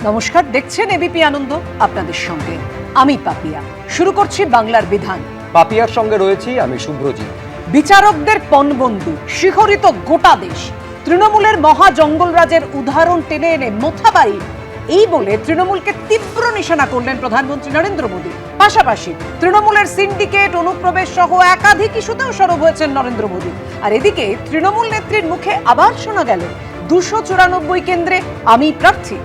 নমস্কার, দেখছেন এবিপি আনন্দ, আপনাদের সঙ্গে আমি পাপিয়া। শুরু করছি বাংলার বিধান। পাপিয়ার সঙ্গে রয়েছি আমি শুভ্রজিৎ। বিচারকদের পণবন্দি শিহরিত গোটা দেশ। তৃণমূলের মহা জঙ্গলরাজের উদাহরণ টেনে এনে মোথাবাড়ি এই বলে তৃণমূলকে তীব্র নিশানা করলেন প্রধানমন্ত্রী নরেন্দ্র মোদী। পাশাপাশি তৃণমূলের সিন্ডিকেট, অনুপ্রবেশ সহ একাধিক ইস্যুতেও সরব হয়েছেন নরেন্দ্র মোদী। আর এদিকে তৃণমূল নেত্রীর মুখে আবার শোনা গেল 294 কেন্দ্রে আমি প্রার্থী।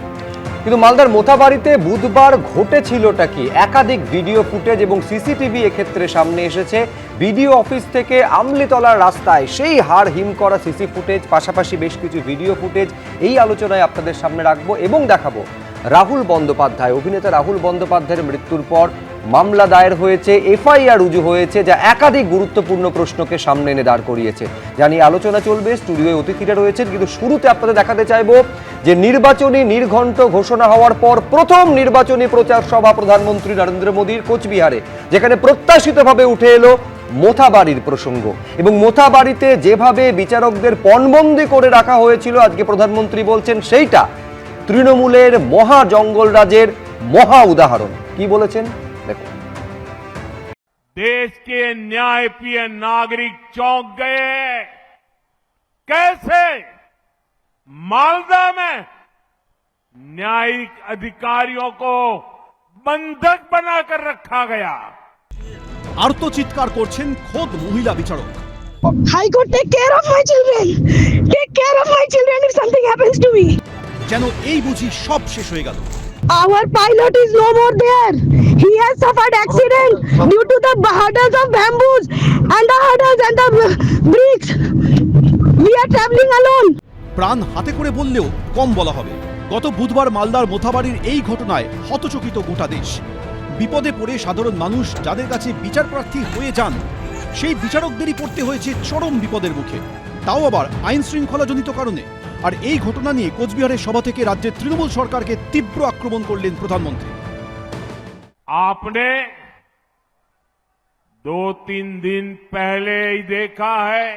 কিন্তু মালদার মোথাবাড়িতে বুধবার ঘটেছিলটা কি? একাধিক ভিডিও ফুটেজ এবং সিসিটিভি এক্ষেত্রে সামনে এসেছে। বিডিও অফিস থেকে আমলিতলার রাস্তায় সেই হাড় হিম করা সিসি ফুটেজ, পাশাপাশি বেশ কিছু ভিডিও ফুটেজ এই আলোচনায় আপনাদের সামনে রাখবো এবং দেখাবো রাহুল বন্দ্যোপাধ্যায়, অভিনেতা রাহুল বন্দ্যোপাধ্যায়ের মৃত্যুর পর মামলা দায়ের হয়েছে, এফআইআর রুজু হয়েছে, যা একাধিক গুরুত্বপূর্ণ প্রশ্নকে সামনে এনে দাঁড় করিয়েছে। জানি আলোচনা চলবে, স্টুডিওয়ে অতিথিরা রয়েছেন, কিন্তু শুরুতে আপনাদের দেখাতে চাইবো যে নির্বাচনী নির্ঘণ্ট ঘোষণা হওয়ার পর প্রথম নির্বাচনী প্রচার সভা প্রধানমন্ত্রী নরেন্দ্র মোদীর কোচবিহারে, যেখানে প্রত্যাশিতভাবে উঠে এলো মোথাবাড়ির প্রসঙ্গ। এবং মোথাবাড়িতে যেভাবে বিচারকদের পণবন্দি করে রাখা হয়েছিল, আজকে প্রধানমন্ত্রী বলছেন সেইটা তৃণমূলের মহা জঙ্গলরাজের মহা উদাহরণ। কি বলেছেন দেখুন। देश के न्यायप्रिय नागरिक चौंक गए। कैसे मालदा में न्यायिक अधिकारियों को बंधक बनाकर रखा गया। আর্তচিৎকার করছেন খোদ মহিলা বিচারক। High Court, take care of my children. Take care of my children if something happens to me. যেন এই বুঝি সব শেষ হয়ে গেল। Our pilot is no more there. He has suffered accident due to the hurdles of bamboos and the hurdles and the bricks. We are traveling alone. প্রাণ হাতে করে বললেও কম বলা হবে। গত বুধবার মালদার মোথাবাড়ির এই ঘটনায় হতচকিত গোটা দেশ। বিপদে পড়ে সাধারণ মানুষ যাদের কাছে বিচার প্রার্থী হয়ে যান, সেই বিচারকদেরই পড়তে হয়েছে চরম বিপদের মুখে, তাও আবার আইন শৃঙ্খলাজনিত কারণে। আর এই ঘটনা নিয়ে কোচবিহারের সভা থেকে রাজ্যের তৃণমূল সরকারকে তীব্র আক্রমণ করলেন প্রধানমন্ত্রী। आपने 2-3 दिन पहले ही देखा है,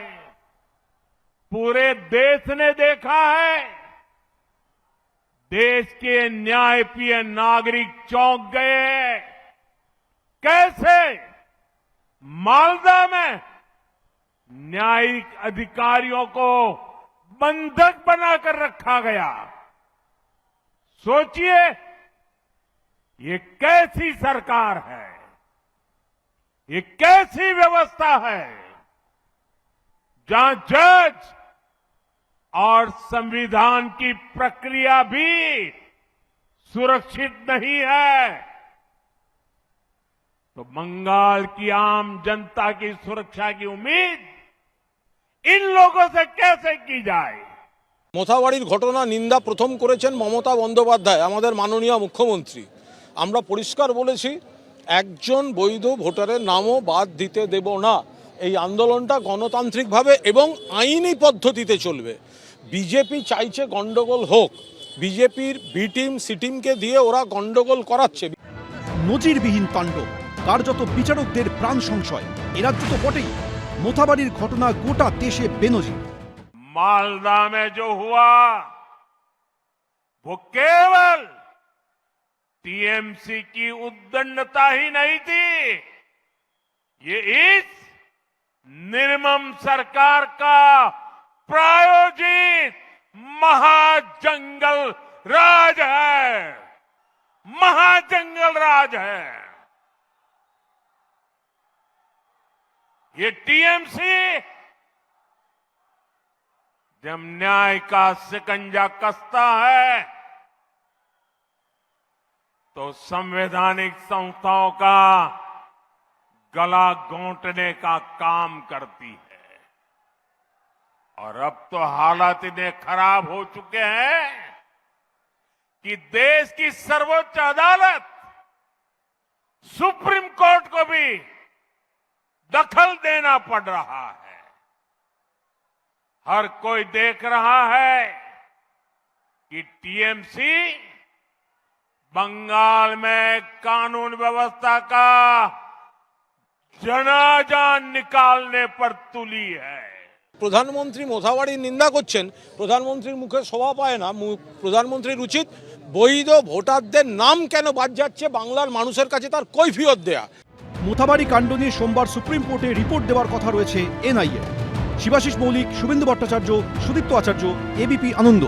पूरे देश ने देखा है, देश के न्यायप्रिय नागरिक चौंक गए। कैसे मालदा में न्यायिक अधिकारियों को बंधक बनाकर रखा गया। सोचिए, ये कैसी सरकार है, ये कैसी व्यवस्था है जहां जज और संविधान की प्रक्रिया भी सुरक्षित नहीं है, तो बंगाल की आम जनता की सुरक्षा की उम्मीद इन लोगों से कैसे की जाए। মোথাবাড়ির ঘটনা নিন্দা প্রথম করেছেন মমতা বন্দ্যোপাধ্যায়, আমাদের মাননীয় মুখ্যমন্ত্রী। আমরা পরিষ্কার বলেছি, একজন বৈধ ভোটারের নামও বাদ দিতে দেব না। এই আন্দোলনটা গণতান্ত্রিকভাবে এবং আইনি পদ্ধতিতে চলবে। বিজেপি চাইছে গন্ডগোল হোক, বিজেপির বি টিম সি টিমকে দিয়ে ওরা গন্ডগোল করাচ্ছে। নজিরবিহীন তাণ্ডব, কার্যত বিচারকদের প্রাণ সংশয়। এ রাজ্য তো বটেই, মোথাবাড়ির ঘটনা গোটা দেশে বেনজির। मालदा में जो हुआ वो केवल टीएमसी की उद्दंडता ही नहीं थी, ये इस निर्मम सरकार का प्रायोजित महाजंगल राज है, महाजंगल राज है। ये टीएमसी जब न्याय का शिकंजा कसता है तो संवैधानिक संस्थाओं का गला घोंटने का काम करती है। और अब तो हालात इतने खराब हो चुके हैं कि देश की सर्वोच्च अदालत सुप्रीम कोर्ट को भी दखल देना पड़ रहा है। हर कोई देख रहा है कि टीएमसी बंगाल में कानून व्यवस्था का जनाजा निकालने पर तुली है। প্রধানমন্ত্রী মোথাবাড়ির নিন্দা করছেন, প্রধানমন্ত্রীর মুখে শোভা পায় না। প্রধানমন্ত্রীর উচিত বৈধ ভোটারদের নাম কেন বাদ যাচ্ছে বাংলার মানুষের কাছে তার কৈফিয়ত দেয়া। মোথাবাড়ি কাণ্ড নিয়ে সোমবার সুপ্রিম কোর্টে রিপোর্ট দেওয়ার কথা রয়েছে এনআইএ। শিবাশিস মৌলিক, শুভেন্দু ভট্টাচার্য, সুদীপ্ত আচার্য, এবিপি আনন্দ।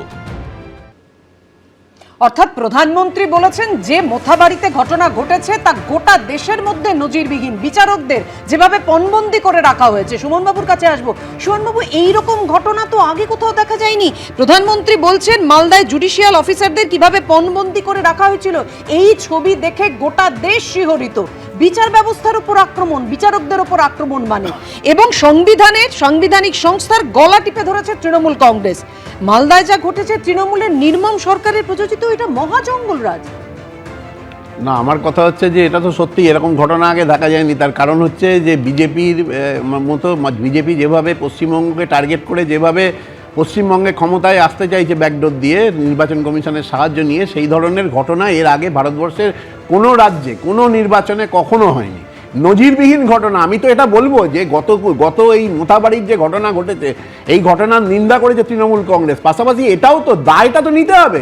অর্থাৎ প্রধানমন্ত্রী বলেছেন যে মোথাবাড়িতে ঘটনা ঘটেছে তা গোটা দেশের মধ্যে নজিরবিহীন। বিচারকদের যেভাবে পণবন্দি করে রাখা হয়েছে। সুমনবাবুর কাছে আসবো। সুমনবাবু, এইরকম ঘটনা তো আগে কোথাও দেখা যায়নি। প্রধানমন্ত্রী বলছেন মালদায় জুডিশিয়াল অফিসারদের কিভাবে পণবন্দি করে রাখা হয়েছিল, এই ছবি দেখে গোটা দেশ শিহরিত। বিচার ব্যবস্থার উপর আক্রমণ, বিচারকদের উপর আক্রমণ মানে, এবং সাংবিধানিক সংস্থার গলা টিপে ধরেছে তৃণমূল কংগ্রেস। মালদায় যা ঘটেছে তৃণমূলের নির্মম সরকারের প্রযোজিত এটা মহাজঙ্গলরাজ। না, আমার কথা হচ্ছে যে এটা তো সত্যি এরকম ঘটনা আগে দেখা যায়নি। তার কারণ হচ্ছে যে বিজেপির মতো বিজেপি যেভাবে পশ্চিমবঙ্গকে টার্গেট করে যেভাবে পশ্চিমবঙ্গে ক্ষমতায় আসতে চাইছে ব্যাকডোর দিয়ে নির্বাচন কমিশনের সাহায্য নিয়ে, সেই ধরনের ঘটনা এর আগে ভারতবর্ষের কোনো রাজ্যে কোনো নির্বাচনে কখনো হয়নি। নজিরবিহীন ঘটনা। আমি তো এটা বলবো যে গত এই মোথাবাড়ির যে ঘটনা ঘটেছে, এই ঘটনার নিন্দা করেছে তৃণমূল কংগ্রেস। পাশাপাশি এটাও তো দায়টা তো নিতে হবে,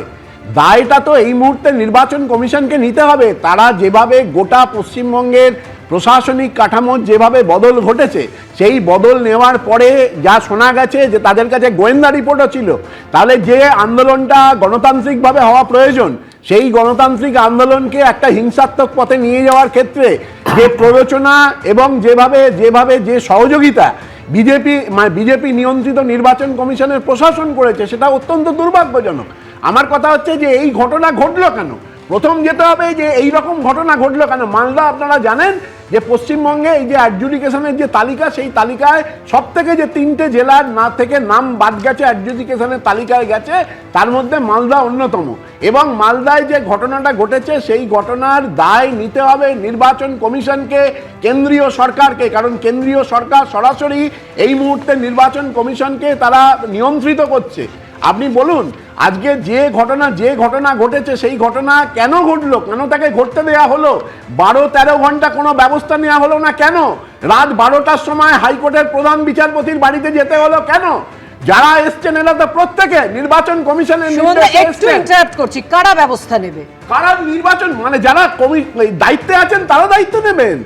দায়টা তো এই মুহূর্তে নির্বাচন কমিশনকে নিতে হবে। তারা যেভাবে গোটা পশ্চিমবঙ্গের প্রশাসনিক কাঠামোর যেভাবে বদল ঘটেছে, সেই বদল নেওয়ার পরে যা শোনা গেছে যে তাদের কাছে গোয়েন্দা রিপোর্টও ছিল, তাহলে যে আন্দোলনটা গণতান্ত্রিকভাবে হওয়া প্রয়োজন, সেই গণতান্ত্রিক আন্দোলনকে একটা হিংসাত্মক পথে নিয়ে যাওয়ার ক্ষেত্রে যে প্ররোচনা এবং যেভাবে যে সহযোগিতা বিজেপি নিয়ন্ত্রিত নির্বাচন কমিশনের প্রশাসন করেছে, সেটা অত্যন্ত দুর্ভাগ্যজনক। আমার কথা হচ্ছে যে এই ঘটনা ঘটলো কেন? প্রথম যেতে হবে যে এই রকম ঘটনা ঘটলো কেন। মালদা, আপনারা জানেন যে পশ্চিমবঙ্গে এই যে অ্যাডজুডিকেশনের যে তালিকা, সেই তালিকায় সব থেকে যে 3টে জেলার থেকে নাম বাদ গেছে, অ্যাডজুডিকেশনের তালিকায় গেছে, তার মধ্যে মালদা অন্যতম। এবং মালদায় যে ঘটনাটা ঘটেছে, সেই ঘটনার দায় নিতে হবে নির্বাচন কমিশনকে, কেন্দ্রীয় সরকারকে। কারণ কেন্দ্রীয় সরকার সরাসরি এই মুহূর্তে নির্বাচন কমিশনকে তারা নিয়ন্ত্রিত করছে। আপনি বলুন, আজকে যে ঘটনা ঘটেছে, সেই ঘটনা কেন ঘটলো, কেন তাকে ঘটতে দেওয়া হলো? 12-13 ঘন্টা কোনো ব্যবস্থা নেওয়া হলো না কেন? রাত 12টার সময় হাইকোর্টের প্রধান বিচারপতির বাড়িতে যেতে হলো কেন? যারা এসছেন এরা তো প্রত্যেকে নির্বাচন কমিশনের একটু ইন্টারাপ্ট করছি, কারা ব্যবস্থা নেবে? কারা নির্বাচন মানে যারা দায়িত্বে আছেন তারা দায়িত্ব নেবেন।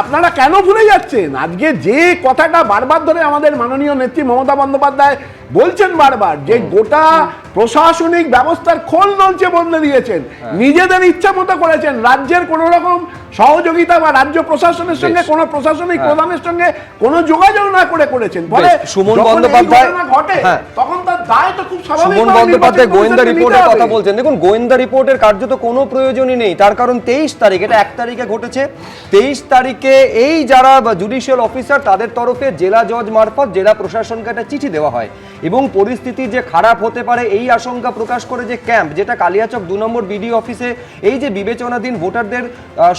আপনারা কেন ভুলে যাচ্ছেন? আজকে যে কথাটা বারবার ধরে আমাদের মাননীয় নেত্রী মমতা বন্দ্যোপাধ্যায় বলছেন বারবার, যে গোটা প্রশাসনিক ব্যবস্থার খোল নলচে বদলে দিয়েছেন, নিজেদের ইচ্ছা মতো করেছেন, রাজ্যের কোন রকম সহযোগিতা বা রাজ্য প্রশাসনের সঙ্গে কোনো প্রশাসনিক প্রধানের সঙ্গে কোনো যোগাযোগ না করে করেছেন। ফলে সুমন বন্দ্যোপাধ্যায় ঘটে তখন তার দায় তো খুব স্বাভাবিক। সুমন বন্দ্যোপাধ্যায় গোয়েন্দা রিপোর্টের কথা বলছেন। দেখুন, গোয়েন্দা রিপোর্টের কার্যত কোনো প্রয়োজনই নেই। তার কারণ 23 তারিখ, এটা 1 তারিখে ঘটেছে। 23 তারিখে এই যারা জুডিশিয়াল অফিসার, তাদের তরফে জেলা জজ মারফত জেলা প্রশাসনকে একটা চিঠি দেওয়া হয় এবং পরিস্থিতি যে খারাপ হতে পারে এই আশঙ্কা প্রকাশ করে যে ক্যাম্প, যেটা কালিয়াচক 2 নম্বর বিডিও অফিসে এই যে বিবেচনাধীন ভোটারদের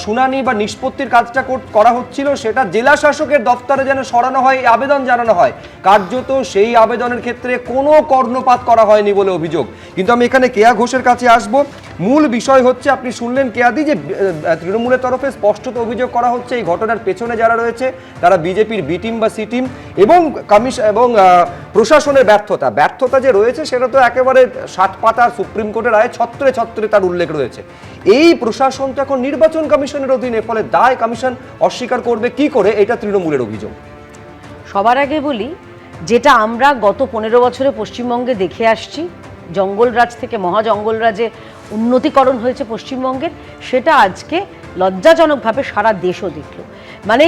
শুনানি বা নিষ্পত্তির কাজটা করা হচ্ছিল, সেটা জেলা শাসকের দপ্তরে যেন সরানো হয়, আবেদন জানানো হয়। কার্যত সেই আবেদনের ক্ষেত্রে কোনো কর্ণপাত করা হয়নি বলে অভিযোগ। কিন্তু আমি এখানে কেয়া ঘোষের কাছে আসব। মূল বিষয় হচ্ছে, আপনি শুনলেন কেয়াদি, যে তৃণমূলের তরফে স্পষ্টত অভিযোগ করা হচ্ছে এই ঘটনার পেছনে যারা রয়েছে তারা বিজেপির বি টিম বা সি টিম এবং প্রশাসনের ব্যর্থতা যে রয়েছে সেটা তো একেবারে 60 পাতার সুপ্রিম কোর্টের রায়ে ছত্রে ছত্রে তার উল্লেখ রয়েছে। এই প্রশাসন তো এখন নির্বাচন কমিশনের অধীনে, ফলে দায় কমিশন অস্বীকার করবে কি করে, এটা তৃণমূলের অভিযোগ। সবার আগে বলি, যেটা আমরা গত 15 বছরে পশ্চিমবঙ্গে দেখে আসছি, জঙ্গলরাজ থেকে মহাজঙ্গলরাজে উন্নতিকরণ হয়েছে পশ্চিমবঙ্গের, সেটা আজকে লজ্জাজনকভাবে সারা দেশও দেখলো। মানে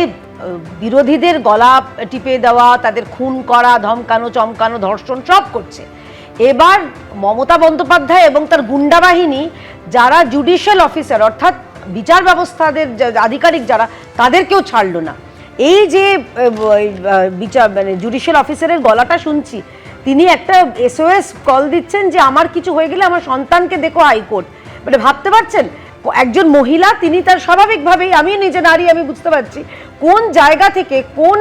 বিরোধীদের গলা টিপে দেওয়া, তাদের খুন করা, ধমকানো, চমকানো, ধর্ষণ সব করছে। এবার মমতা বন্দ্যোপাধ্যায় এবং তার গুন্ডা বাহিনী, যারা জুডিশিয়াল অফিসার অর্থাৎ বিচার ব্যবস্থাদের আধিকারিক যারা, তাদেরকেও ছাড়লো না। এই যে জুডিশিয়াল অফিসারের গলাটা শুনছি, তিনি একটা SOS কল দিচ্ছেন যে আমার কিছু হয়ে গেলে আমার সন্তানকে দেখো হাইকোর্ট। মানে ভাবতে পারছেন, একজন মহিলা, তিনি তার স্বাভাবিকভাবেই, আমি নিজে নারী, আমি বুঝতে পারছি কোন জায়গা থেকে, কোন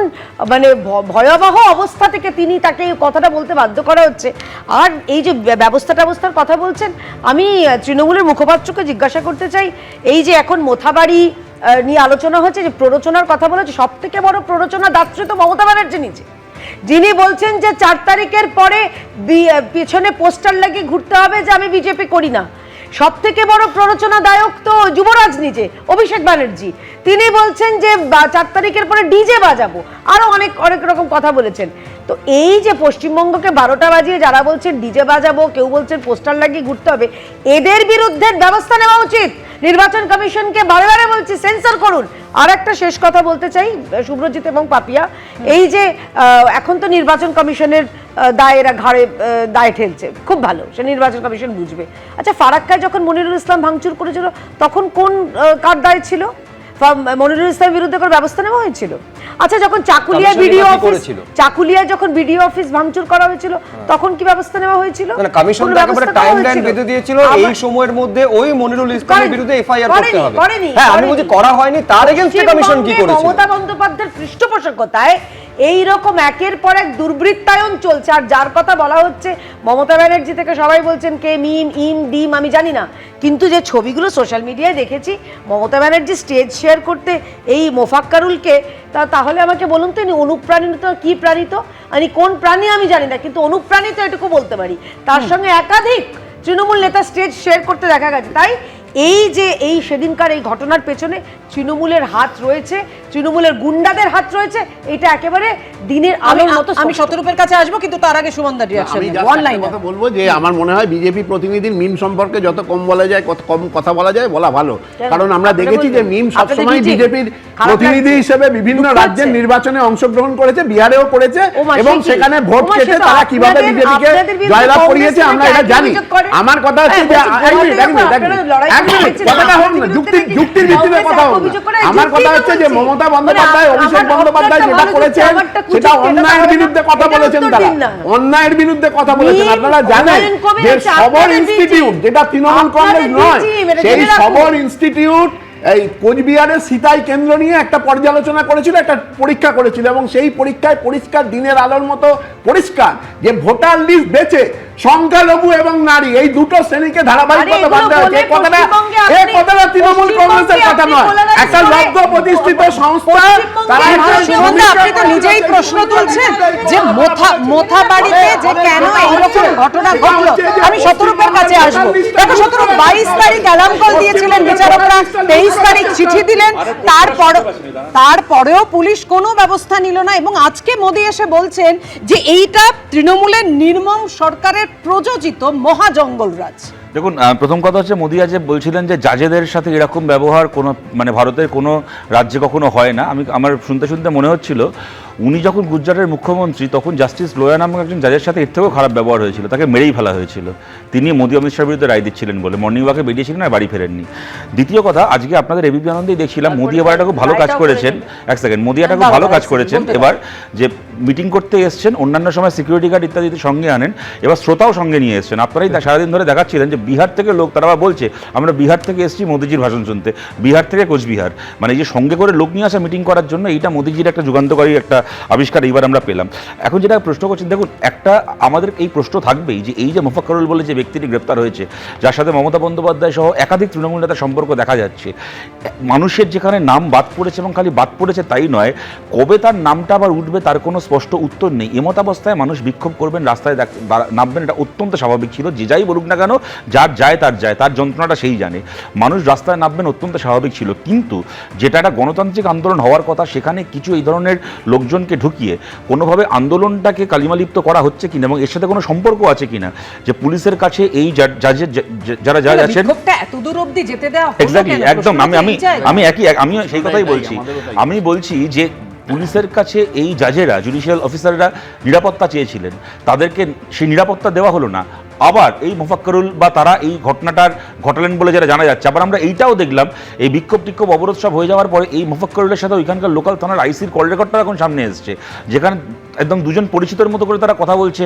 ভয়াবহ অবস্থা থেকে তিনি তাকে কথাটা বলতে বাধ্য করা হচ্ছে। আর এই যে ব্যবস্থার কথা বলছেন, আমি তৃণমূলের মুখপাত্রকে জিজ্ঞাসা করতে চাই, এই যে এখন মোথাবাড়ি নিয়ে আলোচনা হচ্ছে, যে প্ররোচনার কথা বলেছে, সব থেকে বড় প্ররোচনা দাত্রী তো মমতা ব্যানার্জি নিজে, যিনি বলছেন যে 4 তারিখের পরে পেছনে পোস্টার লাগিয়ে ঘুরতে হবে যে আমি বিজেপি করি না। সব থেকে বড় প্ররোচনাদায়ক তো যুবরাজ নিজে, অভিষেক ব্যানার্জি। তিনি বলছেন যে 4 তারিখের পরে ডিজে বাজাবো, আরো অনেক অনেক রকম কথা বলেছেন। তো এই যে পশ্চিমবঙ্গকে 12টা বাজিয়ে যারা বলছেন ডিজে বাজাবো, কেউ বলছেন পোস্টার লাগিয়ে ঘুরতে হবে, এদের বিরুদ্ধে ব্যবস্থা নেওয়া উচিত। নির্বাচন কমিশনকে বারে বারে বলছি সেন্সর করুন। আর একটা শেষ কথা বলতে চাই শুভ্রজিৎ এবং পাপিয়া, এই যে এখন তো নির্বাচন কমিশনের দায়েরা ঘাড়ে দায় ঠেলছে, খুব ভালো, সে নির্বাচন কমিশন বুঝবে। আচ্ছা, ফারাক্কায় যখন মনিরুল ইসলাম ভাঙচুর করেছিল তখন কোন কার দায় ছিল? মনিরুল ইসলামের বিরুদ্ধে কোনো ব্যবস্থা নেওয়া হয়েছিল? আচ্ছা, যখন চাকুলিয়া বিডিও অফিস, চাকুলিয়া যখন বিডিও অফিস ভাঙচুর করা হয়েছিল তখন কি ব্যবস্থা নেওয়া হয়েছিল? না, কমিশন তো একেবারে টাইমলাইন বেঁধে দিয়েছিল, এই সময়ের মধ্যে ওই মনিরুল ইসলামের বিরুদ্ধে এফআইআর করতে হবে। হ্যাঁ, আমি বলছি করা হয়নি, তার এগেইনস্টে কমিশন কি করেছিল? মমতা বন্দ্যোপাধ্যায়ের পৃষ্ঠপোষকতায় এই রকম একের পর এক দুর্বৃত্তায়ন চলছে। আর যার কথা বলা হচ্ছে মমতা ব্যানার্জি থেকে সবাই বলছেন কে মিম ইম ডিম আমি জানি না, কিন্তু যে ছবিগুলো সোশ্যাল মিডিয়ায় দেখেছি মমতা ব্যানার্জি স্টেজ শেয়ার করতে এই মোফাক্কারুলকে, তাহলে আমাকে বলুন তো ইনি অনুপ্রাণিত কি প্রাণিত? আমি কোন প্রাণী আমি জানি না, কিন্তু অনুপ্রাণিত এটুকু বলতে পারি। তার সঙ্গে একাধিক তৃণমূল নেতা স্টেজ শেয়ার করতে দেখা গেছে। তাই এই যে এই সেদিনকার এই ঘটনার পেছনে তৃণমূলের হাত রয়েছে, তৃণমূলের গুন্ডাদের হাত রয়েছে, এটা একেবারে দিনের আলোর মতো। আমি শতরূপের কাছে আসবো, কিন্তু তার আগে সুমনদার রিঅ্যাকশন আমি just একটা কথা বলবো যে আমার মনে হয় বিজেপি প্রতিনিধির মিম সম্পর্কে যত কম বলা যায়, কত কম কথা বলা যায় বলা ভালো। কারণ আমরা দেখেছি যে মিম সবসময় বিজেপির প্রতিনিধি হিসেবে বিভিন্ন রাজ্যের নির্বাচনে অংশগ্রহণ করেছে, বিহারেও করেছে, এবং সেখানে ভোট কেটে তারা কিভাবে বিজেপিকে জয়লাভ করিয়েছে আমরা এটা জানি। আমার কথা হচ্ছে যে কথাটা হোক না, যুক্তির ভিত্তিতে কথা হোক। আমার কথা হচ্ছে যে মমতা বন্দ্যোপাধ্যায়, অভিষেক বন্দ্যোপাধ্যায় যেটা করেছেন সেটা অন্যায়ের বিরুদ্ধে কথা বলেছেন, তারা অন্যায়ের বিরুদ্ধে কথা বলেছেন। আপনারা জানেন যে সবর ইনস্টিটিউট, যেটা তৃণমূল কংগ্রেস নয়, সেই সবর ইনস্টিটিউট এই কোচবিহারের সিতাই কেন্দ্র নিয়ে একটা পর্যালোচনা করেছিল, একটা পরীক্ষা করেছিল, এবং সেই পরীক্ষায় পরিষ্কার দিনের আলোর মতো পরিষ্কার যে ভোটার লিস্ট বেচে সংখ্যালঘু এবং নারী এই দুটো শ্রেণীকে ধারাবাহিকভাবে বাঁধা হয়েছে। এই কথাটা তৃণমূল কংগ্রেসের কথা নয়, একটা লব্ধ প্রতিষ্ঠিত সংস্থা। তারা আপনি তো নিজেই প্রশ্ন তুলছেন যে মোথাবাড়িতে যে কেন এইরকম ঘটনা ঘটলো। আমি শতরূপের কাছে আসবো। দেখো শতরূপ, 22 তারিখ অ্যালার্ম কল দিয়েছিলেন বিচারকরা, 23 তারিখ চিঠি দিলেন, তারপরেও পুলিশ কোনো ব্যবস্থা নিল না, এবং আজকে মোদি এসে বলছেন যে এইটা তৃণমূলের নির্মম সরকারের প্রযোজিত মহাজঙ্গলরাজ। দেখুন, প্রথম কথা হচ্ছে মোদি আজ বলছিলেন যে জাজেদের সাথে এরকম ব্যবহার কোনো মানে ভারতের কোনো রাজ্যে কখনো হয় না। আমার শুনতে শুনতে মনে হচ্ছিল উনি যখন গুজরাটের মুখ্যমন্ত্রী তখন জাস্টিস লোয়া নামক একজন জাজের সাথে এর থেকেও খারাপ ব্যবহার হয়েছিল, তাকে মেরেই ফেলা হয়েছিল। তিনি মোদি অমিত শাহের বিরুদ্ধে রায় দিচ্ছিলেন বলে মর্নিং ওয়াকে বেরিয়েছিলেন আর বাড়ি ফেরেননি। দ্বিতীয় কথা, আজকে আপনাদের এবিপি আনন্দেই দেখছিলাম মোদি এবার একটা খুব ভালো কাজ করেছেন। এক সেকেন্ড, মোদি একটা খুব ভালো কাজ করেছেন এবার, যে মিটিং করতে এসছেন, অন্যান্য সময় সিকিউরিটি গার্ড ইত্যাদি সঙ্গে আনেন, এবার শ্রোতাও সঙ্গে নিয়ে এসছেন। আপনারাই সারাদিন ধরে দেখাচ্ছিলেন যে বিহার থেকে লোক, তারা বলছে আমরা বিহার থেকে এসেছি মোদিজির ভাষণ শুনতে, বিহার থেকে কোচবিহার, মানে এই যে সঙ্গে করে লোক নিয়ে আসা মিটিং করার জন্য, এইটা মোদিজির একটা যুগান্তকারী একটা আবিষ্কার এইবার আমরা পেলাম। এখন যেটা প্রশ্ন করছেন, দেখুন একটা আমাদের এই প্রশ্ন থাকবেই যে এই যে মোফাক্কারুল বলে যে ব্যক্তিটি গ্রেপ্তার হয়েছে, যার সাথে মমতা বন্দ্যোপাধ্যায় সহ একাধিক তৃণমূল নেতার সম্পর্ক দেখা যাচ্ছে, মানুষের যেখানে নাম বাদ পড়েছে, এবং খালি বাদ পড়েছে তাই নয়, কবে তার নামটা আবার উঠবে তার কোনো স্পষ্ট উত্তর নেই। এমতাবস্থায় মানুষ বিক্ষোভ করবেন, রাস্তায় নামবেন, এটা অত্যন্ত স্বাভাবিক ছিল। যে যাই বলুক না কেন, যার যায় তার যন্ত্রণাটা সেই জানে, মানুষ রাস্তায় নামবেন অত্যন্ত স্বাভাবিক ছিল। কিন্তু যেটা একটা গণতান্ত্রিক আন্দোলন হওয়ার কথা, সেখানে কিছু এই ধরনের লোকজনকে ঢুকিয়ে কোনোভাবে আন্দোলনটাকে কালিমালিপ্ত করা হচ্ছে কিনা, এবং এর সাথে কোনো সম্পর্ক আছে কিনা, যে পুলিশের কাছে এই জাজের যারা জাজ আছেন এতদূর অবধি যেতে দেওয়া এক্স্যাক্টলি একদম আমি সেই কথাই বলছি। আমি বলছি যে পুলিশের কাছে এই জাজেরা, জুডিশিয়াল অফিসাররা নিরাপত্তা চেয়েছিলেন, তাদেরকে সেই নিরাপত্তা দেওয়া হলো না। আবার এই মোফাক্কারুল বা তারা এই ঘটনাটার ঘটালেন বলে যারা জানা যাচ্ছে। আবার আমরা এইটাও দেখলাম, এই বিক্ষোভ টিক্ষোভ অবরোধ সব হয়ে যাওয়ার পরে এই মোফাক্কারুলের সাথে ওইখানকার লোকাল থানার আইসির কল রেকর্ডটা এখন সামনে এসছে, যেখানে একদম দুজন পরিচিতের মতো করে তারা কথা বলছে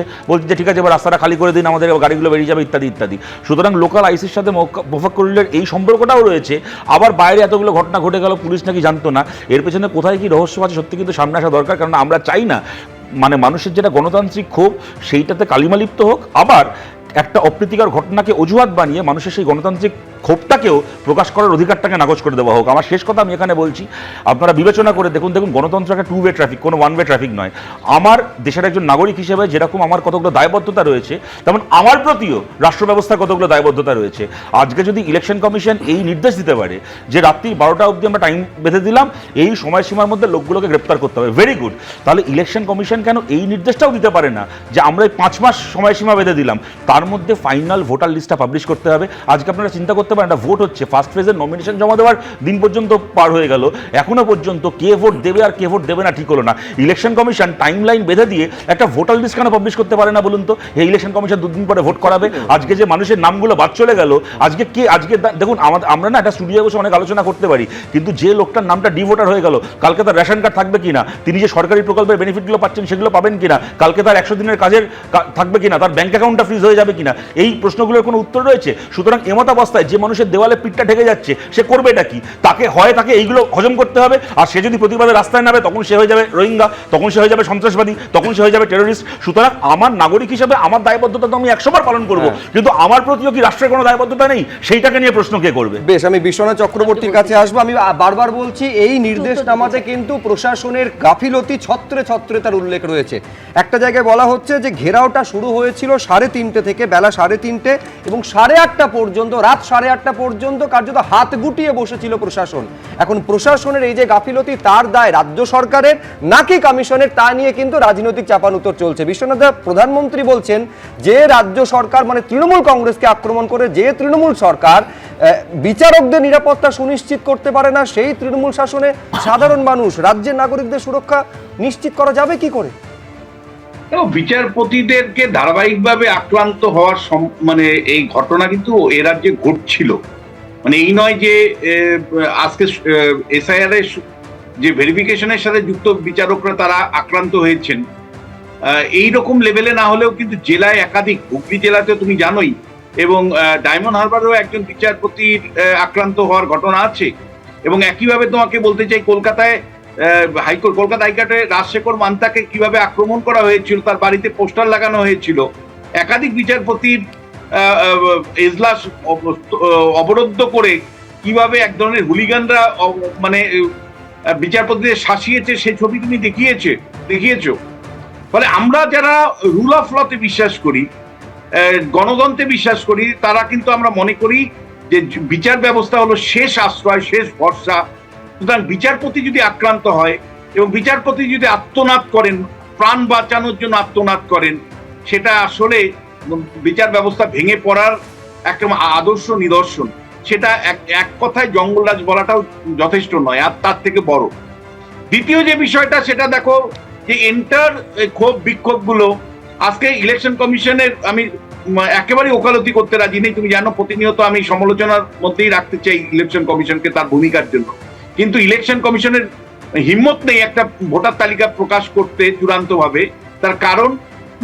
যে ঠিক আছে এবার রাস্তাটা খালি করে দিন, আমাদের গাড়িগুলো বেরিয়ে যাবে ইত্যাদি ইত্যাদি। সুতরাং লোকাল আইসির সাথে মোফাক্কারুলের এই সম্পর্কটাও রয়েছে। আবার বাইরে এতগুলো ঘটনা ঘটে গেল, পুলিশ নাকি জানতো না। এর পেছনে কোথায় কি রহস্য আছে সত্যি কিন্তু সামনে আসা দরকার, কারণ আমরা চাই না মানে মানুষের যেটা গণতান্ত্রিক ক্ষোভ সেইটাতে কালিমালিপ্ত হোক, আবার একটা অপ্রীতিকর ঘটনাকে অজুহাত বানিয়ে মানুষের সেই গণতান্ত্রিক ক্ষোভটাকেও প্রকাশ করার অধিকারটাকে নাকচ করে দেওয়া হোক। আমার শেষ কথা আমি এখানে বলছি, আপনারা বিবেচনা করে দেখুন, গণতন্ত্র একটা 2 ওয়ে ট্রাফিক, কোনো 1 ওয়ে ট্রাফিক নয়। আমার দেশের একজন নাগরিক হিসেবে যেরকম আমার কতগুলো দায়বদ্ধতা রয়েছে, তেমন আমার প্রতিও রাষ্ট্র ব্যবস্থার কতগুলো দায়বদ্ধতা রয়েছে। আজকে যদি ইলেকশন কমিশন এই নির্দেশ দিতে পারে যে রাত্রি 12টা অবধি আমরা টাইম বেঁধে দিলাম, এই সময়সীমার মধ্যে লোকগুলোকে গ্রেপ্তার করতে হবে, ভেরি গুড। তাহলে ইলেকশন কমিশন কেন এই নির্দেশটাও দিতে পারে না যে আমরা এই 5 মাস সময়সীমা বেঁধে দিলাম, তার মধ্যে ফাইনাল ভোটার লিস্টটা পাবলিশ করতে হবে। আজকে আপনারা চিন্তা করতে পারেন, একটা ভোট হচ্ছে, ফার্স্ট ফেজের নমিনেশন জমা দেওয়ার দিন পর্যন্ত পার হয়ে গেল, এখনো পর্যন্ত কে ভোট দেবে আর কে ভোট দেবে না ঠিক হলো না। ইলেকশন কমিশন টাইম লাইন বেঁধে দিয়ে একটা ভোটার লিস্ট কেন পাবলিশ করতে পারে না বলুন তো? এই ইলেকশন কমিশন 2 দিন পরে ভোট করাবে। আজকে যে মানুষের নামগুলো বাদ চলে গেল, আজকে দেখুন, আমরা না একটা স্টুডিও বসে অনেক আলোচনা করতে পারি, কিন্তু যে লোকটার নামটা ডি ভোটার হয়ে গেল, কালকে তার রেশন কার্ড থাকবে কিনা, তিনি যে সরকারি প্রকল্পের বেনিফিটগুলো পাচ্ছেন সেগুলো পাবেন কিনা, কালকে তার 100 দিনের কাজের থাকবে কিনা, তার ব্যাংক অ্যাকাউন্টটা ফ্রিজ হয়ে যাবে কিনা, এই প্রশ্নগুলোর কোনো উত্তর রয়েছে? সুতরাং এমতাবস্থায় যে মানুষের দেওয়ালে পিঠটা ঢেকে যাচ্ছে, সে করবেটা কি? তাকে এইগুলো হজম করতে হবে, আর সে যদি প্রতিবাদে রাস্তায় নামে তখন সে হয়ে যাবে রোহিঙ্গা, তখন সে হয়ে যাবে সন্ত্রাসবাদী, তখন সে হয়ে যাবে টেরোরিস্ট। সুতরাং আমার নাগরিক হিসেবে আমার দায়বদ্ধতা তো আমি 100 বার পালন করবো, কিন্তু আমার প্রতিও কি রাষ্ট্রের কোনো দায়বদ্ধতা নেই? সেইটাকে নিয়ে প্রশ্ন কে করবে? বেশ, আমি বিশ্বনাথ চক্রবর্তীর কাছে আসবো। আমি বারবার বলছি, এই নির্দেশনামাতে কিন্তু প্রশাসনের গাফিলতি ছত্রে ছত্রে তার উল্লেখ রয়েছে। একটা জায়গায় বলা হচ্ছে যে ঘেরাওটা শুরু হয়েছিল 3:30 থেকে, বেলা 3:30, এবং 8:30 পর্যন্ত, রাত 8:30 পর্যন্ত কার্যত হাত গুটিয়ে বসেছিল প্রশাসন। এখন প্রশাসনের এই যে গাফিলতি, তার দায় রাজ্য সরকারের নাকি কমিশনের, তা নিয়ে কিন্তু রাজনৈতিক চাপানুতর চলছে। বিশ্বনাথ দা, প্রধানমন্ত্রী বলছেন যে রাজ্য সরকার মানে তৃণমূল কংগ্রেসকে আক্রমণ করে যে তৃণমূল সরকার বিচারকদের নিরাপত্তা সুনিশ্চিত করতে পারে না, সেই তৃণমূল শাসনে সাধারণ মানুষ, রাজ্যের নাগরিকদের সুরক্ষা নিশ্চিত করা যাবে কি করে? বিচারপতিদেরকে ধারাবাহিকভাবে আক্রান্ত হওয়ার মানে এই ঘটনা কিন্তু এ রাজ্যে ঘটছিল। মানে এই নয় যে আজকে এসআইআর এর যে ভেরিফিকেশনের সাথে যুক্ত বিচারকরা তারা আক্রান্ত হয়েছেন, এই রকম লেভেলে না হলেও কিন্তু জেলায় একাধিক, হুগলি জেলাতে তুমি জানোই, এবং ডায়মন্ড হারবারেও একজন বিচারপতির আক্রান্ত হওয়ার ঘটনা আছে। এবং একইভাবে তোমাকে বলতে চাই, কলকাতা হাইকোর্টে রাজশেখর মান্তাকে কিভাবে আক্রমণ করা হয়েছিল, তার বাড়িতে পোস্টার লাগানো হয়েছিল। একাধিক বিচারপতির এজলাস অবরুদ্ধ করে কিভাবে এক ধরনের হুলিগানরা মানে বিচারপতিদের শাসিয়েছে, সেই ছবি তুমি দেখিয়েছো। ফলে আমরা যারা রুল অফ লতে বিশ্বাস করি, গণতন্ত্রে বিশ্বাস করি, তারা কিন্তু আমরা মনে করি যে বিচার ব্যবস্থা হলো শেষ আশ্রয়, শেষ ভরসা। সুতরাং বিচারপতি যদি আক্রান্ত হয় এবং বিচারপতি যদি আত্মনাদ করেন, প্রাণ বাঁচানোর জন্য আত্মনাদ করেন, সেটা আসলে বিচার ব্যবস্থা ভেঙে পড়ার একটা আদর্শ নিদর্শন। সেটা এক কথায় জঙ্গলরাজ বলাটাও যথেষ্ট নয়, আর তার থেকে বড়। দ্বিতীয় যে বিষয়টা, সেটা দেখো যে ক্ষোভ বিক্ষোভগুলো আজকে ইলেকশন কমিশনের, আমি একেবারে ওকালতি করতে রাজি নেই, তুমি জানো প্রতিনিয়ত আমি সমালোচনার মধ্যেই রাখতে চাই ইলেকশন কমিশনকে তার ভূমিকার জন্য, কিন্তু ইলেকশন কমিশনের হিম্মত নেই একটা ভোটার তালিকা প্রকাশ করতে চূড়ান্তভাবে। তার কারণ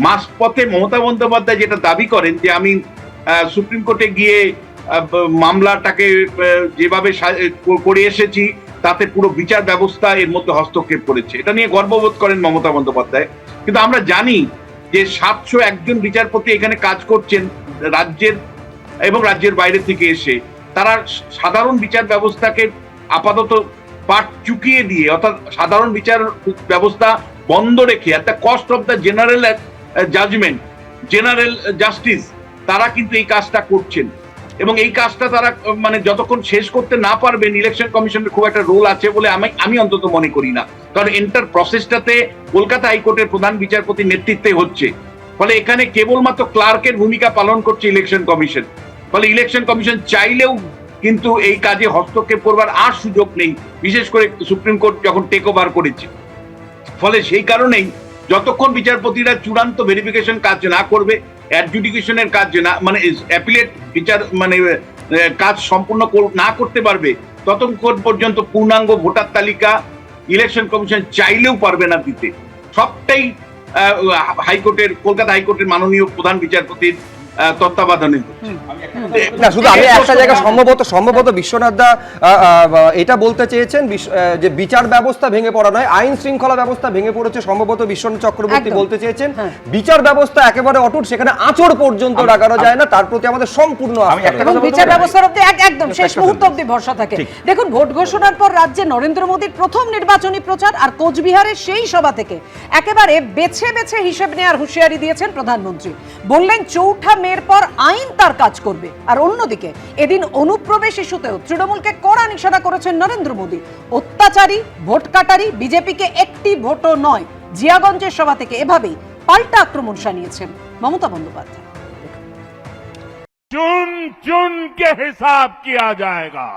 মাঝপথে মমতা বন্দ্যোপাধ্যায় যেটা দাবি করেন যে আমি সুপ্রিম কোর্টে গিয়ে মামলাটাকে যেভাবে করে এসেছি তাতে পুরো বিচার ব্যবস্থা এর মধ্যে হস্তক্ষেপ করেছে, এটা নিয়ে গর্ববোধ করেন মমতা বন্দ্যোপাধ্যায়। কিন্তু আমরা জানি যে 701 জন বিচারপতি এখানে কাজ করছেন রাজ্যের এবং রাজ্যের বাইরে থেকে এসে, তারা সাধারণ বিচার ব্যবস্থাকে আপাতত পাট চুকিয়ে দিয়ে, অর্থাৎ সাধারণ বিচার ব্যবস্থা বন্ধ রেখে at the cost of the general judgment, general justice, তারা কিন্তু এই কাজটা করছেন। এবং এই কাজটা তারা মানে যতক্ষণ শেষ করতে না পারবেন, ইলেকশন কমিশনের খুব একটা রোল আছে বলে আমি অন্তত মনে করি না। কারণ এন্টার প্রসেসটাতে কলকাতা হাইকোর্টের প্রধান বিচারপতির নেতৃত্বে হচ্ছে, ফলে এখানে কেবলমাত্র ক্লার্কের ভূমিকা পালন করছে ইলেকশন কমিশন। ফলে ইলেকশন কমিশন চাইলেও কিন্তু এই কাজে হস্তক্ষেপ করবার আর সুযোগ নেই, বিশেষ করে সুপ্রিম কোর্ট যখন টেক ওভার করেছে। ফলে সেই কারণেই যতক্ষণ বিচারপতিরা চূড়ান্ত ভেরিফিকেশন কাজ না করবে, অ্যাডজুডিকেশনের কাজ না, মানে অ্যাপিলেট বিচার মানে কাজ সম্পূর্ণ না করতে পারবে, ততক্ষণ পর্যন্ত পূর্ণাঙ্গ ভোটার তালিকা ইলেকশন কমিশন চাইলেও পারবে না দিতে। সবটাই হাইকোর্টের, কলকাতা হাইকোর্টের মাননীয় প্রধান বিচারপতির তত্ত্বাবধানে হচ্ছে। না শুধু আমি একটা জায়গা সম্ভবত বিশ্বনাথ দা এটা বলতে চেয়েছেন যে বিচার ব্যবস্থা ভেঙে পড়া নয়, আইন শৃঙ্খলা ব্যবস্থা ভেঙে পড়েছে, সম্ভবত বিশ্বনাথ চক্রবর্তী একদম। বলতে চেয়েছেন বিচার ব্যবস্থা একেবারে অটুট, সেখানে আঁচড় পর্যন্ত লাগানো যায় না, তার প্রতি আমাদের সম্পূর্ণ আস্থা রয়েছে। এবং বিচার ব্যবস্থার অব্দি একদম শেষ মুহূর্ত অব্দি ভরসা থাকে। দেখুন, ভোট ঘোষণার পর রাজ্যে নরেন্দ্র মোদীর প্রথম নির্বাচনী প্রচার, আর কোচবিহারের সেই সভা থেকে একেবারে বেছে বেছে হিসেব নেওয়ার হুঁশিয়ারি দিয়েছেন প্রধানমন্ত্রী। বললেন ৪ঠা মের পর আইন তার কাজ করবে। আর অন্যদিকে এদিন অনুপ্রবেশ ইস্যুতেও তৃণমূলকে কড়া নিশানা করেছেন নরেন্দ্র মোদী। অত্যাচারী, ভোট কাটারি, বিজেপিকে একটি ভোটও নয়। জিয়াগঞ্জের সভা থেকে এভাবেই পাল্টা আক্রমণ শানিয়েছেন মমতা বন্দ্যোপাধ্যায়। चुन चुन के हिसाब किया जाएगा।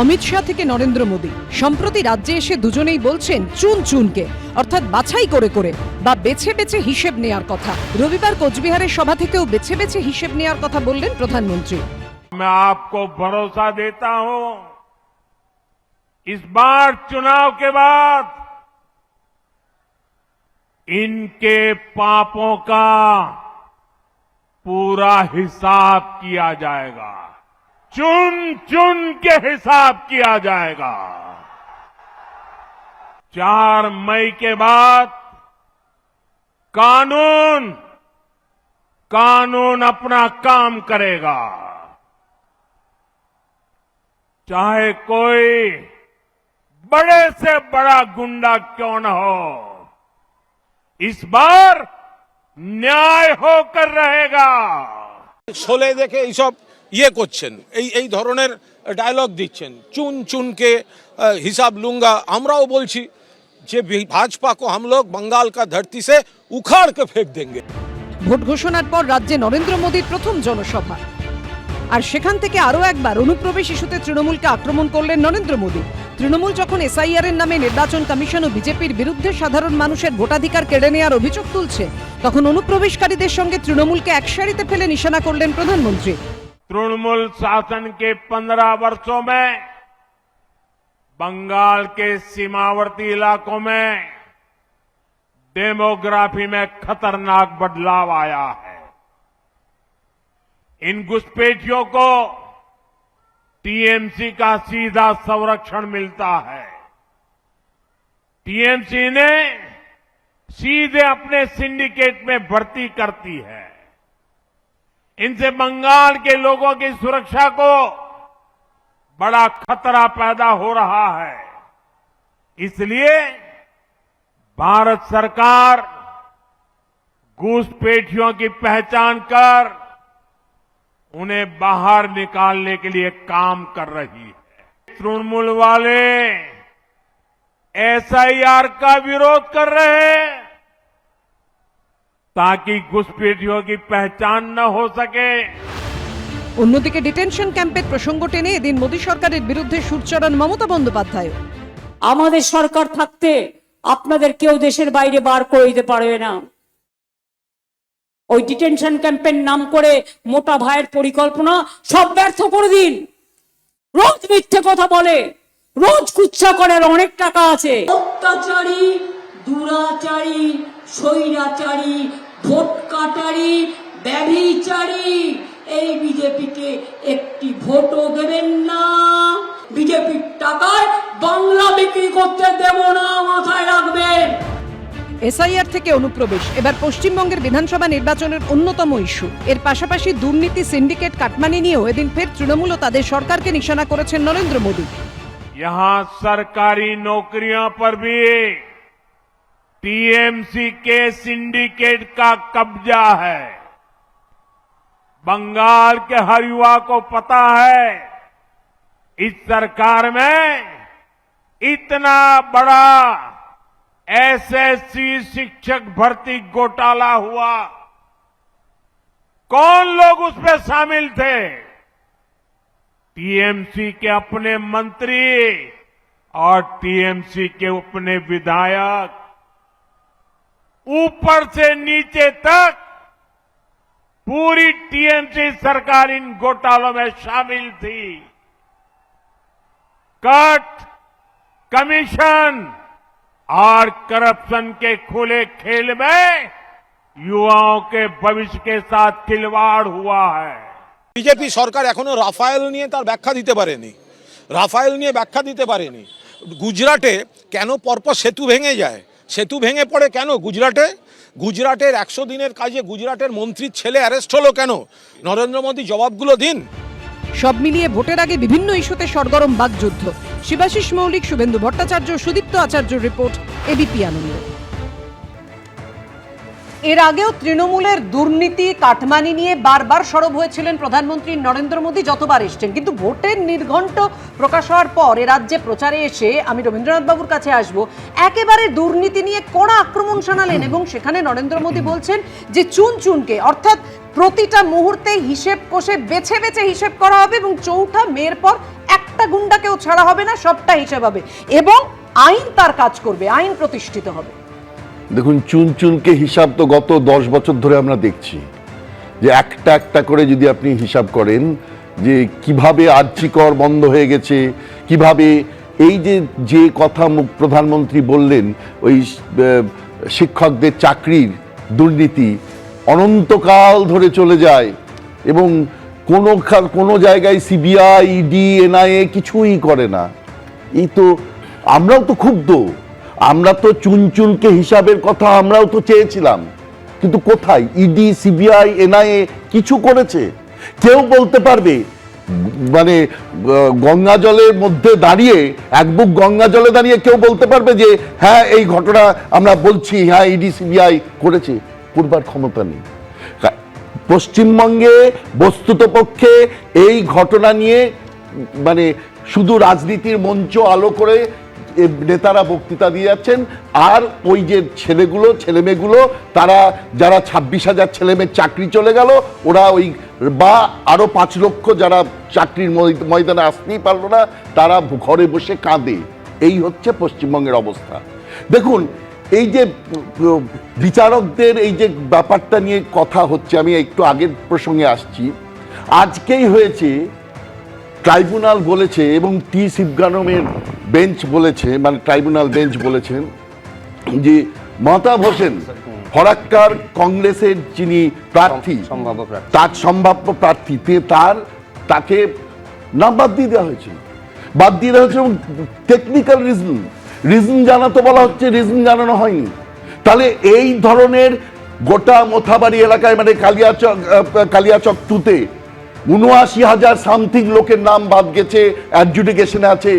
অমিত শাহ থেকে নরেন্দ্র মোদী সম্প্রতি রাজ্যে এসে দুজনেই বলছেন চুন চুনকে, অর্থাৎ বাছাই করে করে বা বেছে বেছে হিসেব নেয়ার কথা। রবিবার কোচবিহারের সভা থেকেও বেছে বেছে হিসেব নেয়ার কথা বললেন প্রধানমন্ত্রী। मैं आपको भरोसा देता हूं, इस बार चुनाव के बाद इनके पापों का पूरा हिसाब किया जाएगा। चुन चुन के हिसाब किया जाएगा। 4 मई के बाद कानून अपना काम करेगा। चाहे कोई बड़े से बड़ा गुंडा क्यों न हो, इस बार न्याय होकर रहेगा। শোলে দেখে এইসব করছেন, এই ধরনের ডায়লগ দিচ্ছেন, চুন চুনকে হিসাব লুঙ্গা। আমরাও বলছি যে ভাজপা কো हम लोग बंगाल का धरती से उखाड़ के फेंक देंगे। ভোট ঘোষণার পর রাজ্যে নরেন্দ্র মোদীর প্রথম জনসভা, আর সেখান থেকে আরো একবার অনুপ্রবেশ ইস্যুতে তৃণমূলকে আক্রমণ করলেন নরেন্দ্র মোদী। তৃণমূল যখন এসআইআর এর নামে নির্বাচন কমিশন ও বিজেপির বিরুদ্ধে সাধারণ মানুষের ভোটাধিকার কেড়ে নেওয়ার অভিযোগ তুলছে, তখন অনুপ্রবেশকারীদের সঙ্গে তৃণমূলকে একসারিতে ফেলে নিশানা করলেন প্রধানমন্ত্রী। तृणमूल शासन के 15 वर्षों में बंगाल के सीमावर्ती इलाकों में डेमोग्राफी में खतरनाक बदलाव आया है। इन घुसपैठियों को टीएमसी का सीधा संरक्षण मिलता है। टीएमसी ने सीधे अपने सिंडिकेट में भर्ती करती है। इनसे बंगाल के लोगों की सुरक्षा को बड़ा खतरा पैदा हो रहा है। इसलिए भारत सरकार घुसपैठियों की पहचान कर उन्हें बाहर निकालने के लिए काम कर रही है। तृणमूल वाले एसआईआर का विरोध कर रहे हैं ताकि घुसपैठियों की पहचान न हो सके। অন্যদিকে ডিটেনশন ক্যাম্পের প্রসঙ্গ টেনে এদিন মোদী সরকারের বিরুদ্ধে সুর চড়ান মমতা বন্দ্যোপাধ্যায়। আমাদের সরকার থাকতে আপনাদের কেউ দেশের বাইরে বার করে দিতে পারবে না। ওই ডিটেনশন ক্যাম্পের নাম করে মোটা ভাইয়ের পরিকল্পনা সব ব্যর্থ করে দিন। রোজ মিথ্যে কথা বলে, রোজ কুচ্ছা করার অনেক টাকা আছে। অত্যাচারী, দুরাচারী, স্বৈরাচারী, ভোট কাটারি, ব্যভিচারী এই বিজেপিকে একটি ভোটও দেবেন না। বিজেপির টাকায় বাংলা বিক্রি করতে দেব না, মাথায় রাখবেন। এসআইআর থেকে অনুপ্রবেশ এবার পশ্চিমবঙ্গের বিধানসভা নির্বাচনের অন্যতম ইস্যু। এর পাশাপাশি দুর্নীতি, সিন্ডিকেট, কাটমানি নিয়েও এদিন ফের তৃণমূল ও তাদের সরকারকে নিশানা করেছেন নরেন্দ্র মোদী। यहां सरकारी नौकरियों पर भी टीएमसी के सिंडिकेट का कब्जा है। बंगाल के हर युवा को पता है इस सरकार में इतना बड़ा एसएससी शिक्षक भर्ती घोटाला हुआ। कौन लोग उसमें शामिल थे? टीएमसी के अपने मंत्री और टीएमसी के अपने विधायक, ऊपर से नीचे तक पूरी टीएमसी सरकार इन घोटालों में शामिल थी। कट, कमीशन और करप्शन के खुले खेल में युवाओं के भविष्य के साथ खिलवाड़ हुआ है। বিজেপি সরকার এখনো রাফায়েল নিয়ে তার ব্যাখ্যা দিতে পারেনি, রাফায়েল নিয়ে ব্যাখ্যা দিতে পারেনি। গুজরাটে কেন পরপর সেতু ভেঙে যায়, সেতু ভেঙে পড়ে কেন গুজরাটে, গুজরাটের 100 দিনের কাজে গুজরাটের মন্ত্রীর ছেলে অ্যারেস্ট হলো কেন, নরেন্দ্র মোদী জবাবগুলো দিন। সব মিলিয়ে ভোটের আগে বিভিন্ন ইস্যুতে সরগরম বাকযুদ্ধ। শিবাশিস মৌলিক, শুভেন্দু ভট্টাচার্য, সুদীপ্ত আচার্যর রিপোর্ট, এবিপি আনন্দ। এর আগেও তৃণমূলের দুর্নীতি কাটমানি নিয়ে বারবার সরব হয়েছিলেন প্রধানমন্ত্রী নরেন্দ্র মোদী যতবার এসছেন, কিন্তু ভোটের নির্ঘণ্ট প্রকাশ হওয়ার পর এ রাজ্যে প্রচারে এসে আমি রবীন্দ্রনাথ বাবুর কাছে আসব, একেবারে দুর্নীতি নিয়ে কড়া আক্রমণ শানালেন এবং সেখানে নরেন্দ্র মোদী বলছেন যে চুন চুনকে, অর্থাৎ প্রতিটা মুহূর্তে হিসেব কষে বেছে বেছে হিসেব করা হবে এবং চৌঠা মেয়ের পর একটা গুন্ডাকেও ছাড়া হবে না, সবটা হিসেব হবে এবং আইন তার কাজ করবে, আইন প্রতিষ্ঠিত হবে। দেখুন, চুনচুনকে হিসাব তো গত 10 বছর ধরে আমরা দেখছি, যে একটা একটা করে যদি আপনি হিসাব করেন যে কিভাবে আর্যিকর বন্ধ হয়ে গেছে, কিভাবে এই যে কথা প্রধানমন্ত্রী বললেন ওই শিক্ষকদের চাকরির দুর্নীতি অনন্তকাল ধরে চলে যায় এবং কোনো জায়গায় সিবিআই, ইডি, এনআইএ কিছুই করে না। এই তো আমরাও তো ক্ষুব্ধ, আমরা তো চুনচুনকে হিসাবের কথা আমরাও তো চেয়েছিলাম, কিন্তু কোথায় ইডি, সিবিআই, এনআইএ কিছু করেছে? কেউ বলতে পারবে মানে গঙ্গা জলের মধ্যে দাঁড়িয়ে, এক বুক গঙ্গা জলে দাঁড়িয়ে কেউ বলতে পারবে যে হ্যাঁ এই ঘটনা আমরা বলছি, হ্যাঁ ইডি সিবিআই করেছে? করবার ক্ষমতা নেই। পশ্চিমবঙ্গে বস্তুতপক্ষে এই ঘটনা নিয়ে মানে শুধু রাজনীতির মঞ্চ আলো করে নেতারা বক্তৃতা দিয়ে যাচ্ছেন, আর ওই যে ছেলেমেয়েগুলো তারা যারা 26,000 ছেলেমেয়ের চাকরি চলে গেল, ওরা ওই বা আরো 5 লক্ষ যারা চাকরির ময়দানে আসতেই পারলো না, তারা ঘরে বসে কাঁদে। এই হচ্ছে পশ্চিমবঙ্গের অবস্থা। দেখুন, এই যে বিচারকদের এই যে ব্যাপারটা নিয়ে কথা হচ্ছে, আমি একটু আগের প্রসঙ্গে আসছি। আজকেই হয়েছে, ট্রাইব্যুনাল বলেছে এবং টি শিবগানমের বেঞ্চ বলেছে, মানে ট্রাইব্যুনাল বেঞ্চ বলেছেন যে মমতাব হোসেন ফরাক্কার কংগ্রেসের যিনি প্রার্থী, তার সম্ভাব্য প্রার্থী, তাকে নাম বাদ দিয়ে দেওয়া হয়েছিল, এবং টেকনিক্যাল রিজন জানাতে বলা হচ্ছে, রিজন জানানো হয়নি। তাহলে এই ধরনের গোটা মোথাবাড়ি এলাকায়, মানে কালিয়াচক 2-তে ৭৯,০০০ সামথিং লোকের নাম বাদ গেছে, অ্যাডজুডিকেশনে আছে।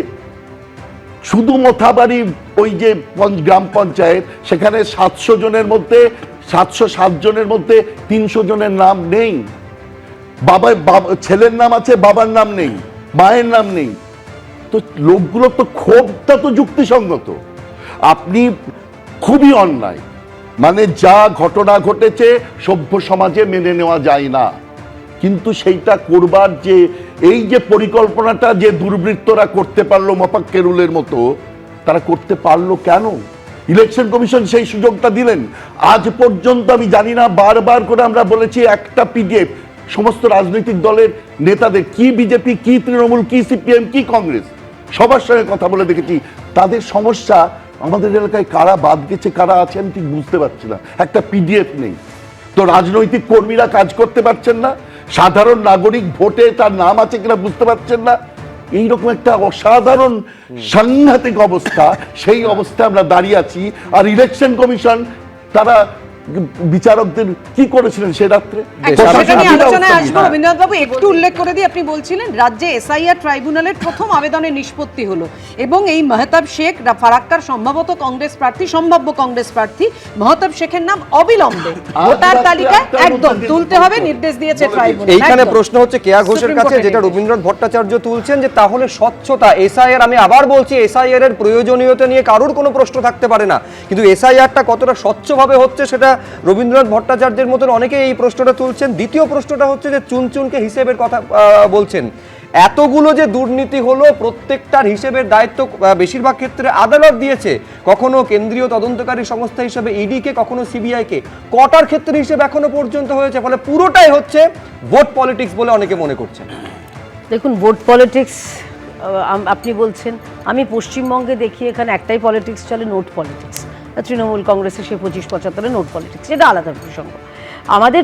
শুধু মোথাবাড়ি ওই যে গ্রাম পঞ্চায়েত, সেখানে 700 জনের মধ্যে 707 জনের মধ্যে 300 জনের নাম নেই। ছেলের নাম আছে, বাবার নাম নেই, মায়ের নাম নেই। তো লোকগুলো তো ক্ষোভটা তো যুক্তিসঙ্গত। আপনি খুবই অন্যায়, মানে যা ঘটনা ঘটেছে সভ্য সমাজে মেনে নেওয়া যায় না, কিন্তু সেইটা করবার যে এই যে পরিকল্পনাটা যে দুর্বৃত্তরা করতে পারলো মোফাক্কেরুলের মতো, তারা করতে পারলো কেন? ইলেকশন কমিশন সেই সুযোগটা দিলেন। আজ পর্যন্ত আমি জানি না, বারবার করে আমরা বলেছি, একটা পিডিএফ সমস্ত রাজনৈতিক দলের নেতাদের, কি বিজেপি, কি তৃণমূল, কি সিপিএম, কি কংগ্রেস, সবার সঙ্গে কথা বলে দেখেছি। তাদের সমস্যা আমাদের এলাকায় কারা বাদ গেছে, কারা আছে আমি ঠিক বুঝতে পারছি না। একটা পিডিএফ নেই, তো রাজনৈতিক কর্মীরা কাজ করতে পারছেন না, সাধারণ নাগরিক ভোটে তার নাম আছে কিনা বুঝতে পারছেন না। এইরকম একটা অসাধারণ সাংঘাতিক অবস্থা, সেই অবস্থায় আমরা দাঁড়িয়ে আছি। আর ইলেকশন কমিশন তারা বিচারকদের কি করেছিলেন সে রাত্রে, আলোচনায় আসবো। রবীন্দ্রনাথ বাবু, একটু উল্লেখ করে দিয়ে আপনি বলছিলেন রাজ্যে এসআইআর ট্রাইব্যুনালের প্রথম আবেদনের নিষ্পত্তি হলো এবং এই মেহতাব শেখ ফারাক্কার সম্ভবত কংগ্রেস প্রার্থী, সম্ভাব্য কংগ্রেস প্রার্থী মেহতাব শেখের নাম অবিলম্বে ভোটার তালিকায় একদম তুলতে হবে নির্দেশ দিয়েছে ট্রাইব্যুনাল। এইখানে প্রশ্ন হচ্ছে কেয়া ঘোষের কাছে, যেটা রবীন্দ্রনাথ ভট্টাচার্য তুলছেন, যে তাহলে স্বচ্ছতা, এসআইআর, আমি আবার বলছি, এসআইআর এর প্রয়োজনীয়তা নিয়ে কারোর কোনো প্রশ্ন থাকতে পারে না, কিন্তু এসআইআরটা কতটা স্বচ্ছভাবে হচ্ছে সেটা রবীন্দ্রনাথ ভট্টাচার্যের মতন অনেকে এই প্রশ্নটা তুলছেন। দ্বিতীয় প্রশ্নটা হচ্ছে যে চুনচুনকে হিসেবের কথা বলছেন, এতগুলো যে দুর্নীতি হলো প্রত্যেকটার হিসেবের দায়িত্ব বেশিরভাগ ক্ষেত্রে আদালত দিয়েছে, কখনো কেন্দ্রীয় তদন্তকারী সংস্থা হিসেবে ইডিকে, কখনো সিবিআইকে, কটার ক্ষেত্রে হিসেব এখনো পর্যন্ত হয়েছে? ফলে পুরোটাই হচ্ছে ভোট পলিটিক্স বলে অনেকে মনে করছেন। দেখুন, ভোট পলিটিক্স আপনি বলছেন, আমি পশ্চিমবঙ্গে দেখি এখানে একটাই পলিটিক্স চলে, নোট পলিটিক্স। তৃণমূল কংগ্রেসের সেই 25-75 নোট পলিটিক্স, সেটা আলাদা প্রসঙ্গ। আমাদের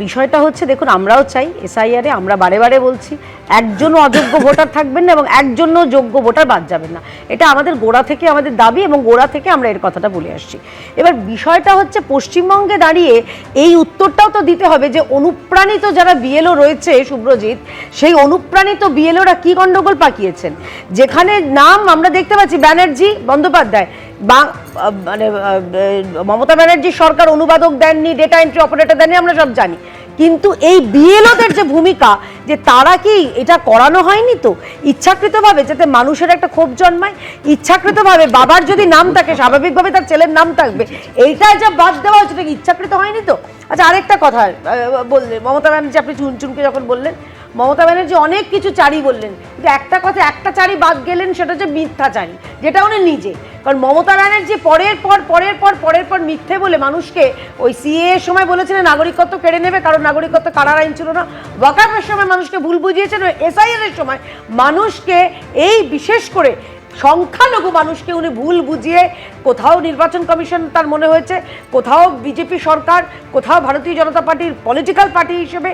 বিষয়টা হচ্ছে, দেখুন আমরাও চাই এসআইআরে, আমরা বারে বারে বলছি একজনও অযোগ্য ভোটার থাকবেন না এবং একজনও যোগ্য ভোটার বাদ যাবেন না, এটা আমাদের গোড়া থেকে আমাদের দাবি এবং গোড়া থেকে আমরা এর কথাটা বলে আসছি। এবার বিষয়টা হচ্ছে পশ্চিমবঙ্গে দাঁড়িয়ে এই উত্তরটাও তো দিতে হবে যে অনুপ্রাণিত যারা বিএলও রয়েছে শুভ্রজিৎ, সেই অনুপ্রাণিত বিএলওরা কি গন্ডগোল পাকিয়েছেন, যেখানে নাম আমরা দেখতে পাচ্ছি ব্যানার্জি বন্দ্যোপাধ্যায় বা মানে মমতা ব্যানার্জি সরকার অনুবাদক দেননি, ডেটা এন্ট্রি অপারেটর দেননি, আমরা সব জানি, কিন্তু এই বিএলওদের যে ভূমিকা, যে তারা কি এটা করানো হয়নি তো ইচ্ছাকৃতভাবে, যাতে মানুষের একটা ক্ষোভ জন্মায়, ইচ্ছাকৃতভাবে বাবার যদি নাম থাকে স্বাভাবিকভাবে তার ছেলের নাম থাকবে, এইটা যা বাদ দেওয়া হচ্ছে এটা কি ইচ্ছাকৃত হয়নি তো? আচ্ছা, আরেকটা কথা বললেন মমতা ব্যানার্জি, আপনি চুনচুনকে যখন বললেন, মমতা ব্যানার্জি অনেক কিছু চারি বললেন, কিন্তু একটা কথা, একটা চারি বাদ গেলেন, সেটা হচ্ছে মিথ্যাচারী, যেটা উনি নিজে। কারণ মমতা ব্যানার্জি পরের পর মিথ্যে বলে মানুষকে, ওই সিএ এর সময় বলেছিলেন নাগরিকত্ব কেড়ে নেবে কারণ নাগরিকত্ব কারার আইন ছিল না, ওয়াকাফের সময় মানুষকে ভুল বুঝিয়েছেন, এসআইআর এর সময় মানুষকে, এই বিশেষ করে সংখ্যালঘু মানুষকে উনি ভুল বুঝিয়ে, কোথাও নির্বাচন কমিশন তার মনে হয়েছে, কোথাও বিজেপি সরকার, কোথাও ভারতীয় জনতা পার্টির পলিটিক্যাল পার্টি হিসেবে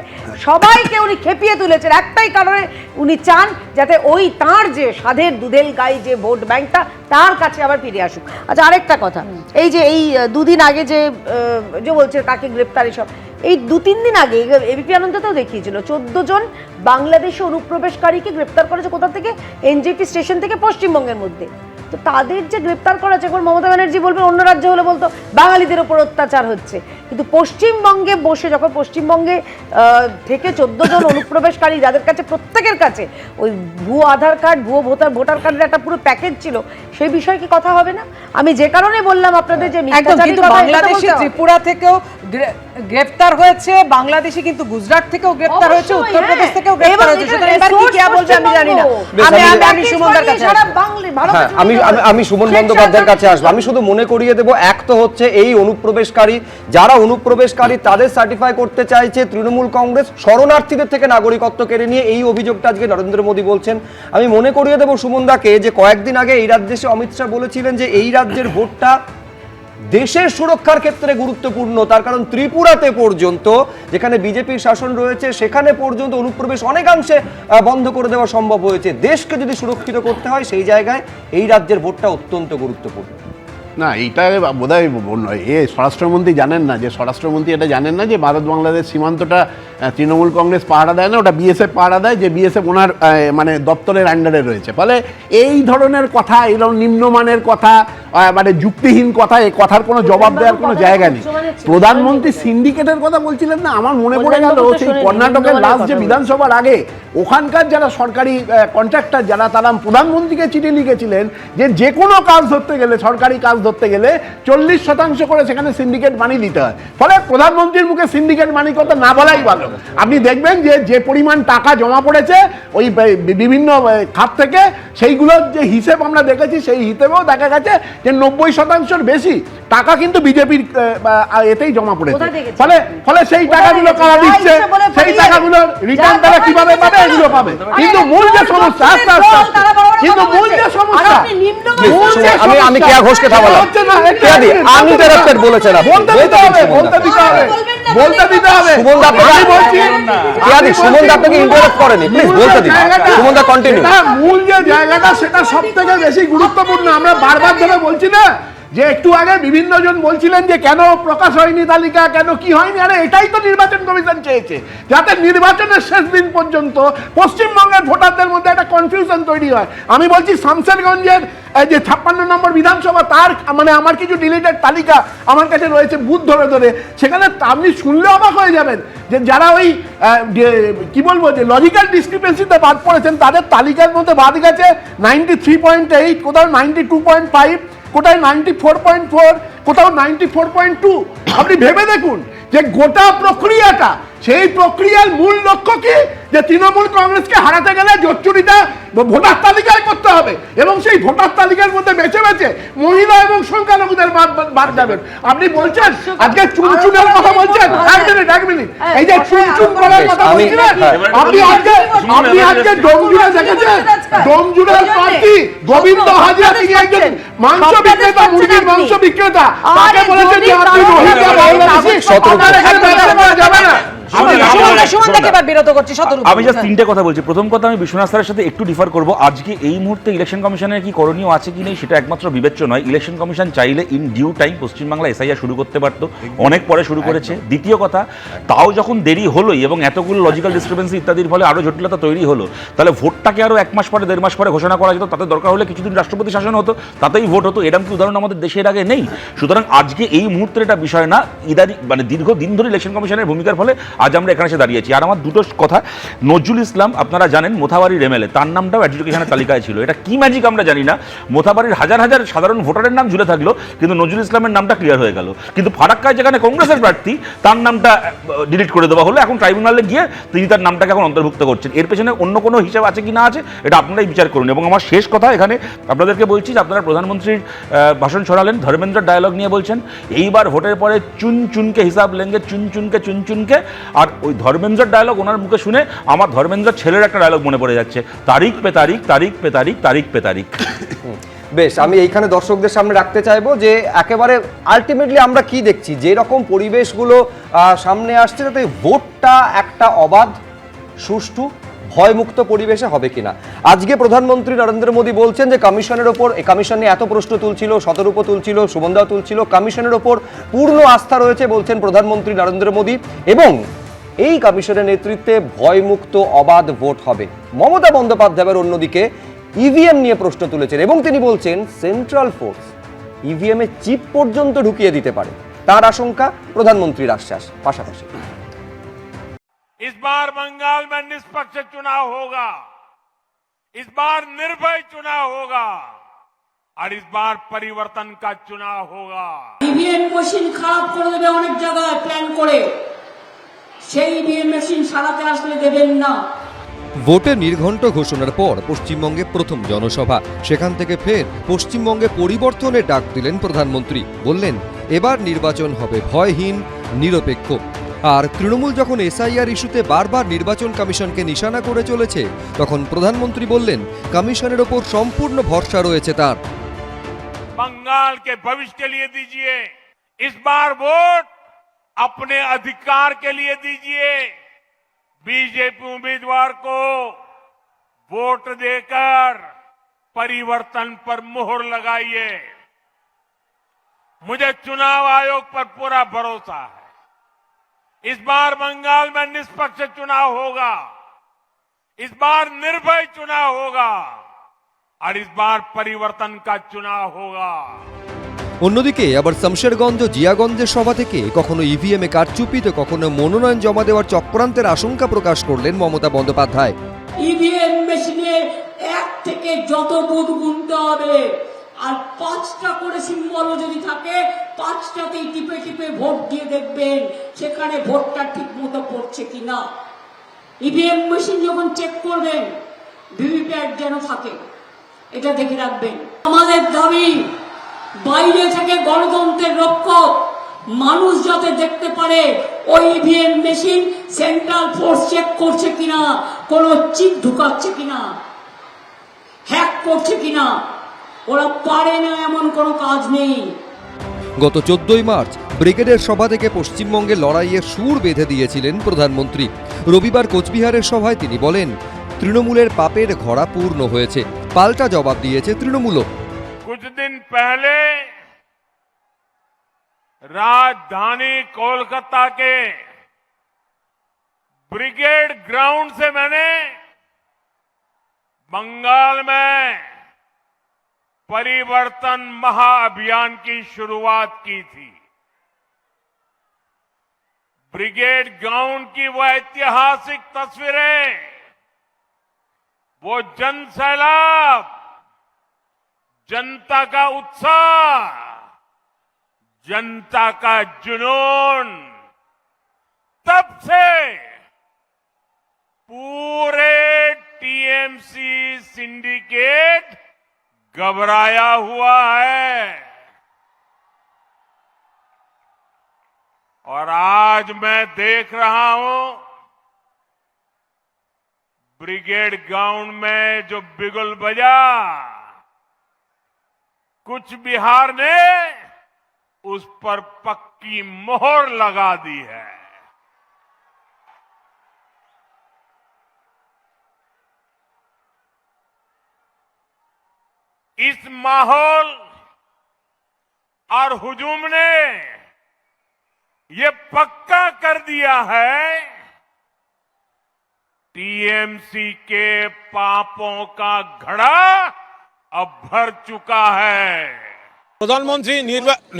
সবাইকে উনি খেপিয়ে তুলেছেন একটাই কারণে, উনি চান যাতে ওই তাঁর যে সাধের দুধেল গাই যে ভোট ব্যাংকটা তার কাছে আবার ফিরে আসুক। আচ্ছা, আরেকটা কথা, এই যে এই দুদিন আগে যে বলছে কাকে গ্রেপ্তার, এসব এই 2-3 দিন আগে এবিপি আনন্দতেও দেখিয়েছিল 14 জন বাংলাদেশে অনুপ্রবেশকারীকে গ্রেপ্তার করেছে, কোথা থেকে? এনজেপি স্টেশন থেকে, পশ্চিমবঙ্গের মধ্যে। তো তাদের যে গ্রেপ্তার করেছে, এখন মমতা ব্যানার্জি বলবেন অন্য রাজ্য হলে বলতো বাঙালিদের ওপর অত্যাচার হচ্ছে, কিন্তু পশ্চিমবঙ্গে বসে যখন পশ্চিমবঙ্গে থেকে 14 জন অনুপ্রবেশকারী, যাদের কাছে প্রত্যেকের কাছে ওই ভুয়ো আধার কার্ড, ভুয়ো ভোটার কার্ডের একটা পুরো প্যাকেজ ছিল, সেই বিষয়ে কি কথা হবে না? আমি যে কারণে বললাম আপনাদের যে কিন্তু বাংলাদেশি ত্রিপুরা থেকেও গ্রেফতার হয়েছে, বাংলাদেশি কিন্তু গুজরাট থেকেও গ্রেফতার হয়েছে, উত্তরপ্রদেশ থেকেও গ্রেফতার হয়েছে, সুতরাং এবার কি বলবে আমি জানি না। আমি সুমনদার কাছে আমি সুমন বন্দ্যোপাধ্যায়ের কাছে আসবো। আমি শুধু মনে করিয়ে দেবো, এক তো হচ্ছে এই অনুপ্রবেশকারী, যারা অনুপ্রবেশকারী তাদের সার্টিফাই করতে চাইছে তৃণমূল কংগ্রেস, শরণার্থীদের থেকে নাগরিকত্ব কেড়ে নিয়ে এই অভিযোগটা আজকে নরেন্দ্র মোদী বলছেন। আমি মনে করিয়ে দেবো সুমনদাকে যে কয়েকদিন আগে এই রাজ্যে এসে অমিত শাহ বলেছিলেন যে এই রাজ্যের ভোটটা দেশের সুরক্ষার ক্ষেত্রে গুরুত্বপূর্ণ, তার কারণ ত্রিপুরাতে পর্যন্ত যেখানে বিজেপির শাসন রয়েছে সেখানে পর্যন্ত অনুপ্রবেশ অনেকাংশে বন্ধ করে দেওয়া সম্ভব হয়েছে। দেশকে যদি সুরক্ষিত করতে হয় সেই জায়গায় এই রাজ্যের ভোটটা অত্যন্ত গুরুত্বপূর্ণ। না, এইটা বোধহয় স্বরাষ্ট্রমন্ত্রী জানেন না, যে স্বরাষ্ট্রমন্ত্রী এটা জানেন না যে ভারত বাংলাদেশ সীমান্তটা তৃণমূল কংগ্রেস পাহারা দেয় না, ওটা বিএসএফ পাহারা দেয়, যে বিএসএফ ওনার মানে দপ্তরের আন্ডারে রয়েছে। ফলে এই ধরনের কথা, এরকম নিম্নমানের কথা, মানে যুক্তিহীন কথা, এই কথার কোনো জবাব দেওয়ার কোনো জায়গা নেই। প্রধানমন্ত্রী সিন্ডিকেটের কথা বলছিলেন না, আমার মনে পড়ে গেল সেই কর্ণাটকের লাস্ট যে বিধানসভার আগে ওখানকার যারা সরকারি কন্ট্রাক্টর যারা, তারা প্রধানমন্ত্রীকে চিঠি লিখেছিলেন যে কোনো কাজ ধরতে গেলে, সরকারি কাজ ধরতে গেলে 40% করে সেখানে সিন্ডিকেট মানি দিতে হয়। ফলে প্রধানমন্ত্রীর মুখে সিন্ডিকেট মানি কথা না বলাই ভালো। আপনি দেখবেন যে পরিমাণ টাকা জমা পড়েছে ওই বিভিন্ন খাত থেকে, সেইগুলোর যে হিসেব আমরা দেখেছি, সেই হিসেবেও দেখা গেছে যে 90% বেশি টাকা কিন্তু বিজেপির এতেই জমা পড়েছে। ফলে সেই টাকাগুলো কারা দিচ্ছে, সেই টাকাগুলো রিটার্ন তারা কিভাবে পাবে, এগুলো পাবে। কিন্তু মূল যে সমস্যা, কিন্তু মূল যে সমস্যা, আমি কেয়া ঘোষকে থামালাম, আমি ইন্টারাপ্টেড বলেছেন, বলতে দিতে হবে, বলতে দিতে হবে, বলতে দিতে হবে। সুমনদা আপনাকে ইন্টারাপ্ট করেনি, প্লিজ বলতে দিন। সুমনদা কন্টিনিউ। মূল যে জায়গাটা সেটা সবথেকে বেশি গুরুত্বপূর্ণ। আমরা বারবার ধরে বলছি না যে একটু আগে বিভিন্ন জন বলছিলেন যে কেন প্রকাশ হয়নি তালিকা, কেন কি হয়নি। আরে এটাই তো নির্বাচন কমিশন চেয়েছে, যাতে নির্বাচনের শেষ দিন পর্যন্ত পশ্চিমবঙ্গের ভোটারদের মধ্যে একটা কনফিউশন তৈরি হয়। আমি বলছি শামশেরগঞ্জের যে 56 নম্বর বিধানসভা, তার মানে আমার কিছু ডিলিটেড তালিকা আমার কাছে রয়েছে বুথ ধরে ধরে, সেখানে আপনি শুনলে অবাক হয়ে যাবেন যে যারা ওই কি বলবো যে লজিক্যাল ডিসক্রিপেন্সিতে বাদ পড়েছেন, তাদের তালিকার মধ্যে বাদ গেছে 93.8, কোথাও 92.5, কোথায় 94.4, কোথাও 94.2। আপনি ভেবে দেখুন যে গোটা প্রক্রিয়াটা, সেই প্রক্রিয়ার মূল লক্ষ্য কি, যে তৃণমূল কংগ্রেসকে হারাতে গেলে জোচ্চুরিটা ভোটার তালিকায় করতে হবে, এবং সেই ভোটার তালিকার মধ্যে বেছে বেছে মহিলা এবং কেন বাদ যাবেন? আপনি বলছেন আজকে চুনচুনের কথা বলছেন, এক মিনিট এই যে চুনচুন করার কথা বলছিলেন, আপনি আজকে ডোমজুড়ে দেখেছেন, ডোমজুড়ের প্রার্থী গোবিন্দ হাজরা তিনি একজন মাংস বিক্রেতা, মুরগির মাংস বিক্রেতা, তাকে বলেছেন যে আপনি রোহিঙ্গা বাংলাদেশি, আপনার এখানে ব্যবসা করা যাবে না। আমি জাস্ট তিনটে কথা বলছি। প্রথম কথা, আমি বিশ্বনাথ স্যারের সাথে একটু ডিফার করব। আজকে এই মুহূর্তে ইলেকশন কমিশনের কি করণীয় আছে কি নেই সেটা একমাত্র বিবেচ্য নয়। ইলেকশন কমিশন চাইলে in due time Paschimbangla SIR শুরু করতে পারতো, অনেক পরে শুরু করেছে। দ্বিতীয় কথা, তাও যখন দেরি হলোই এবং এতগুলো লজিক্যাল ডিস্টারবেন্সি ইত্যাদির ফলে আরো জটিলতা তৈরি হলো, তাহলে ভোটটাকে আরো 1 মাস পরে 1.5 মাস পরে ঘোষণা করা যেত। তাতে দরকার হলে কিছুদিন রাষ্ট্রপতি শাসন হতো, তাতেই ভোট হতো। এরকম কি উদাহরণ আমাদের দেশের আগে নেই? সুতরাং আজকে এই মুহূর্তের এটা বিষয় না, মানে দীর্ঘদিন ধরে ইলেকশন কমিশনের ভূমিকার ফলে আজ আমরা এখানে এসে দাঁড়িয়েছি। আর আমার দুটো কথা, নজরুল ইসলাম আপনারা জানেন মোথাবাড়ির এমএলএ, তার নামটাও অ্যাডজুডিকেশনের তালিকায় ছিল। এটা কি ম্যাজিক আমরা জানি না, মোথাবাড়ির হাজার হাজার সাধারণ ভোটারের নাম ঝুলে থাকলো কিন্তু নজরুল ইসলামের নামটা ক্লিয়ার হয়ে গেল। কিন্তু ফারাক্কায় যেখানে কংগ্রেসের প্রার্থী, তার নামটা ডিলিট করে দেওয়া হলো। এখন ট্রাইব্যুনালে গিয়ে তিনি তার নামটাকে এখন অন্তর্ভুক্ত করছেন। এর পেছনে অন্য কোনো হিসাব আছে কি না আছে এটা আপনারাই বিচার করুন। এবং আমার শেষ কথা এখানে আপনাদেরকে বলছি যে আপনারা প্রধানমন্ত্রীর ভাষণ শোনালেন, ধর্মেন্দ্র ডায়ালগ নিয়ে বলছেন এইবার ভোটের পরে চুন চুনকে হিসাব লেঙ্গে, চুন চুনকে। আর ওই ধর্মেন্দ্র ডায়লগ ওনার মুখে শুনে আমার ধর্মেন্দ্র ছেলের একটা ডায়লগ মনে পড়ে যাচ্ছে, তারিখ পে তারিখ, তারিখ পে তারিখ, তারিখ পে তারিখ। বেশ, আমি এইখানে দর্শকদের সামনে রাখতে চাইবো যে একেবারে আলটিমেটলি আমরা কি দেখছি, যে রকম পরিবেশগুলো সামনে আসছে, তাতে ভোটটা একটা অবাধ, সুষ্ঠু, ভয়মুক্ত পরিবেশে হবে কিনা। আজকে প্রধানমন্ত্রী নরেন্দ্র মোদী বলছেন যে কমিশনের ওপর, কমিশন নিয়ে এত প্রশ্ন তুলছিল, শতরূপ তুলছিল, সুমনদাও তুলছিল, কমিশনের ওপর পূর্ণ আস্থা রয়েছে বলছেন প্রধানমন্ত্রী নরেন্দ্র মোদী, এবং এই কমিশনের নেতৃত্বে ভয়মুক্ত অবাধ ভোট হবে। মমতা বন্দ্যোপাধ্যায়ের অন্যদিকে ইভিএম নিয়ে প্রশ্ন তুলেছেন এবং তিনি বলছেন central force EVM a chip পর্যন্ত ঢুকিয়ে দিতে পারে, তার আশঙ্কা, প্রধানমন্ত্রীর আশ্বাস। পাশাপাশি इस बार बंगाल में निष्पक्ष चुनाव होगा, इस बार निर्भय चुनाव होगा और इस बार परिवर्तन का चुनाव होगा। ইভিএম মেশিন খারাপ করে দেবে অনেক জায়গায় প্ল্যান করে, সেই ইভিএম মেশিন সারাতে আসলে দেবেন না। ভোটের নির্ঘণ্ট ঘোষণার পর পশ্চিমবঙ্গে প্রথম জনসভা, সেখান থেকে ফের পশ্চিমবঙ্গে পরিবর্তনের ডাক দিলেন প্রধানমন্ত্রী। বললেন এবার নির্বাচন হবে ভয়হীন, নিরপেক্ষ। আর তৃণমূল যখন এসআইআর ইস্যুতে বারবার নির্বাচন কমিশনকে নিশানা করে চলেছে, তখন প্রধানমন্ত্রী বললেন কমিশনের ওপর সম্পূর্ণ ভরসা রয়েছে তার। बंगाल के भविष्य के लिए दीजिए, इस बार वोट अपने अधिकार के लिए दीजिए। बीजेपी उम्मीदवार को वोट देकर परिवर्तन पर मुहर लगाइए। मुझे चुनाव आयोग पर पूरा भरोसा है, इस बार बंगाल में निष्पक्ष चुनाव होगा, इस बार निर्भय चुनाव होगा और इस बार परिवर्तन का चुनाव होगा। অন্যদিকে আবার শমশেরগঞ্জ, জিয়াগঞ্জের সভা থেকে কখনো ইভিএমে কারচুপি তো কখনো মনোনয়ন জমা দেওয়ার চক্রান্তের আশঙ্কা প্রকাশ করলেন মমতা বন্দ্যোপাধ্যায়। ইভিএম মেশিনে 1 থেকে যত বুথ গুনতে হবে, আর 5টা করে সিম্বলও যদি থাকে 5টাতেই টিপে টিপে ভোট দিয়ে দেখবেন সেখানে ভোটটা ঠিক মতো পড়ছে কিনা। ইভিএম মেশিন যখন চেক করবেন ভিভিপ্যাট যেন থাকে, এটা দেখে রাখবেন। আমাদের দাবি, বাইরে থেকে গণতন্ত্রের রক্ষক মানুষ যাতে দেখতে পারে ওই EVM machine central force check করছে কিনা, কোনো চিপ ঢুকাচ্ছে কিনা, হ্যাক করছে কিনা। ওরা পারে না, এমন কোনো কাজ নেই। গত 14ই মার্চ ব্রিগেডের সভা থেকে পশ্চিমবঙ্গে লড়াইয়ের সুর বেঁধে দিয়েছিলেন প্রধানমন্ত্রী। রবিবার কোচবিহারের সভায় তিনি বলেন তৃণমূলের পাপের ঘড়া পূর্ণ হয়েছে, পাল্টা জবাব দিয়েছে তৃণমূলও। कुछ दिन पहले राजधानी कोलकाता के ब्रिगेड ग्राउंड से मैंने बंगाल में परिवर्तन महाअभियान की शुरुआत की थी। ब्रिगेड ग्राउंड की वो ऐतिहासिक तस्वीरें, वो जन सैलाब, जनता का उत्साह, जनता का जुनून, तब से पूरे टीएमसी सिंडिकेट घबराया हुआ है। और आज मैं देख रहा हूं ब्रिगेड ग्राउंड में जो बिगुल बजा, कुछ बिहार ने उस पर पक्की मोहर लगा दी है। इस माहौल और हुजूम ने ये पक्का कर दिया है टीएमसी के पापों का घड़ा अब भर चुका है। প্রধানমন্ত্রী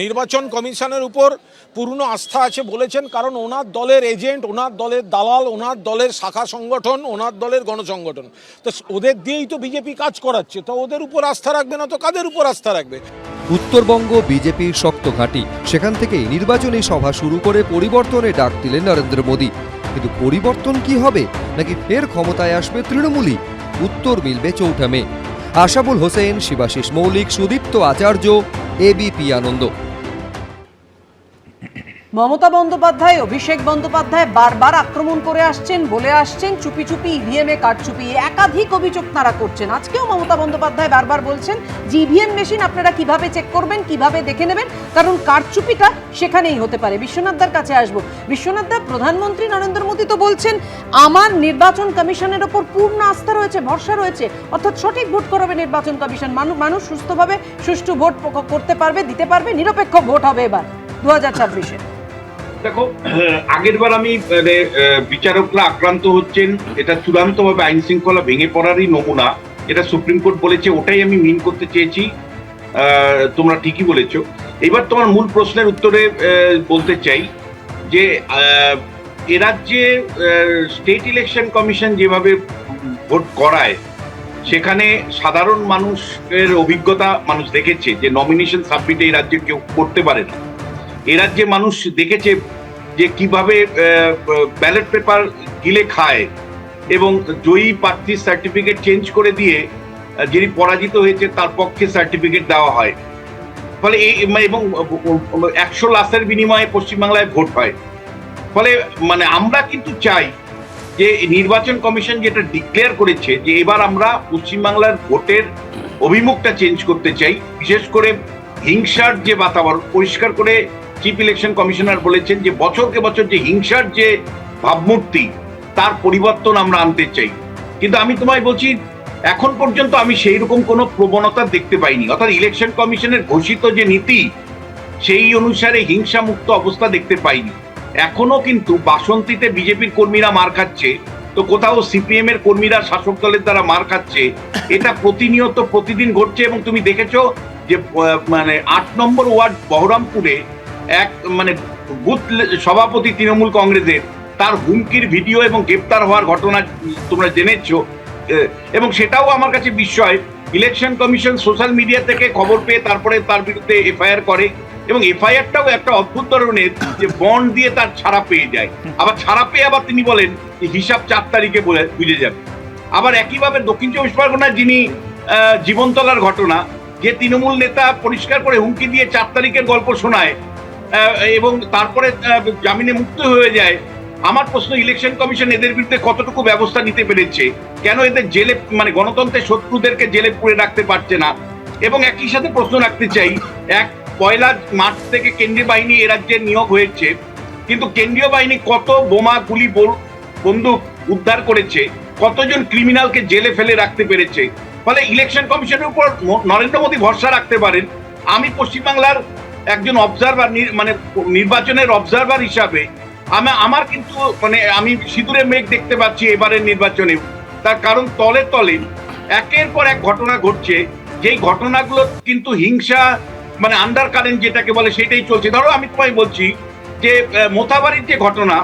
নির্বাচন কমিশনের উপর পূর্ণ আস্থা আছে বলেছেন, কারণ ওনার দলের এজেন্ট, ওনার দলের দালাল, ওনার দলের শাখা সংগঠন, ওনার দলের গণসংগঠন, তো ওদের দিয়েই তো বিজেপি কাজ করাচ্ছে। তো ওদের উপর আস্থা রাখবে না তো কাদের উপর আস্থা রাখবে? উত্তরবঙ্গ বিজেপির শক্ত ঘাঁটি, সেখান থেকেই নির্বাচনী সভা শুরু করে পরিবর্তনের ডাক দিলেন নরেন্দ্র মোদী। কিন্তু পরিবর্তন কি হবে, নাকি ফের ক্ষমতায় আসবে তৃণমূলই? উত্তর মিলবে 4 মে। আশাবুল হোসেন, শিবাশিস মৌলিক, সুদীপ্ত আচার্য, এবিপি আনন্দ। মমতা বন্দ্যোপাধ্যায়, অভিষেক বন্দ্যোপাধ্যায় বারবার আক্রমণ করে আসছেন, বলে আসছেন চুপি চুপি ইভিএম এ কারচুপি, একাধিক অভিযোগ তারা করছেন। আজকেও মমতা বন্দ্যোপাধ্যায় বারবার বলছেন যে ইভিএম মেশিন আপনারা কিভাবে চেক করবেন, কিভাবে দেখে নেবেন, কারণ কারচুপিটা সেখানেই হতে পারে। বিশ্বনাথদার কাছে আসবো। বিশ্বনাথদা, প্রধানমন্ত্রী নরেন্দ্র মোদী তো বলছেন আমার নির্বাচন কমিশনের ওপর পূর্ণ আস্থা রয়েছে, ভরসা রয়েছে, অর্থাৎ সঠিক ভোট করবে নির্বাচন কমিশন, মানুষ সুস্থভাবে সুষ্ঠু ভোট করতে পারবে, দিতে পারবে, নিরপেক্ষ ভোট হবে এবার 2026-এ। দেখো, আগের বার আমি বিচারকরা আক্রান্ত হচ্ছেন, এটা চূড়ান্তভাবে আইন শৃঙ্খলা ভেঙে পড়ারই নমুনা, এটা সুপ্রিম কোর্ট বলেছে, ওটাই আমি মিন করতে চেয়েছি। তোমরা ঠিকই বলেছো। এবার তোমার মূল প্রশ্নের উত্তরে বলতে চাই যে এ রাজ্যে স্টেট ইলেকশন কমিশন যেভাবে ভোট করায়, সেখানে সাধারণ মানুষের অভিজ্ঞতা মানুষ দেখেছে যে নমিনেশন সাবমিট এই রাজ্যে কেউ করতে পারে না। এ রাজ্যে মানুষ দেখেছে যে কিভাবে ব্যালট পেপার গিলে খায় এবং জয়ী প্রার্থীর সার্টিফিকেট চেঞ্জ করে দিয়ে যিনি পরাজিত হয়েছে তার পক্ষে সার্টিফিকেট দেওয়া হয়। ফলে এবং 100 লাখের বিনিময়ে পশ্চিমবাংলায় ভোট হয়। ফলে আমরা কিন্তু চাই যে নির্বাচন কমিশন যেটা ডিক্লেয়ার করেছে যে এবার আমরা পশ্চিমবাংলার ভোটের অভিমুখটা চেঞ্জ করতে চাই, বিশেষ করে হিংসার যে বাতাবরণ, পরিষ্কার করে চিফ ইলেকশন কমিশনার বলেছেন যে বছরকে বছর যে হিংসার যে ভাবমূর্তি, তার পরিবর্তন আমরা আনতে চাই। কিন্তু আমি তোমায় বলছি, এখন পর্যন্ত আমি সেই রকম কোনো প্রবণতা দেখতে পাইনি। অর্থাৎ ইলেকশন কমিশনের ঘোষিত যে নীতি, সেই অনুসারে হিংসা মুক্ত অবস্থা দেখতে পাইনি। এখনো কিন্তু বাসন্তীতে বিজেপির কর্মীরা মার খাচ্ছে, তো কোথাও সিপিএম এর কর্মীরা শাসক দলের দ্বারা মার খাচ্ছে। এটা প্রতিনিয়ত প্রতিদিন ঘটছে। এবং তুমি দেখেছো যে 8 নম্বর ওয়ার্ড বহরমপুরে এক বুথ সভাপতি তৃণমূল কংগ্রেসের, তার হুমকির ভিডিও এবং গ্রেপ্তার হওয়ার ঘটনা তোমরা জেনেছো। এবং সেটাও আমার কাছে বিস্ময়, ইলেকশন কমিশন সোশ্যাল মিডিয়া থেকে খবর পেয়ে তারপরে তার বিরুদ্ধে এফআইআর করে, এবং এফআইআরটাও একটা অদ্ভুত ধরনের, যে বন্ড দিয়ে তার ছাড়া পেয়ে যায়। আবার ছাড়া পেয়ে আবার তিনি বলেন যে হিসাব 4 তারিখে বুঝে যাবে। আবার একইভাবে দক্ষিণ 24 পরগনার যিনি জীবনতলার ঘটনা, যে তৃণমূল নেতা পরিষ্কার করে হুমকি দিয়ে 4 তারিখের গল্প শোনায় এবং তারপরে জামিনে মুক্ত হয়ে যায়। আমার প্রশ্ন, ইলেকশন কমিশন এদের বিরুদ্ধে কতটুকু ব্যবস্থা নিতে পেরেছে? কেন এদের জেলে, গণতন্ত্রের শত্রুদেরকে জেলে পুরে রাখতে পারছে না? এবং একই সাথে প্রশ্ন রাখতে চাই, 1 মার্চ থেকে কেন্দ্রীয় বাহিনী এ রাজ্যে নিয়োগ হয়েছে, কিন্তু কেন্দ্রীয় বাহিনী কত বোমা, গুলি, বন্দুক উদ্ধার করেছে, কতজন ক্রিমিনালকে জেলে ফেলে রাখতে পেরেছে? ফলে ইলেকশন কমিশনের উপর নরেন্দ্র মোদী ভরসা রাখতে পারেন। আমি পশ্চিমবাংলার একজন অবজারভার, নির্বাচনের অবজারভার হিসাবে আমার কিন্তু আমি সিঁদুরে মেঘ দেখতে পাচ্ছি এবারের নির্বাচনে। তার কারণ তলে তলে একের পর এক ঘটনা ঘটছে, যেই ঘটনাগুলো কিন্তু হিংসা, আন্ডার কারেন্ট যেটাকে বলে, সেটাই চলছে। ধরো আমি তোমায় বলছি যে মোথাবাড়ির যে ঘটনা,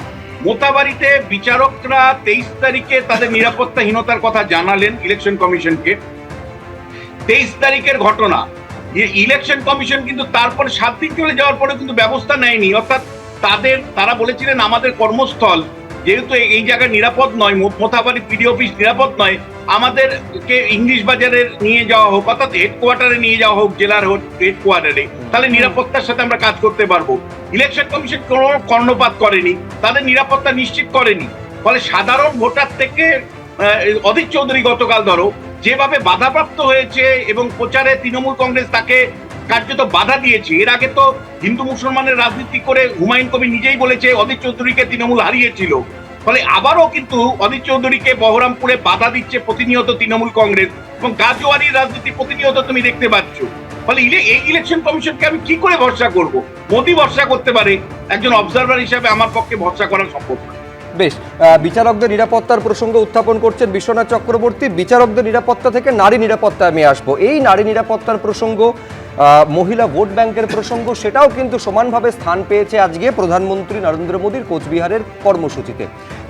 মোথাবাড়িতে বিচারকরা 23 তারিখে তাদের নিরাপত্তাহীনতার কথা জানালেন ইলেকশন কমিশনকে। 23 তারিখের ঘটনা, ইলেকশন কমিশন কিন্তু তারপর 7 দিন চলে যাওয়ার পরে কিন্তু ব্যবস্থা নেয়নি। অর্থাৎ তারা বলেছিলেন আমাদের কর্মস্থল যেহেতু এই জায়গা নিরাপদ নয়, মোথাবাড়ি পিডি অফিস নিরাপদ নয়, আমাদেরকে ইংলিশ বাজারে নিয়ে যাওয়া হোক, অর্থাৎ হেডকোয়ার্টারে নিয়ে যাওয়া হোক, জেলার হেডকোয়ার্টারে, তাহলে নিরাপত্তার সাথে আমরা কাজ করতে পারবো। ইলেকশন কমিশন কোনো কর্ণপাত করেনি, তাদের নিরাপত্তা নিশ্চিত করেনি। ফলে সাধারণ ভোটার থেকে অধীর চৌধুরী গতকাল ধরো যেভাবে বাধাপ্রাপ্ত হয়েছে এবং প্রচারে তৃণমূল কংগ্রেস তাকে কার্যত বাধা দিয়েছে। এর আগে তো হিন্দু মুসলমানের রাজনীতি করে হুমায়ুন কবির নিজেই বলেছে অধীর চৌধুরীকে তৃণমূল হারিয়েছিল। ফলে আবারও কিন্তু অধীর চৌধুরীকে বহরমপুরে বাধা দিচ্ছে প্রতিনিয়ত তৃণমূল কংগ্রেস, এবং গাজোয়ারির রাজনীতি প্রতিনিয়ত তুমি দেখতে পাচ্ছ। ফলে এই ইলেকশন কমিশনকে আমি কি করে ভরসা করব? মোদি ভরসা করতে পারে, একজন অবজারভার হিসাবে আমার পক্ষে ভরসা করা সম্ভব না। বেশ, বিচারকদের নিরাপত্তার প্রসঙ্গ উত্থাপন করছেন বিশ্বনাথ চক্রবর্তী। বিচারকদের নিরাপত্তা থেকে নারী নিরাপত্তা আমি আসবো। এই নারী নিরাপত্তার প্রসঙ্গ, মহিলা ভোট ব্যাংকের প্রসঙ্গ, সেটাও কিন্তু সমানভাবে স্থান পেয়েছে আজকে প্রধানমন্ত্রী নরেন্দ্র মোদীর কোচবিহারের কর্মসূচিতে।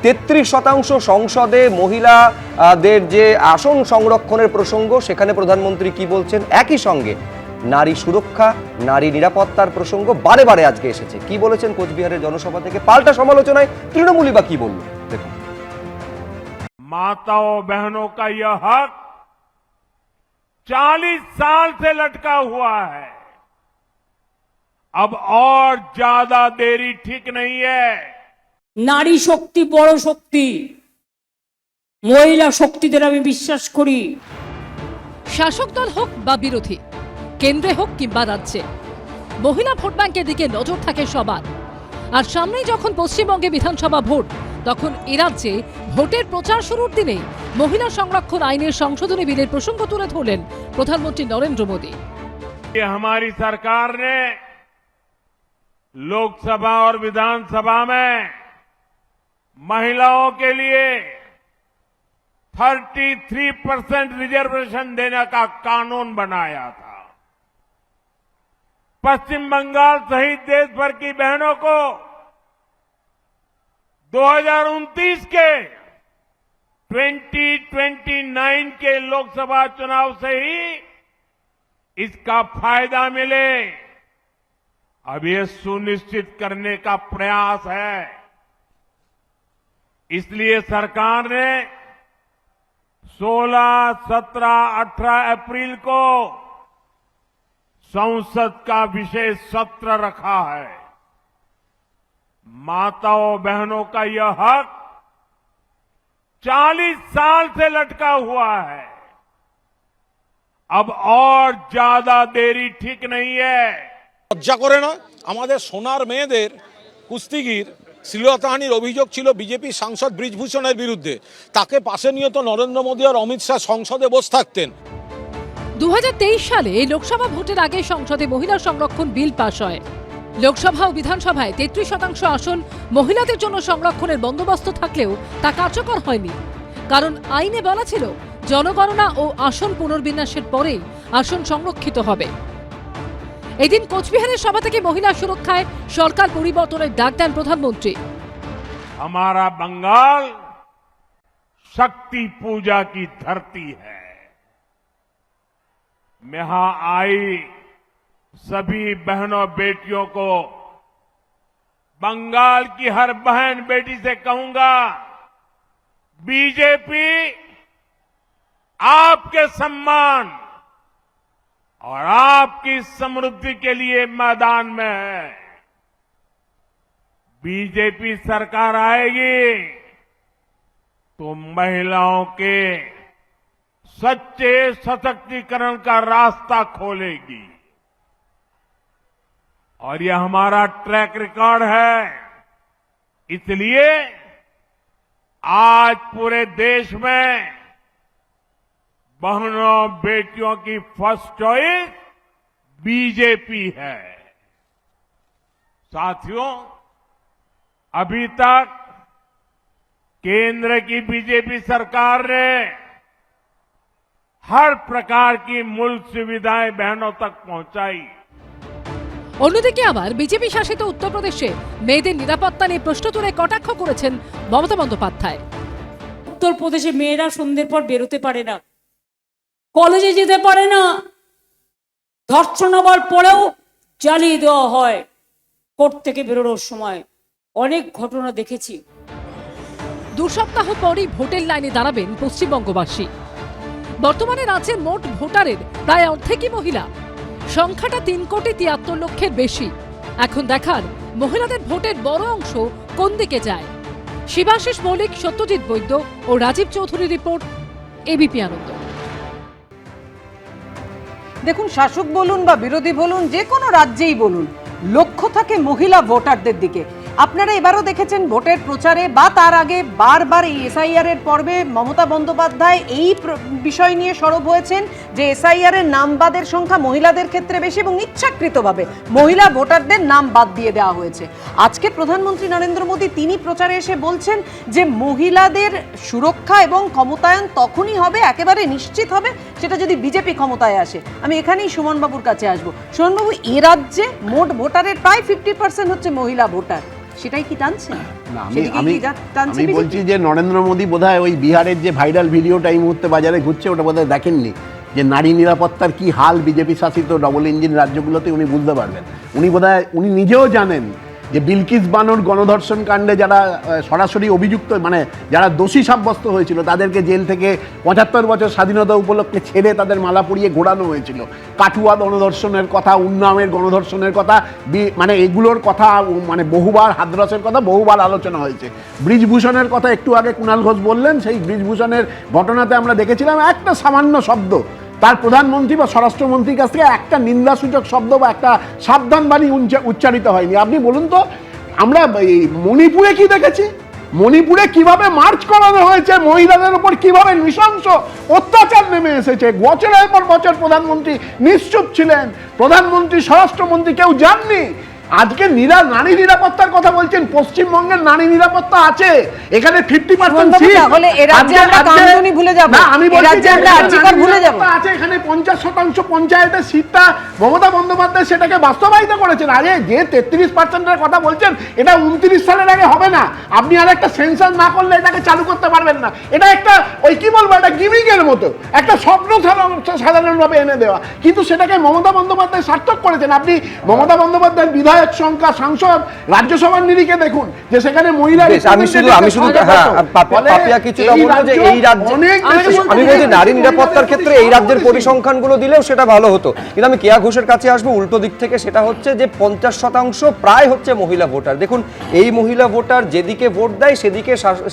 33% সংসদে মহিলাদের যে আসন সংরক্ষণের প্রসঙ্গ, সেখানে প্রধানমন্ত্রী কি বলছেন? একই সঙ্গে নারী সুরক্ষা, নারী নিরাপত্তার প্রসঙ্গ বারে বারে আজকে এসেছে। কি বলেছেন কোচবিহারের জনসভা থেকে? পাল্টা সমালোচনায় তৃণমূলই বা কি বলল দেখুন। माताओं बहनों का यह हक 40 साल से लटका हुआ है। अब और ज्यादा देरी ठीक नहीं है। নারী শক্তি বড় শক্তি, মহিলা শক্তিদের আমি বিশ্বাস করি। শাসক দল হোক বা বিরোধী, কেন্দ্রে হোক কিংবা রাজ্যে, মহিলা ভোট ব্যাংকের দিকে নজর থাকে সবার। আর সামনেই যখন পশ্চিমবঙ্গে বিধানসভা ভোট, তখন এ রাজ্যে ভোটের প্রচার শুরুর দিনেই মহিলা সংরক্ষণ আইনের সংশোধনী বিলের প্রসঙ্গ তুলে ধরলেন প্রধানমন্ত্রী নরেন্দ্র মোদী। हमारी सरकार ने लोकसभा और विधानसभा में महिलाओं के लिए 33% रिजर्वेशन देने का कानून बनाया था। पश्चिम बंगाल सहित देश भर की बहनों को 2029 के 2029 के लोकसभा चुनाव से ही इसका फायदा मिले, अब ये सुनिश्चित करने का प्रयास है। इसलिए सरकार ने 16, 17, 18 अप्रैल को संसद का विशेष सत्र रखा है। माताओं बहनों का यह हक 40 साल से लटका हुआ है। अब और ज्यादा देरी ठीक नहीं है। লজ্জা করে না? আমাদের সোনার মেয়েদের কুস্তিগির শ্লীলতাহানির অভিযোগ ছিল বিজেপি সাংসদ ব্রিজভূষণের বিরুদ্ধে। তাকে পাশে নিয়ে তো নরেন্দ্র মোদী আর অমিত শাহ সংসদে বসে থাকতেন। 2023 সালে লোকসভা ভোটের আগে সংসদে মহিলা সংরক্ষণ বিল পাশ হয়। লোকসভা ও বিধানসভায় 33% আসন মহিলাদের জন্য সংরক্ষণের বন্দোবস্ত থাকলেও তা কার্যকর হয়নি। কারণ আইনে বলা ছিল জনগণনা ও আসন পুনর্বিন্যাসের পরেই আসন সংরক্ষিত হবে। এদিন কোচবিহারের সভা থেকে মহিলা সুরক্ষায় সরকার পরিবর্তনের ডাক দেন প্রধানমন্ত্রী। हमारा बंगाल शक्ति पूजा की धरती है। मैं यहां आई सभी बहनों बेटियों को, बंगाल की हर बहन बेटी से कहूंगा, बीजेपी आपके सम्मान और आपकी समृद्धि के लिए मैदान में है। बीजेपी सरकार आएगी तो महिलाओं के सच्चे सशक्तिकरण का रास्ता खोलेगी, और यह हमारा ट्रैक रिकॉर्ड है। इसलिए आज पूरे देश में बहनों बेटियों की फर्स्ट चॉइस बीजेपी है। साथियों, अभी तक केंद्र की बीजेपी सरकार ने हर प्रकार की मूल सुविधाएं बहनों तक पहुंचाई। অন্যদিকে আবার বিজেপি শাসিত উত্তরপ্রদেশে মেয়েদের নিরাপত্তা নিয়ে প্রশ্ন তুলে কটাক্ষ করেছেন মমতা বন্দ্যোপাধ্যায়। উত্তরপ্রদেশে মেয়েরা সন্ধ্যের পর বেরোতে পারে না, কলেজে যেতে পারে না, ধর্ষণ হবার পরেও জ্বালিয়ে দেওয়া হয় কোর্ট থেকে বেরোনোর সময়। অনেক ঘটনা দেখেছি। দু সপ্তাহ পরই ভোটের লাইনে দাঁড়াবেন পশ্চিমবঙ্গবাসী। বর্তমানে রাজ্যের মোট ভোটারের প্রায় অর্ধেকই মহিলা, সংখ্যাটা 3,73,00,000-এর বেশি। এখন দেখার মহিলাদের ভোটের বড় অংশ কোন দিকে যায়। শিবাশিস মৌলিক, সত্যজিৎ বৈদ্য ও রাজীব চৌধুরী রিপোর্ট, এবিপি আনন্দ। দেখুন, শাসক বলুন বা বিরোধী বলুন, যে কোনো রাজ্যেই বলুন, লক্ষ্য থাকে মহিলা ভোটারদের দিকে। আপনারা এবারও দেখেছেন ভোটের প্রচারে বা তার আগে বারবার এই এসআইআর এর পর্বে মমতা বন্দ্যোপাধ্যায় এই বিষয় নিয়ে সরব হয়েছেন যে এসআইআর এর নাম বাদের সংখ্যা মহিলাদের ক্ষেত্রে বেশি এবং ইচ্ছাকৃতভাবে মহিলা ভোটারদের নাম বাদ দিয়ে দেওয়া হয়েছে। আজকে প্রধানমন্ত্রী নরেন্দ্র মোদী তিনি প্রচারে এসে বলছেন যে মহিলাদের সুরক্ষা এবং ক্ষমতায়ন তখনই হবে, একেবারে নিশ্চিত হবে, সেটা যদি বিজেপি ক্ষমতায় আসে। আমি এখানেই সুমনবাবুর কাছে আসবো। সুমনবাবু, এ রাজ্যে মোট ভোটারের প্রায় 50% হচ্ছে মহিলা ভোটার, সেটাই কি টানছে? আমি বলছি যে নরেন্দ্র মোদী বোধহয় ওই বিহারের যে ভাইরাল ভিডিওটা এই মুহূর্তে বাজারে ঘুরছে ওটা বোধহয় দেখেননি, যে নারী নিরাপত্তার কি হাল বিজেপি শাসিত ডবল ইঞ্জিন রাজ্যগুলোতে, উনি বুঝতে পারবেন। উনি নিজেও জানেন যে বিলকিস বানোর গণধর্ষণ কাণ্ডে যারা সরাসরি অভিযুক্ত, মানে যারা দোষী সাব্যস্ত হয়েছিল, তাদেরকে জেল থেকে 75 বছর স্বাধীনতা উপলক্ষে ছেড়ে তাদের মালা পরিয়ে ঘোরানো হয়েছিল। কাঠুয়া গণধর্ষণের কথা, উন্নাওয়ের গণধর্ষণের কথা, মানে এগুলোর কথা মানে বহুবার, হাতরসের কথা বহুবার আলোচনা হয়েছে। ব্রিজভূষণের কথা একটু আগে কুণাল ঘোষ বললেন, সেই ব্রিজভূষণের ঘটনাতে আমরা দেখেছিলাম একটা সামান্য শব্দ তার প্রধানমন্ত্রী বা স্বরাষ্ট্রমন্ত্রীর কাছ থেকে একটা নিন্দাসূচক শব্দ বা একটা সাবধান বাণী উচ্চারিত হয়নি। আপনি বলুন তো, আমরা মণিপুরে কি দেখেছি? মণিপুরে কিভাবে মার্চ করানো হয়েছে, মহিলাদের উপর কিভাবে নৃশংস অত্যাচার নেমে এসেছে। বছরের পর বছর প্রধানমন্ত্রী নিশ্চুপ ছিলেন, প্রধানমন্ত্রী স্বরাষ্ট্রমন্ত্রী কেউ জাননি। আজকে নারী নিরাপত্তার কথা বলছেন, পশ্চিমবঙ্গের নারী নিরাপত্তা আছে, এখানে 50% সিট আছে, এখানে 50% পঞ্চায়েতের সিটটা মমতা বন্দ্যোপাধ্যায় সেটাকে বাস্তবায়িত করেছেন। আরে যে 33%-এর কথা বলছেন, এটা 29 সালের আগে হবে না। আপনি আর একটা সেন্সাস না করলে এটাকে চালু করতে পারবেন না। এটা একটা ওই কি বলবো, একটা গিমিং এর মতো, একটা স্বপ্ন সাধারণভাবে এনে দেওয়া, কিন্তু সেটাকে মমতা বন্দ্যোপাধ্যায় সার্থক করেছেন। আপনি মমতা বন্দ্যোপাধ্যায়ের বিধায়ক সংখ্যা, সাংসদ, রাজ্যসভার নিরিখে দেখুন যে সেখানে মহিলা, আমি শুধু পাপিয়া কিছুটা বলবো যে এই রাজ্যে, আমি বলছি নারী নিরাপত্তার ক্ষেত্রে এই রাজ্যের পরিসংখ্যানগুলো দিলেও সেটা ভালো হতো। কিন্তু আমি কেয়া ঘোষের কাছে আসবো উল্টো দিক থেকে, সেটা হচ্ছে যে 50% প্রায় হচ্ছে মহিলা ভোটার। দেখুন, এই মহিলা ভোটার যেদিকে ভোট দেয়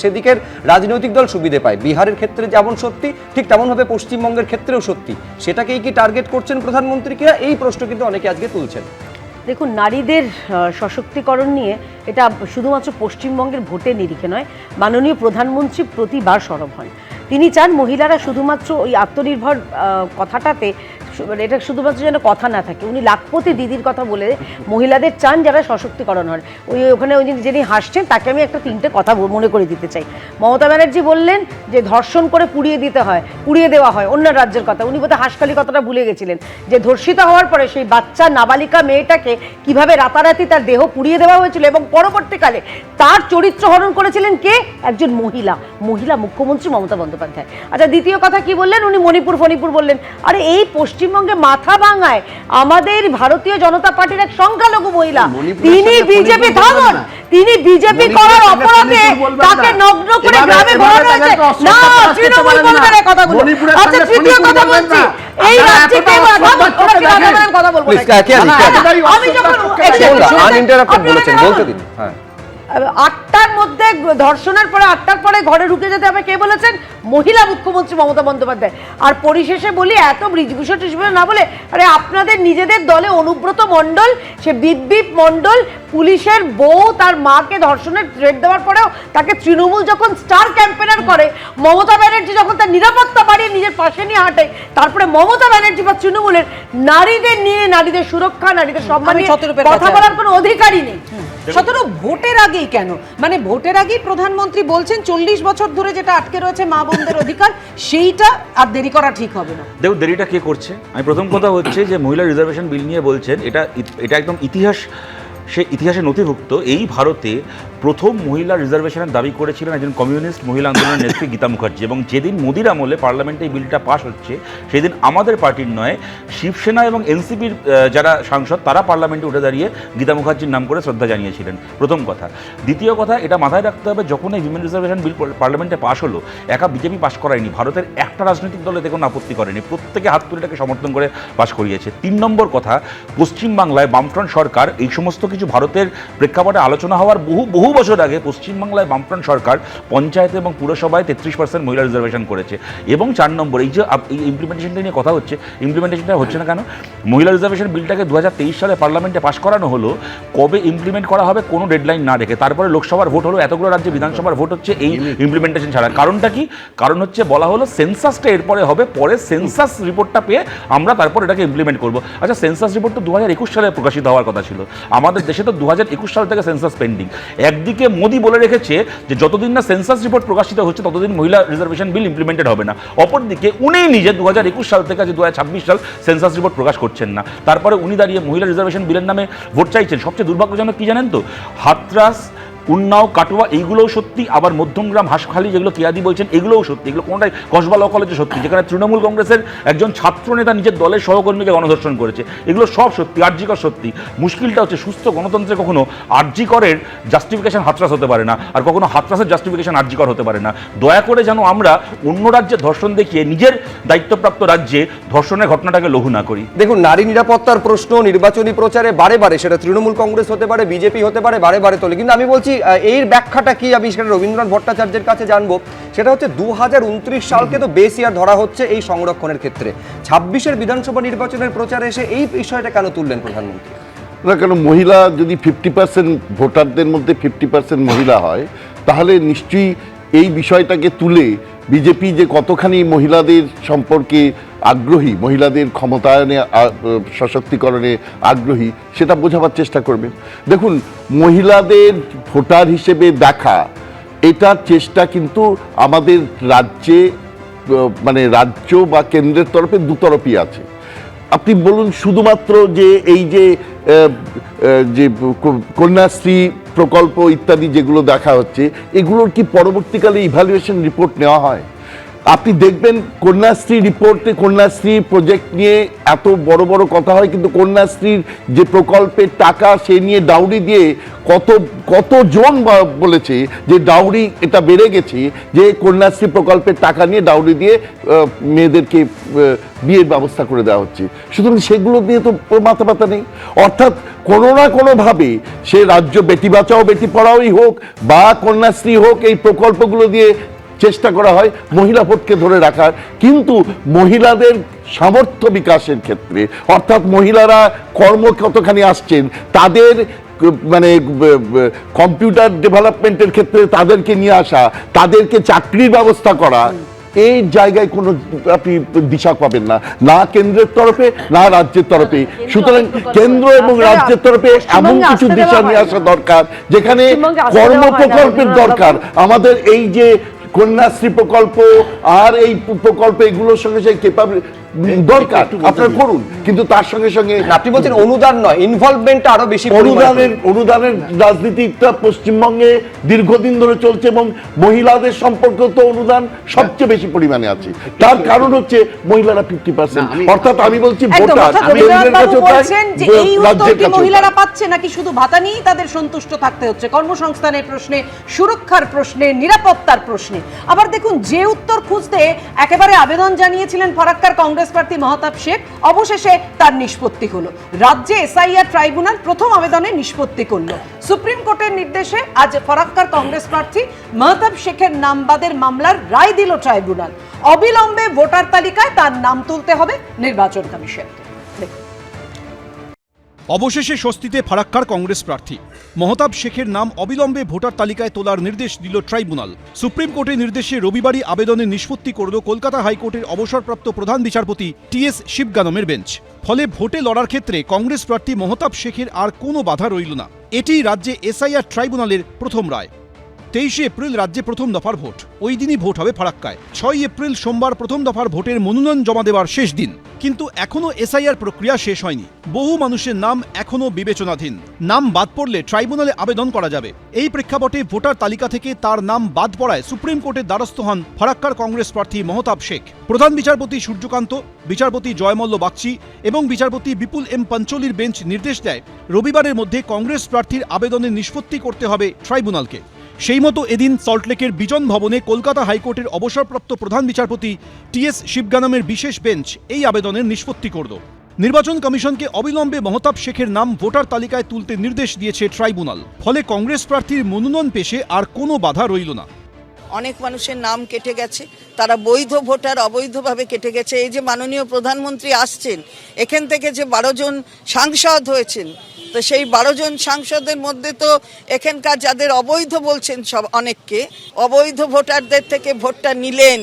সেদিকের রাজনৈতিক দল সুবিধে পায়। বিহারের ক্ষেত্রে যেমন সত্যি, ঠিক তেমনভাবে পশ্চিমবঙ্গের ক্ষেত্রেও সত্যি। সেটাকেই কি টার্গেট করছেন প্রধানমন্ত্রী কিনা, এই প্রশ্ন কিন্তু অনেকে আজকে তুলছেন। দেখুন, নারীদের সশক্তিকরণ নিয়ে এটা শুধুমাত্র পশ্চিমবঙ্গের ভোটের নিরিখে নয়, মাননীয় প্রধানমন্ত্রী প্রতিবার সরব হন। তিনি চান মহিলারা শুধুমাত্র ওই আত্মনির্ভর কথাটাতে, এটা শুধুমাত্র যেন কথা না থাকে, উনি লাখপতি দিদির কথা বলে মহিলাদের চান যারা সশক্তিকরণ হন। ওখানে যিনি হাসছেন তাকে আমি একটা 3টে কথা মনে করে দিতে চাই। মমতা ব্যানার্জি বললেন যে ধর্ষণ করে পুড়িয়ে দেওয়া হয় অন্য রাজ্যের কথা। উনি বোধহয় হাঁসখালি কথাটা ভুলে গেছিলেন যে ধর্ষিত হওয়ার পরে সেই বাচ্চা নাবালিকা মেয়েটাকে কিভাবে রাতারাতি তার দেহ পুড়িয়ে দেওয়া হয়েছিল এবং পরবর্তীকালে তার চরিত্র হরণ করেছিলেন কে? একজন মহিলা মুখ্যমন্ত্রী মমতা বন্দ্যোপাধ্যায়। আচ্ছা, দ্বিতীয় কথা কি বললেন উনি? মণিপুর বললেন। আরে এই পশ্চিমবঙ্গে মাথা ভাঙায় আমাদের ভারতীয় জনতা পার্টির এক সংখ্যালঘু মহিলা, তিনি বিজেপি থাকুন, তিনি বিজেপি করার অপরাধে তাকে নগ্ন করে গ্রামে ঘোরানো হয়েছে। না, তৃণমূল বলবেন এই কথাগুলো। আচ্ছা, তৃতীয় কথা বলছি, এই রাজ্যে কেউ কথা বলবো আমি যখন আনইন্টারাপ্টেড বলেছেন, বলতে দিন। হ্যাঁ, 8টার মধ্যে ধর্ষণের পরে 8টার পরে ঘরে ঢুকে যেতে হবে কে বলেছেন? মহিলা মুখ্যমন্ত্রী মমতা বন্দ্যোপাধ্যায়। আর পরিশেষে বলি, এত ব্রিজভূষণ না বলে, আরে আপনাদের নিজেদের দলে অনুব্রত মণ্ডল, সে বিপ মণ্ডল, পুলিশের বউ তার মাকে ধর্ষণের থ্রেট দেওয়ার পরেও তাকে তৃণমূল যখন স্টার ক্যাম্পেনার করে, মমতা ব্যানার্জি যখন তার নিরাপত্তা বাড়িয়ে নিজের পাশে নিয়ে হাঁটে, তারপরে মমতা ব্যানার্জি বা তৃণমূলের নারীদের নিয়ে, নারীদের সুরক্ষা, নারীদের সম্মান নিয়ে কথা বলার কোনো অধিকারই নেই। 17 ভোটের আগেই কেন? মানে ভোটের আগেই প্রধানমন্ত্রী বলছেন 40 বছর ধরে যেটা আটকে রয়েছে মা বোনদের অধিকার, সেইটা আর দেরি করা ঠিক হবে না। দেখো, দেরিটা কে করছে? আমি প্রথম কথা হচ্ছে যে মহিলা রিজার্ভেশন বিল নিয়ে বলছেন, এটা একদম ইতিহাস সে ইতিহাসে নথিভুক্ত এই ভারতে প্রথম মহিলা রিজার্ভেশনের দাবি করেছিলেন একজন কমিউনিস্ট মহিলা আন্দোলনের নেত্রী গীতা মুখার্জি, এবং যেদিন মোদির আমলে পার্লামেন্টে এই বিলটা পাশ হচ্ছে সেদিন আমাদের পার্টির নয় শিবসেনা এবং এনসিপির যারা সাংসদ তারা পার্লামেন্টে উঠে দাঁড়িয়ে গীতা মুখার্জির নাম করে শ্রদ্ধা জানিয়েছিলেন, প্রথম কথা। দ্বিতীয় কথা, এটা মাথায় রাখতে হবে, যখন এই উইমেন রিজার্ভেশন বিল পার্লামেন্টে পাশ হলো, একা বিজেপি পাশ করায়নি, ভারতের একটা রাজনৈতিক দল এতে কোনো আপত্তি করেনি, প্রত্যেকে হাত তুলে এটাকে সমর্থন করে পাশ করিয়েছে। 3 নম্বর কথা, পশ্চিমবাংলায় বামফ্রন্ট সরকার এই সমস্ত কিছু ভারতের প্রেক্ষাপটে আলোচনা হওয়ার বহু বছর আগে পশ্চিমবাংলায় বামফ্রন্ট সরকার পঞ্চায়েতে এবং পুরসভায় 33% মহিলা রিজার্ভেশন করেছে। এবং 4 নম্বর, এই যে ইমপ্লিমেন্টেশনটা নিয়ে কথা হচ্ছে, ইমপ্লিমেন্টেশনটা হচ্ছে না কেন? মহিলা রিজার্ভেশন বিলটাকে 2023 সালে পার্লামেন্টে পাশ করানো হলো, কবে ইমপ্লিমেন্ট করা হবে কোনো ডেডলাইন না রেখে। তারপরে লোকসভার ভোট হলো, এতগুলো রাজ্যে বিধানসভার ভোট হচ্ছে এই ইমপ্লিমেন্টেশন ছাড়া। কারণটা কি? কারণ হচ্ছে বলা হলো সেন্সাসটা এরপরে হবে, পরে সেন্সাস রিপোর্টটা পেয়ে আমরা তারপর এটাকে ইমপ্লিমেন্ট করবো। আচ্ছা, সেন্সাস রিপোর্ট তো 2021 সালে প্রকাশিত হওয়ার কথা ছিল, আমাদের দেশে তো 2021 সাল থেকে সেন্সাস পেন্ডিং। একদিকে মোদি বলে রেখেছে যে যতদিন না সেন্সাস রিপোর্ট প্রকাশিত হচ্ছে ততদিন মহিলা রিজার্ভেশন বিল ইমপ্লিমেন্টেড হবে না। অপরদিকে উনি নিজে 2021 সাল থেকে 2026 সাল সেন্সাস রিপোর্ট প্রকাশ করছেন না, তারপরে উনি দাঁড়িয়ে মহিলা রিজার্ভেশন বিলের নামে ভোট চাইছেন। সবচেয়ে দুর্ভাগ্যজনক কি জানেন তো? হাতরাস, উন্নাও, কাটোয়া এইগুলোও সত্যি, আবার মধ্যমগ্রাম, হাঁসখালি যেগুলো কেয়াদি বলছেন এগুলোও সত্যি, এগুলো কোনোটাই কসবা ল কলেজে সত্যি, যেখানে তৃণমূল কংগ্রেসের একজন ছাত্র নেতা নিজের দলের সহকর্মীকে গণধর্ষণ করেছে, এগুলো সব সত্যি, আরজিকর সত্যি। মুশকিলটা হচ্ছে সুস্থ গণতন্ত্রে কখনো আরজিকরের জাস্টিফিকেশন হাতরাস হতে পারে না, আর কখনো হাতরাসের জাস্টিফিকেশন আরজিকর হতে পারে না। দয়া করে যেন আমরা অন্য রাজ্যে ধর্ষণ দেখিয়ে নিজের দায়িত্বপ্রাপ্ত রাজ্যে ধর্ষণের ঘটনাটাকে লঘু না করি। দেখুন, নারী নিরাপত্তার প্রশ্ন নির্বাচনী প্রচারে বারে বারে, সেটা তৃণমূল কংগ্রেস হতে পারে, বিজেপি হতে পারে, বারে বারে তোলে। কিন্তু আমি বলছি এর ব্যাখ্যাটা কি, আমি সেটা রবীন্দ্রনাথ ভট্টাচার্যের কাছে জানবো। সেটা হচ্ছে 2029 সালকে তো বেস ইয়ার ধরা হচ্ছে এই সংরক্ষণের ক্ষেত্রে। 26-এর বিধানসভা নির্বাচনের প্রচারে এসে এই বিষয়টা কেন তুললেন প্রধানমন্ত্রী? না, কেন মহিলা যদি 50% ভোটারদের মধ্যে 50% মহিলা হয়, তাহলে নিশ্চয়ই এই বিষয়টাকে তুলে বিজেপি যে কতখানি মহিলাদের সম্পর্কে আগ্রহী, মহিলাদের ক্ষমতায়নে সশক্তিকরণে আগ্রহী, সেটা বোঝাবার চেষ্টা করবেন। দেখুন, মহিলাদের ভোটার হিসেবে দেখা, এটার চেষ্টা কিন্তু আমাদের রাজ্যে, মানে রাজ্য বা কেন্দ্রের তরফে দুতরফই আছে। আপনি বলুন, শুধুমাত্র যে এই যে কন্যাশ্রী প্রকল্প ইত্যাদি যেগুলো দেখা হচ্ছে, এগুলোর কি পরবর্তীকালে ইভ্যালুয়েশন রিপোর্ট নেওয়া হয়? আপনি দেখবেন কন্যাশ্রী রিপোর্টে কন্যাশ্রী প্রজেক্ট নিয়ে এত বড় বড় কথা হয়, কিন্তু কন্যাশ্রীর যে প্রকল্পের টাকা সে নিয়ে ডাউরি দিয়ে কতজন বলেছে যে ডাউরি এটা বেড়ে গেছে, যে কন্যাশ্রী প্রকল্পের টাকা নিয়ে ডাউরি দিয়ে মেয়েদেরকে বিয়ের ব্যবস্থা করে দেওয়া হচ্ছে। সুতরাং সেগুলো দিয়ে তো মাথা ব্যথা নেই। অর্থাৎ কোনো না কোনোভাবে সে রাজ্য বেটি বাঁচাও বেটি পড়াওই হোক বা কন্যাশ্রী হোক, এই প্রকল্পগুলো দিয়ে চেষ্টা করা হয় মহিলা ভোটকে ধরে রাখার। কিন্তু মহিলাদের সামর্থ্য বিকাশের ক্ষেত্রে, অর্থাৎ মহিলারা কর্ম কতখানি আসছেন, তাদের মানে কম্পিউটার ডেভেলপমেন্টের ক্ষেত্রে তাদেরকে নিয়ে আসা, তাদেরকে চাকরির ব্যবস্থা করা, এই জায়গায় কোনো আপনি দিশা পাবেন না, না কেন্দ্রের তরফে না রাজ্যের তরফে। সুতরাং কেন্দ্র এবং রাজ্যের তরফে এমন কিছু দিশা নিয়ে আসা দরকার, যেখানে কর্ম প্রকল্পের দরকার। আমাদের এই যে কন্যাশ্রী প্রকল্প আর এই প্রকল্প, এগুলোর সঙ্গে সেই ক্যাপাবিলিটি দরকার, আপনারা করুন, কিন্তু তার সঙ্গে সঙ্গে আপনি বলছেন অনুদান নয়, ইনভলভমেন্টটা আরো বেশি। অনুদানের রাজনীতিটা পশ্চিমবঙ্গে দীর্ঘদিন ধরে চলছে, এবং মহিলাদের সম্পর্কে তো অনুদান সবচেয়ে বেশি পরিমাণে আছে। তার কারণ হচ্ছে মহিলারা 50%, অর্থাৎ আমি বলছি ভোটার মহিলারা পাচ্ছে নাকি শুধু ভাতা নিয়েই তাদের সন্তুষ্ট থাকতে হচ্ছে? কর্মসংস্থানের প্রশ্নে, সুরক্ষার প্রশ্নে, নিরাপত্তার প্রশ্নে। আবার দেখুন, যে উত্তর খুঁজতে একেবারে আবেদন জানিয়েছিলেন ফারাক্কার কংগ্রেস প্রার্থী মহতাব শেখ, অবশেষে তার নিষ্পত্তি হলো। রাজ্যে এসআইআর ট্রাইব্যুনাল প্রথম আবেদনে নিষ্পত্তি করলো। সুপ্রিম কোর্টের নির্দেশে আজ ফারাক্কার কংগ্রেস প্রার্থী মহতাব শেখের নাম বাদের মামলার রায় দিল ট্রাইব্যুনাল। অবিলম্বে ভোটার তালিকায় তার নাম তুলতে হবে নির্বাচন কমিশনকে। অবশেষে স্বস্তিতে ফারাক্কার কংগ্রেস প্রার্থী মহতাব শেখের নাম অবিলম্বে ভোটার তালিকায় তোলার নির্দেশ দিল ট্রাইব্যুনাল। সুপ্রিম কোর্টের নির্দেশে রবিবারই আবেদনের নিষ্পত্তি করল কলকাতা হাইকোর্টের অবসরপ্রাপ্ত প্রধান বিচারপতি টিএস শিবগানমের বেঞ্চ। ফলে ভোটে লড়ার ক্ষেত্রে কংগ্রেস প্রার্থী মহতাব শেখের আর কোনো বাধা রইল না। এটিই রাজ্যে এসআইআর ট্রাইব্যুনালের প্রথম রায়। 23 এপ্রিল রাজ্যে প্রথম দফার ভোট, ওই দিনই ভোট হবে ফারাক্কায়। 6 এপ্রিল সোমবার প্রথম দফার ভোটের মনোনয়ন জমা দেওয়ার শেষ দিন। কিন্তু এখনো এসআইআর প্রক্রিয়া শেষ হয়নি। বহু মানুষের নাম এখনো বিবেচনাধীন। নাম বাদ পড়লে ট্রাইব্যুনালে আবেদন করা যাবে। এই প্রেক্ষাপটে ভোটার তালিকা থেকে তার নাম বাদ পড়ায় সুপ্রিম কোর্টের দ্বারস্থ হন ফারাক্কার কংগ্রেস প্রার্থী মহতাব শেখ। প্রধান বিচারপতি সূর্যকান্ত, বিচারপতি জয়মল্ল বাগচি এবং বিচারপতি বিপুল এম পাঞ্চলির বেঞ্চ নির্দেশ দেয় শিবগানের মধ্যে কংগ্রেস প্রার্থীর আবেদনের নিষ্পত্তি করতে হবে ট্রাইব্যুনালকে। সেই মতো এদিন সল্টলেকের বিজন ভবনে কলকাতা হাইকোর্টের অবসরপ্রাপ্ত প্রধান বিচারপতি টিএস শিবগানামের বিশেষ বেঞ্চ এই আবেদনের নিষ্পত্তি করল। নির্বাচন কমিশনকে অবিলম্বে মহতাব শেখের নাম ভোটার তালিকায় তুলতে নির্দেশ দিয়েছে ট্রাইব্যুনাল। ফলে কংগ্রেস প্রার্থীর মনোনয়ন পেশে আর কোনো বাধা রইল না। অনেক মানুষের নাম কেটে গেছে, তারা বৈধ ভোটার অবৈধভাবে কেটে গেছে। এই যে মাননীয় প্রধানমন্ত্রী আসছেন, এখান থেকে যে 12 জন সাংসদ হয়েছেন, তো সেই 12 জন সাংসদের মধ্যে তো এখানকার যাদের অবৈধ বলছেন সব অনেককে, অবৈধ ভোটারদের থেকে ভোটটা নিলেন,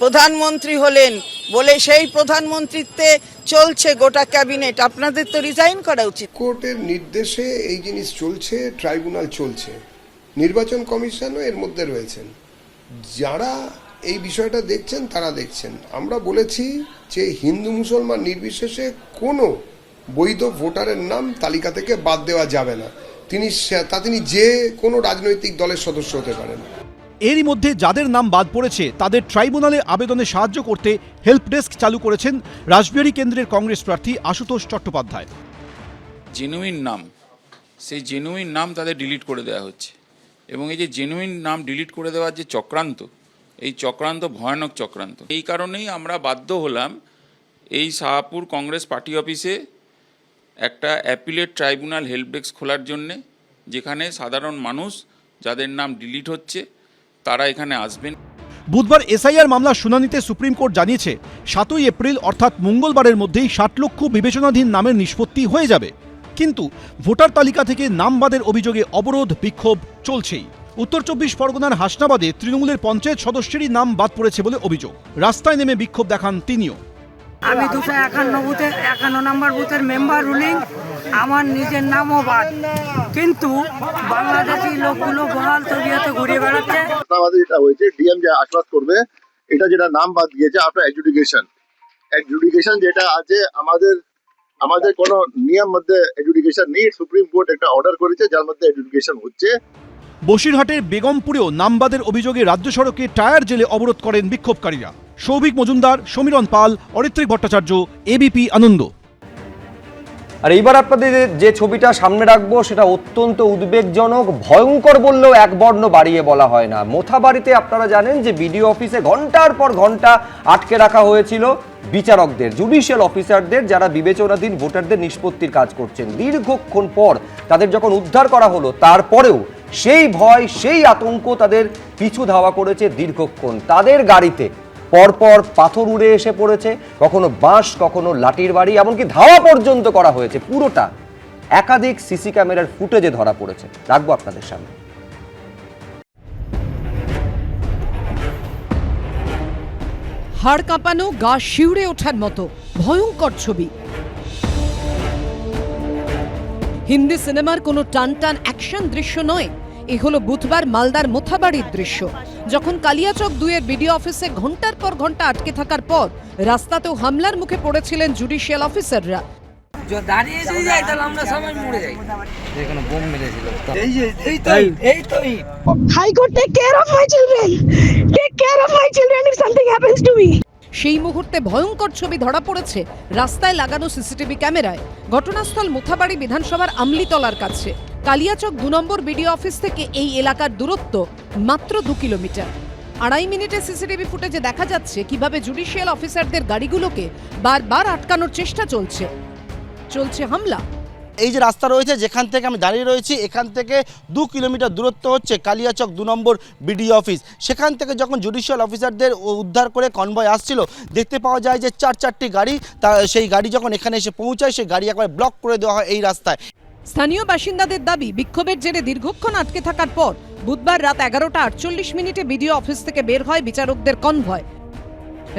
প্রধানমন্ত্রী হলেন বলে সেই প্রধানমন্ত্রীত্বে চলছে গোটা ক্যাবিনেট। আপনাদের তো রিজাইন করা উচিত। কোর্টের নির্দেশে এই জিনিস চলছে, ট্রাইব্যুনাল চলছে, নির্বাচন কমিশনও এর মধ্যে রয়েছেন। যারা এই বিষয়টা দেখছেন তারা দেখছেন। আমরা বলেছি যে হিন্দু মুসলমান নির্বিশেষে কোনো বৈধ ভোটারের নাম তালিকা থেকে বাদ দেওয়া যাবে না। তিনি যে কোনো রাজনৈতিক দলের সদস্য হতে পারেন। এরই মধ্যে যাদের নাম বাদ পড়েছে তাদের ট্রাইব্যুনালে আবেদনে সাহায্য করতে হেল্প ডেস্ক চালু করেছেন রাসবিহারী কেন্দ্রের কংগ্রেস প্রার্থী আশুতোষ চট্টোপাধ্যায়। জেনুইন নাম, সেই জেনুইন নাম তাদের ডিলিট করে দেওয়া হচ্ছে এবং এই যে জেনুইন নাম ডিলিট করে দেওয়ার যে চক্রান্ত, এই চক্রান্ত ভয়ানক চক্রান্ত। এই কারণেই আমরা বাধ্য হলাম এই শাহপুর কংগ্রেস পার্টি অফিসে একটা অ্যাপিলেট ট্রাইব্যুনাল হেল্প ডেস্ক খোলার জন্যে, যেখানে সাধারণ মানুষ যাদের নাম ডিলিট হচ্ছে তারা এখানে আসবেন। বুধবার এসআইআর মামলার শুনানিতে সুপ্রিম কোর্ট জানিয়েছে 7ই এপ্রিল অর্থাৎ মঙ্গলবারের মধ্যেই 60 লক্ষ বিবেচনাধীন নামের নিষ্পত্তি হয়ে যাবে। কিন্তু ভোটার তালিকা থেকে নাম বাদের অভিযোগে অবরোধ বিক্ষোভ চলছেই। উত্তর 24 পরগনার হাসনাবাদে তৃণমূলের পঞ্চায়েত সদস্যেরই নাম বাদ পড়েছে বলে অভিযোগ। রাস্তায় নেমে বিক্ষোভ দেখান তিনিও। আমি 251 নম্বর বুথের মেম্বার রুলিং, আমার নিজের নামও বাদ, কিন্তু বাংলাদেশি লোকগুলো বহাল তবিয়তে ঘুরে বেড়াচ্ছে। আমাদের এটা হয়েছে ডিএম যে আশ্বাস করবে, এটা যেটা নাম বাদ দিয়েছে আফটার এডজুডিকেশন যেটা আছে, আমাদের কোনো নিয়ম মধ্যে এডজুডিকেশন নেই। সুপ্রিম কোর্ট একটা অর্ডার করেছে যার মধ্যে এডজুডিকেশন হচ্ছে। বসিরহাটের বেগমপুরেও নামবাদের অভিযোগে রাজ্য সড়কে টায়ার জেলে অবরোধ করেন বিক্ষোভকারীরা। সৌভিক মজুমদার, সমীরণ পাল, অরিত্রিক ভট্টাচার্য, এবিপি আনন্দ। আর এইবার আপনাদের যে ছবিটা সামনে রাখবো সেটা অত্যন্ত উদ্বেগজনক, ভয়ঙ্কর বললেও এক বর্ণ বাড়িয়ে বলা হয় না। মোথাবাড়িতে আপনারা জানেন যে বিডিও অফিসে ঘন্টার পর ঘন্টা আটকে রাখা হয়েছিল বিচারকদের, জুডিশিয়াল অফিসারদের, যারা বিবেচনাধীন ভোটারদের নিষ্পত্তির কাজ করছেন। দীর্ঘক্ষণ পর তাদের যখন উদ্ধার করা হলো, তারপরেও সেই ভয়, সেই আতঙ্ক তাদের পিছু ধাওয়া করেছে দীর্ঘক্ষণ। তাদের গাড়িতে পরপর পাথর উড়ে এসে পড়েছে, কখনো বাঁশ, কখনো লাঠির বাড়ি, এমনকি ধাওয়া পর্যন্ত করা হয়েছে। পুরোটা একাধিক সিসি ক্যামেরার ফুটেজে ধরা পড়েছে। রাখবো আপনাদের সামনে। হাড় কাঁপানো, গা শিউরে ওঠার মতো ভয়ঙ্কর ছবি। হিন্দি সিনেমার কোনো টান অ্যাকশন দৃশ্য নয়, এ হলো বুধবার মালদার মোথাবাড়ির দৃশ্য, যখন কালিয়াচক 2-এর বিডিও অফিসে ঘন্টার পর ঘন্টা আটকে থাকার পর রাস্তাতেও হামলার মুখে পড়েছিলেন জুডিশিয়াল অফিসাররা। High Court, take care of my children. Take care of my children if something happens to me. সেই মুহূর্তে ভয়ঙ্কর ছবি ধরা পড়েছে রাস্তায় লাগানো সিসিটিভি ক্যামেরায়। ঘটনাস্থল মোথাবাড়ি বিধানসভার আমলিতলার কাছে। কালিয়াচক 2 নম্বর বিডিও অফিস থেকে এই এলাকার দূরত্ব মাত্র 2 কিলোমিটার। 2.5 মিনিটে সিসিটিভি ফুটেজে দেখা যাচ্ছে কিভাবে জুডিশিয়াল অফিসারদের গাড়িগুলোকে বারবার আটকানোর চেষ্টা চলছে হামলা। এই যে রাস্তা রয়েছে যেখান থেকে আমি দাঁড়িয়ে রয়েছি, এখান থেকে 2 কিলোমিটার দূরত্ব হচ্ছে কালিয়াচক 2 নম্বর বিডিও অফিস। সেখান থেকে যখন জুডিশিয়াল অফিসারদের উদ্ধার করে কনভয় আসছিল, দেখতে পাওয়া যায় যে 4-4টি গাড়ি, সেই গাড়ি যখন এখানে এসে পৌঁছায়, সেই গাড়ি একবার ব্লক করে দেওয়া হয় এই রাস্তায়। স্থানীয় বাসিন্দাদের দাবি, বিক্ষোভের জেরে দীর্ঘক্ষণ আটকে থাকার পর বুধবার রাত 11:48 মিনিটে বিডিও অফিস থেকে বের হয় বিচারকদের কনভয়।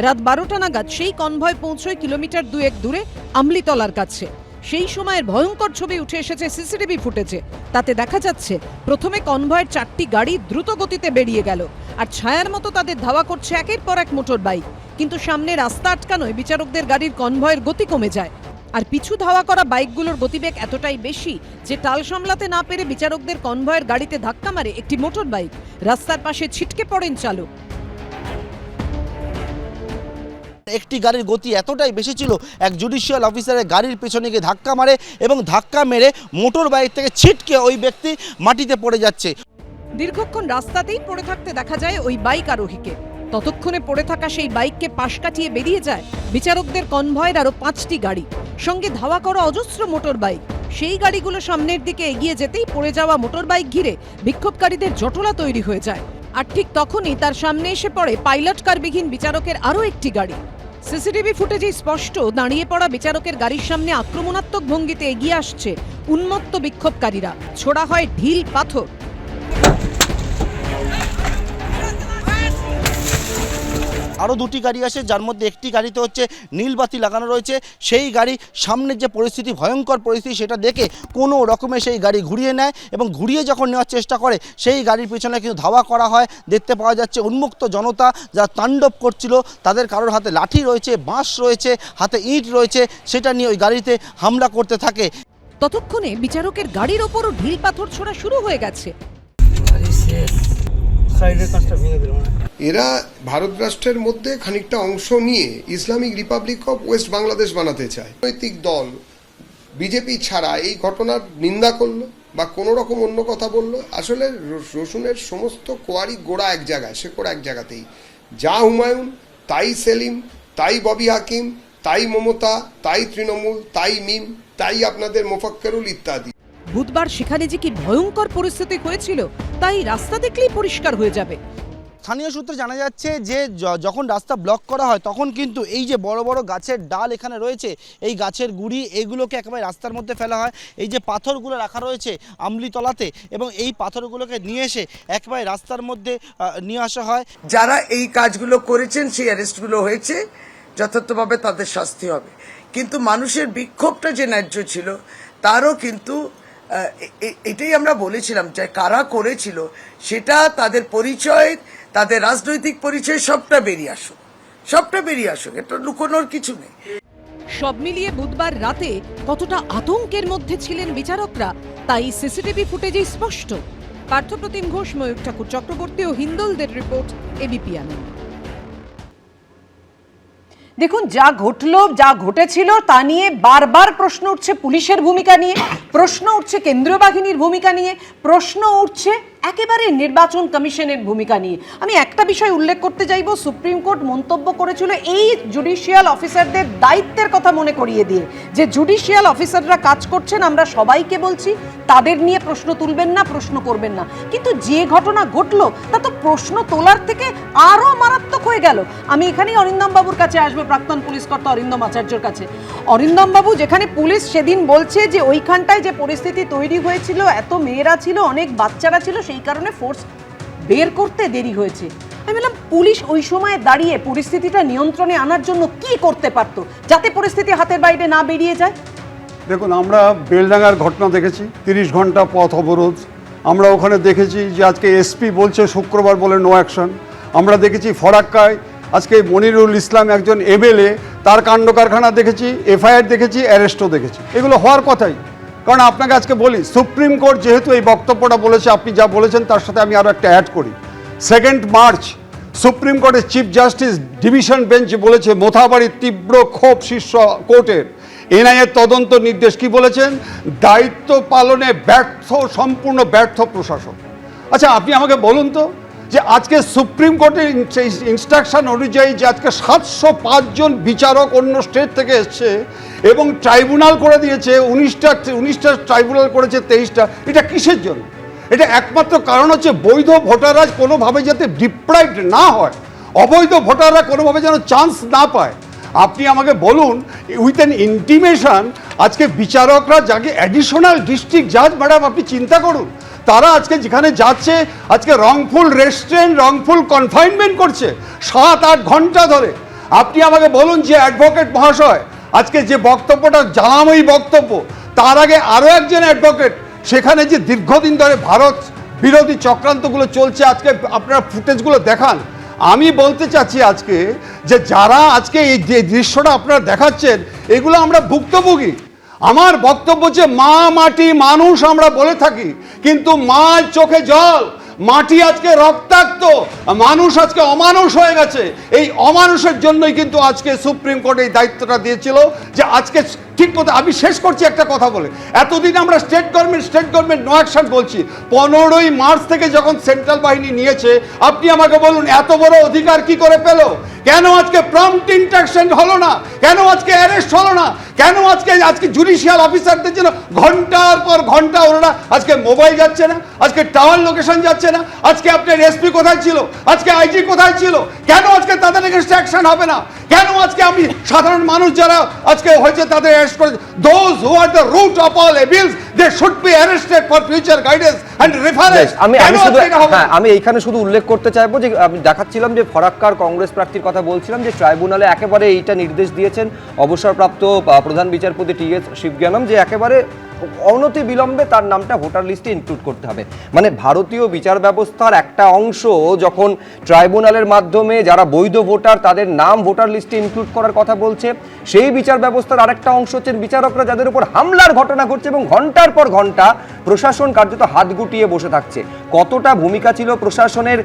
রাত 12টা নাগাদ সেই কনভয় পৌঁছয় কিলোমিটার 2 দূরে আমলিতলার কাছে। সেই সময়ের ভয়ঙ্কর ছবি উঠে এসেছে সিসিটিভি ফুটেজে। তাতে দেখা যাচ্ছে প্রথমে কনভয়ের 4টি গাড়ি দ্রুত গতিতে বেরিয়ে গেল, আর ছায়ার মতো তাদের ধাওয়া করছে একের পর এক মোটর বাইক। কিন্তু সামনে রাস্তা আটকানোয় বিচারকদের গাড়ির কনভয়ের গতি কমে যায়, আর পিছু ধাওয়া করা বাইকগুলোর গতিবেগ এতটাই বেশি যে টাল সামলাতে না পেরে বিচারকদের কনভয়ের গাড়িতে ধাক্কা মারে একটি মোটর বাইক। রাস্তার পাশে ছিটকে পড়েন চালক। একটি গাড়ির গতি এতটাই বেশি ছিল, এক জুডিশিয়াল অফিসারের গাড়ির পেছনে গিয়ে ধাক্কা মারে এবং ধাক্কা মেরে মোটর বাইক থেকে ছিটকে ওই ব্যক্তি মাটিতে পড়ে যাচ্ছে। দীর্ঘক্ষণ রাস্তাতেই পড়ে থাকতে দেখা যায় ওই বাইক আরোহীকে। ততক্ষণে পড়ে থাকা সেই বাইককে পাশ কাটিয়ে বেরিয়ে যায় বিচারকদের কনভয়ের আরো 5টি গাড়ি, সঙ্গে ধাওয়া করা অজস্র মোটর বাইক। সেই গাড়িগুলো সামনের দিকে এগিয়ে যেতেই পড়ে যাওয়া মোটর বাইক ঘিরে বিক্ষোভকারীদের জটলা তৈরি হয়ে যায়। আর ঠিক তখনই তার সামনে এসে পড়ে পাইলট কারবিহীন বিচারকের আরও একটি গাড়ি। সিসিটিভি ফুটেজে স্পষ্ট দাঁড়িয়ে পড়া বিচারকের গাড়ির সামনে আক্রমণাত্মক ভঙ্গিতে এগিয়ে আসছে উন্মত্ত বিক্ষোভকারীরা। ছোড়া হয় ঢিল পাথর। আরও 2টি গাড়ি আসে, যার মধ্যে একটি গাড়িতে হচ্ছে নীলবাতি লাগানো রয়েছে। সেই গাড়ি সামনের যে পরিস্থিতি, ভয়ঙ্কর পরিস্থিতি, সেটা দেখে কোনো রকমে সেই গাড়ি ঘুরিয়ে নেয় এবং ঘুরিয়ে যখন নেওয়ার চেষ্টা করে সেই গাড়ির পিছনে কিন্তু ধাওয়া করা হয়। দেখতে পাওয়া যাচ্ছে উন্মুক্ত জনতা যা তাণ্ডব করছিল, তাদের কারোর হাতে লাঠি রয়েছে, বাঁশ রয়েছে, হাতে ইট রয়েছে, সেটা নিয়ে ওই গাড়িতে হামলা করতে থাকে। ততক্ষণে বিচারকের গাড়ির ওপরও ঢিল পাথর ছোড়া শুরু হয়ে গেছে। এরা ভারত রাষ্ট্রের মধ্যে খানিকটা অংশ নিয়ে Islamic Republic of West Bangladesh বানাতে চায়। রাজনৈতিক দল বিজেপি ছাড়া এই ঘটনার নিন্দা করলো বা কোনো রকম অন্য কথা বললো। আসলে রসুনের সমস্ত কোয়ারি গোড়া এক জায়গায়, শেকড় এক জায়গাতেই। যা হুমায়ুন, তাই সেলিম, তাই ববি হাকিম, তাই মমতা, তাই তৃণমূল, তাই মিম, তাই আপনাদের মোফাক্কেরুল ইত্যাদি। বুধবার সেখানে যে কি ভয়ঙ্কর পরিস্থিতি হয়েছিল তাই রাস্তা দেখলেই পরিষ্কার হয়ে যাবে। স্থানীয় সূত্রে জানা যাচ্ছে যে যখন রাস্তা ব্লক করা হয় তখন কিন্তু এই যে বড় বড় গাছের ডাল এখানে রয়েছে, এই গাছের গুঁড়ি, এইগুলোকে একেবারে রাস্তার মধ্যে ফেলা হয়। এই যে পাথরগুলো রাখা রয়েছে আমলিতলাতে, এবং এই পাথরগুলোকে নিয়ে এসে একেবারে রাস্তার মধ্যে নিয়ে আসা হয়। যারা এই কাজগুলো করেছেন সেই অ্যারেস্টগুলো হয়েছে, যথার্থভাবে তাদের শাস্তি হবে। কিন্তু মানুষের বিক্ষোভটা যে ন্যায্য ছিল তারও কিন্তু এটাই আমরা বলেছিলাম যে কারা করেছিল সেটা তাদের পরিচয়, তাদের রাজনৈতিক পরিচয় সবটা বেরিয়ে আসুক, এটা লুকোনোর কিছু নেই। সব মিলিয়ে বুধবার রাতে কতটা আতঙ্কের মধ্যে ছিলেন বিচারকরা তাই সিসিটিভি ফুটেজে স্পষ্ট। পার্থপ্রতিম ঘোষ, ময়ূর ঠাকুর চক্রবর্তী ও হিন্দলদের রিপোর্ট, এবিপি আনন্দ। দেখুন, যা ঘটলো, যা ঘটেছিল তা নিয়ে বারবার প্রশ্ন উঠছে পুলিশের ভূমিকা নিয়ে, প্রশ্ন উঠছে কেন্দ্রীয় বাহিনীর ভূমিকা নিয়ে, প্রশ্ন উঠছে একেবারে নির্বাচন কমিশনের ভূমিকা নিয়ে। আমি একটা বিষয় উল্লেখ করতে চাইব, সুপ্রিম কোর্ট মন্তব্য করেছিল এই জুডিশিয়াল অফিসারদের দায়িত্বের কথা মনে করিয়ে দিয়ে, যে জুডিশিয়াল অফিসাররা কাজ করছেন, আমরা সবাইকে বলছি তাদের নিয়ে প্রশ্ন তুলবেন না, প্রশ্ন করবেন না। কিন্তু যে ঘটনা ঘটলো তা তো প্রশ্ন তোলার থেকে আরও মারাত্মক হয়ে গেল। আমি এখানেই অরিন্দম বাবুর কাছে আসবো, প্রাক্তন পুলিশ কর্তা অরিন্দম আচার্যর কাছে। অরিন্দম বাবু, যেখানে পুলিশ সেদিন বলছে যে ওইখানটায় যে পরিস্থিতি তৈরি হয়েছিল, এত মেয়েরা ছিল, অনেক বাচ্চারা ছিল, সেই কারণে ফোর্স বের করতে দেরি হয়েছে। আমি বললাম, পুলিশ ওই সময় দাঁড়িয়ে পরিস্থিতিটা নিয়ন্ত্রণে আনার জন্য কি করতে পারতো যাতে পরিস্থিতি হাতের বাইরে না বেরিয়ে যায়? দেখুন, আমরা বেলডাঙ্গার ঘটনা দেখেছি, 30 ঘন্টা পথ অবরোধ। আমরা ওখানে দেখেছি যে আজকে এসপি বলছে শুক্রবার বলে নো অ্যাকশন। আমরা দেখেছি ফরাক্কায় আজকে মনিরুল ইসলাম একজন এমএলএ, তার কাণ্ড কারখানা দেখেছি, এফআইআর দেখেছি, অ্যারেস্টও দেখেছি। এগুলো হওয়ার কথাই। কারণ আপনাকে আজকে বলি, সুপ্রিম কোর্ট যেহেতু এই বক্তব্যটা বলেছে, আপনি যা বলেছেন তার সাথে আমি আরও একটা অ্যাড করি। 2 মার্চ সুপ্রিম কোর্টের চিফ জাস্টিস ডিভিশন বেঞ্চ বলেছে মোথাবাড়ির তীব্র ক্ষোভ শীর্ষ কোর্টের। এনআইএর তদন্ত নির্দেশ কি বলেছেন? দায়িত্ব পালনে সম্পূর্ণ ব্যর্থ প্রশাসন। আচ্ছা, আপনি আমাকে বলুন তো, যে আজকে সুপ্রিম কোর্টের ইনস্ট্রাকশন অনুযায়ী যে আজকে 705 জন বিচারক অন্য স্টেট থেকে এসছে এবং ট্রাইব্যুনাল করে দিয়েছে, 19টা ট্রাইব্যুনাল করেছে 23টা। এটা কিসের জন্য? এটা একমাত্র কারণ হচ্ছে বৈধ ভোটাররা কোনোভাবে যাতে ডিপ্রাইভড না হয়, অবৈধ ভোটাররা কোনোভাবে যেন চান্স না পায়। আপনি আমাকে বলুন, উইথ অ্যান ইন্টিমেশন আজকে বিচারকরা যাকে অ্যাডিশনাল ডিস্ট্রিক্ট জাজ, ম্যাডাম আপনি চিন্তা করুন, তারা আজকে যেখানে যাচ্ছে আজকে রংফুল রেস্টুরেন্ট, রংফুল কনফাইনমেন্ট করছে 7-8 ঘন্টা ধরে। আপনি আমাকে বলুন যে অ্যাডভোকেট মহাশয়, আজকে যে বক্তব্যটা জ্বালাময়ী বক্তব্য, তার আগে আরও একজন অ্যাডভোকেট, সেখানে যে দীর্ঘদিন ধরে ভারত বিরোধী চক্রান্তগুলো চলছে, আজকে আপনারা ফুটেজগুলো দেখান। আমি বলতে চাচ্ছি আজকে যে যারা আজকে এই যে দৃশ্যটা আপনারা দেখাচ্ছেন, এগুলো আমরা ভুক্তভোগী। আমার বক্তব্য যে মা মাটি মানুষ আমরা বলে থাকি, কিন্তু মা চোখে জল, মাটি আজকে রক্তাক্ত, মানুষ আজকে অমানুষ হয়ে গেছে। এই অমানুষের জন্যই কিন্তু আজকে সুপ্রিম কোর্ট এই দায়িত্বটা দিয়েছিল যে আজকে ঠিক মতো। আমি শেষ করছি একটা কথা বলে, এতদিন আমরা স্টেট গভর্নমেন্ট নো অ্যাকশন বলছি। 15ই মার্চ থেকে যখন সেন্ট্রাল বাহিনী নিয়েছে, আপনি আমাকে বলুন এত বড় অধিকার কি করে পেল? কেন আজকে প্রম্পট ইন্টারঅ্যাকশন হলো না? কেন আজকে অ্যারেস্ট হলো না? কেন আজকে জুডিশিয়াল অফিসারদের জন্য ঘন্টার পর ঘন্টা ওরা আজকে মোবাইল যাচ্ছে না, আজকে টাওয়ার লোকেশন যাচ্ছে না, আজকে আপনার এসপি কোথায় ছিল, আজকে আইজি কোথায় ছিল? কেন আজকে তাদের এগেইনস্ট অ্যাকশন হবে না? কেন আজকে আমি সাধারণ মানুষ যারা আজকে হয়েছে তাদের অ্যারেস্ট করে? Those who are the root of all evils they should be arrested for future guidance and reference. আমি এইখানে শুধু উল্লেখ করতে চাইবো যে আমি দেখাচ্ছিলাম যে ফরাক্কার কংগ্রেস প্রার্থীর কথা বলছিলাম, যে ট্রাইব্যুনালে একেবারে এইটা নির্দেশ দিয়েছেন অবসরপ্রাপ্ত প্রধান বিচারপতি টি.এস. শিবজ্ঞানম, যে একেবারে অনতি বিলম্বে তার নামটা ভোটার লিস্টে ইনক্লুড করতে হবে। মানে ভারতীয় বিচার ব্যবস্থার একটা অংশ যখন ট্রাইব্যুনালের মাধ্যমে যারা বৈধ ভোটার তাদের নাম ভোটার লিস্টে ইনক্লুড করার কথা বলছে, সেই বিচার ব্যবস্থার আরেকটা অংশ হচ্ছেন বিচারকরা যাদের উপর হামলার ঘটনা ঘটছে এবং ঘন্টার পর ঘন্টা প্রশাসন কার্যত হাত গুটিয়ে বসে থাকছে। কতটা ভূমিকা ছিল প্রশাসনের,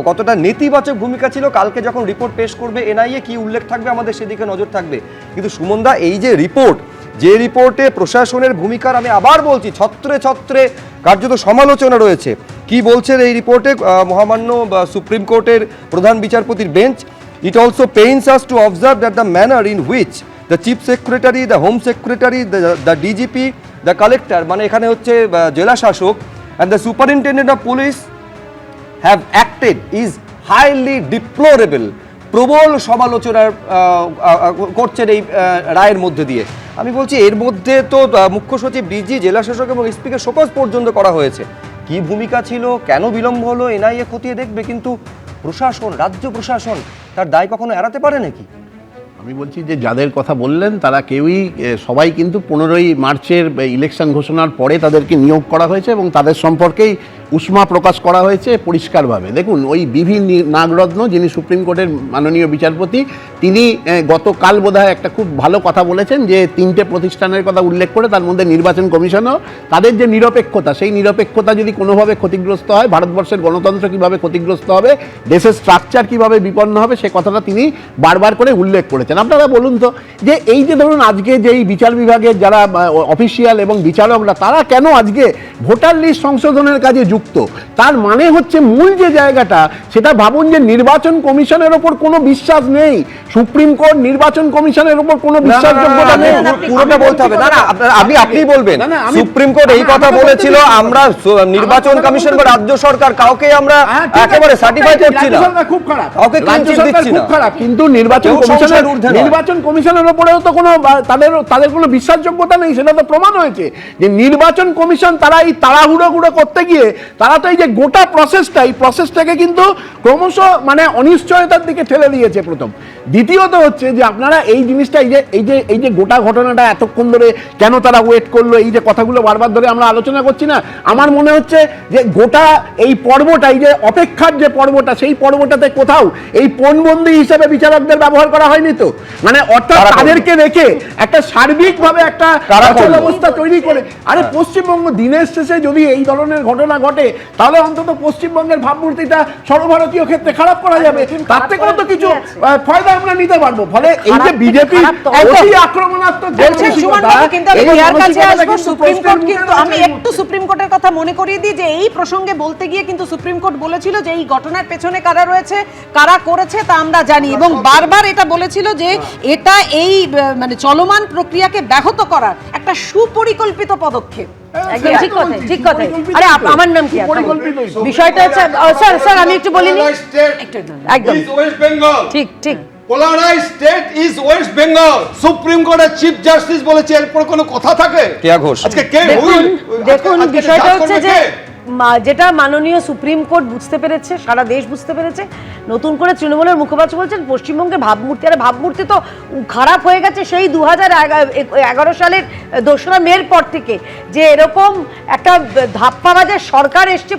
কতটা নেতিবাচক ভূমিকা ছিল, কালকে যখন রিপোর্ট পেশ করবে এনআইএ কি উল্লেখ থাকবে আমাদের সেদিকে নজর থাকবে। কিন্তু সুমনদা, এই যে রিপোর্ট, যে রিপোর্টে প্রশাসনের ভূমিকার আমি আবার বলছি ছত্রে ছত্রে কার্যত সমালোচনা রয়েছে। কি বলছেন এই রিপোর্টে মহামান্য সুপ্রিম কোর্টের প্রধান বিচারপতির bench? It also pains us to observe that the manner in which the chief secretary, the home secretary, the DGP, the collector, মানে এখানে হচ্ছে জেলা শাসক, and the superintendent of police have acted is highly deplorable. প্রবল সমালোচনা করছেন এই রায়ের মধ্যে দিয়ে। আমি বলছি এর মধ্যে তো মুখ্য সচিব, ডিজি, জেলা শাসক এবং এসপিকে শোকজ পর্যন্ত করা হয়েছে। কি ভূমিকা ছিল, কেন বিলম্ব হলো, এনআইএ খতিয়ে দেখবে, কিন্তু প্রশাসন, রাজ্য প্রশাসন তার দায় কখনো এড়াতে পারে নাকি? আমি বলছি যে যাদের কথা বললেন তারা কেউই, সবাই কিন্তু 15ই মার্চের ইলেকশন ঘোষণার পরে তাদেরকে নিয়োগ করা হয়েছে এবং তাদের সম্পর্কেই উষ্মা প্রকাশ করা হয়েছে পরিষ্কারভাবে। দেখুন, ওই বিভি নাগরত্ন, যিনি সুপ্রিম কোর্টের মাননীয় বিচারপতি, তিনি গতকাল বোধহয় একটা খুব ভালো কথা বলেছেন, যে 3টে প্রতিষ্ঠানের কথা উল্লেখ করে তার মধ্যে নির্বাচন কমিশনও, তাদের যে নিরপেক্ষতা, সেই নিরপেক্ষতা যদি কোনোভাবে ক্ষতিগ্রস্ত হয়, ভারতবর্ষের গণতন্ত্র কীভাবে ক্ষতিগ্রস্ত হবে, দেশের স্ট্রাকচার কীভাবে বিপন্ন হবে, সে কথাটা তিনি বারবার করে উল্লেখ করেছেন। আপনারা বলুন তো, যে এই যে ধরুন আজকে যেই বিচার বিভাগের যারা অফিসিয়াল এবং বিচারকরা, তারা কেন আজকে ভোটার লিস্ট সংশোধনের কাজে যুক্ত? তার মানে হচ্ছে মূল যে জায়গাটা, সেটা ভাবুন যে নির্বাচন কমিশনের ওপর কোনো বিশ্বাস নেই, সুপ্রিম কোর্ট নির্বাচন কমিশনের উপর কোনো বিশ্বাসযোগ্যতা নেই। পুরোটা বলতে হবে না, আপনি বলবেন। সুপ্রিম কোর্ট এই কথা বলেছিল, আমরা নির্বাচন কমিশন বা রাজ্য সরকার কাউকে আমরা একেবারে সার্টিফাই করছি না, খুব খারাপ, কাউকে রাজ্য সরকার খুব খারাপ, কিন্তু নির্বাচন কমিশনের উপরেও তো কোনো তাদের কোনো বিশ্বাসযোগ্যতা নেই, সেটা তো প্রমাণ হয়েছে যে নির্বাচন কমিশন তারা এই তাড়াহুড়ো করতে গিয়ে তারা তো এই যে গোটা প্রসেসটা, এই প্রসেসটাকে কিন্তু ক্রমশ মানে অনিশ্চয়তার দিকে ঠেলে দিয়েছে প্রথম। দ্বিতীয়ত হচ্ছে যে আপনারা এই জিনিসটা, এই যে গোটা ঘটনাটা এতক্ষণ ধরে কেন তারা ওয়েট করলো, এই যে কথাগুলো বারবার ধরে আমরা আলোচনা করছি না, আমার মনে হচ্ছে যে গোটা এই পর্বটা, এই যে অপেক্ষার যে পর্বটা, সেই পর্বটাতে কোথাও এই পণবন্দি হিসেবে বিচারকদের ব্যবহার করা হয়নি তো, মানে অর্থাৎ তাদেরকে রেখে একটা সার্বিকভাবে একটা অবস্থা তৈরি করে। আরে পশ্চিমবঙ্গ দিনের শেষে যদি এই ধরনের ঘটনা ঘটে, তাহলে অন্তত পশ্চিমবঙ্গের ভাবমূর্তিটা সর্বভারতীয় ক্ষেত্রে খারাপ করা যাবে, তার থেকেও তো কিছু ফায়দা আমরা নিতে পারবো। ফলে এই যে বিজেপি অতি আক্রমণাত্মক, আমি একটু সুপ্রিম কোর্টের কথা মনে করিয়ে দিই যে এই প্রসঙ্গে বলতে গিয়ে কিন্তু সুপ্রিম কোর্ট বলেছিল যে এই ঘটনার পেছনে কারা রয়েছে, কারা করেছে তা আমরা জানি, এবং বারবার এটা বলেছিল যে এটা এই মানে চলমান প্রক্রিয়াকে ব্যাহত করার একটা সুপরিকল্পিত পদক্ষেপ। একদম ঠিক কথা, ঠিক কথা। আরে আমার নাম কি? বিষয়টা হচ্ছে, স্যার আমি একটু বলিনি, একদম ঠিক ঠিক। Polarise state is West Bengal. Supreme কোর্টের চিফ জাস্টিস বলেছে, এরপর কোনো কথা থাকে? আজকে কে দেখুন, বিষয়টা হচ্ছে যে যেটা মাননীয় সুপ্রিম কোর্ট বুঝতে পেরেছে, সারা দেশ বুঝতে পেরেছে, নতুন করে তৃণমূলের মুখপাত্র বলছেন পশ্চিমবঙ্গের ভাবমূর্তি, আর ভাবমূর্তি তো খারাপ হয়ে গেছে সেই 2011 সালের 2রা মের পর থেকে, যে এরকম একটা ধাপ্পাবাজের সরকার এসছে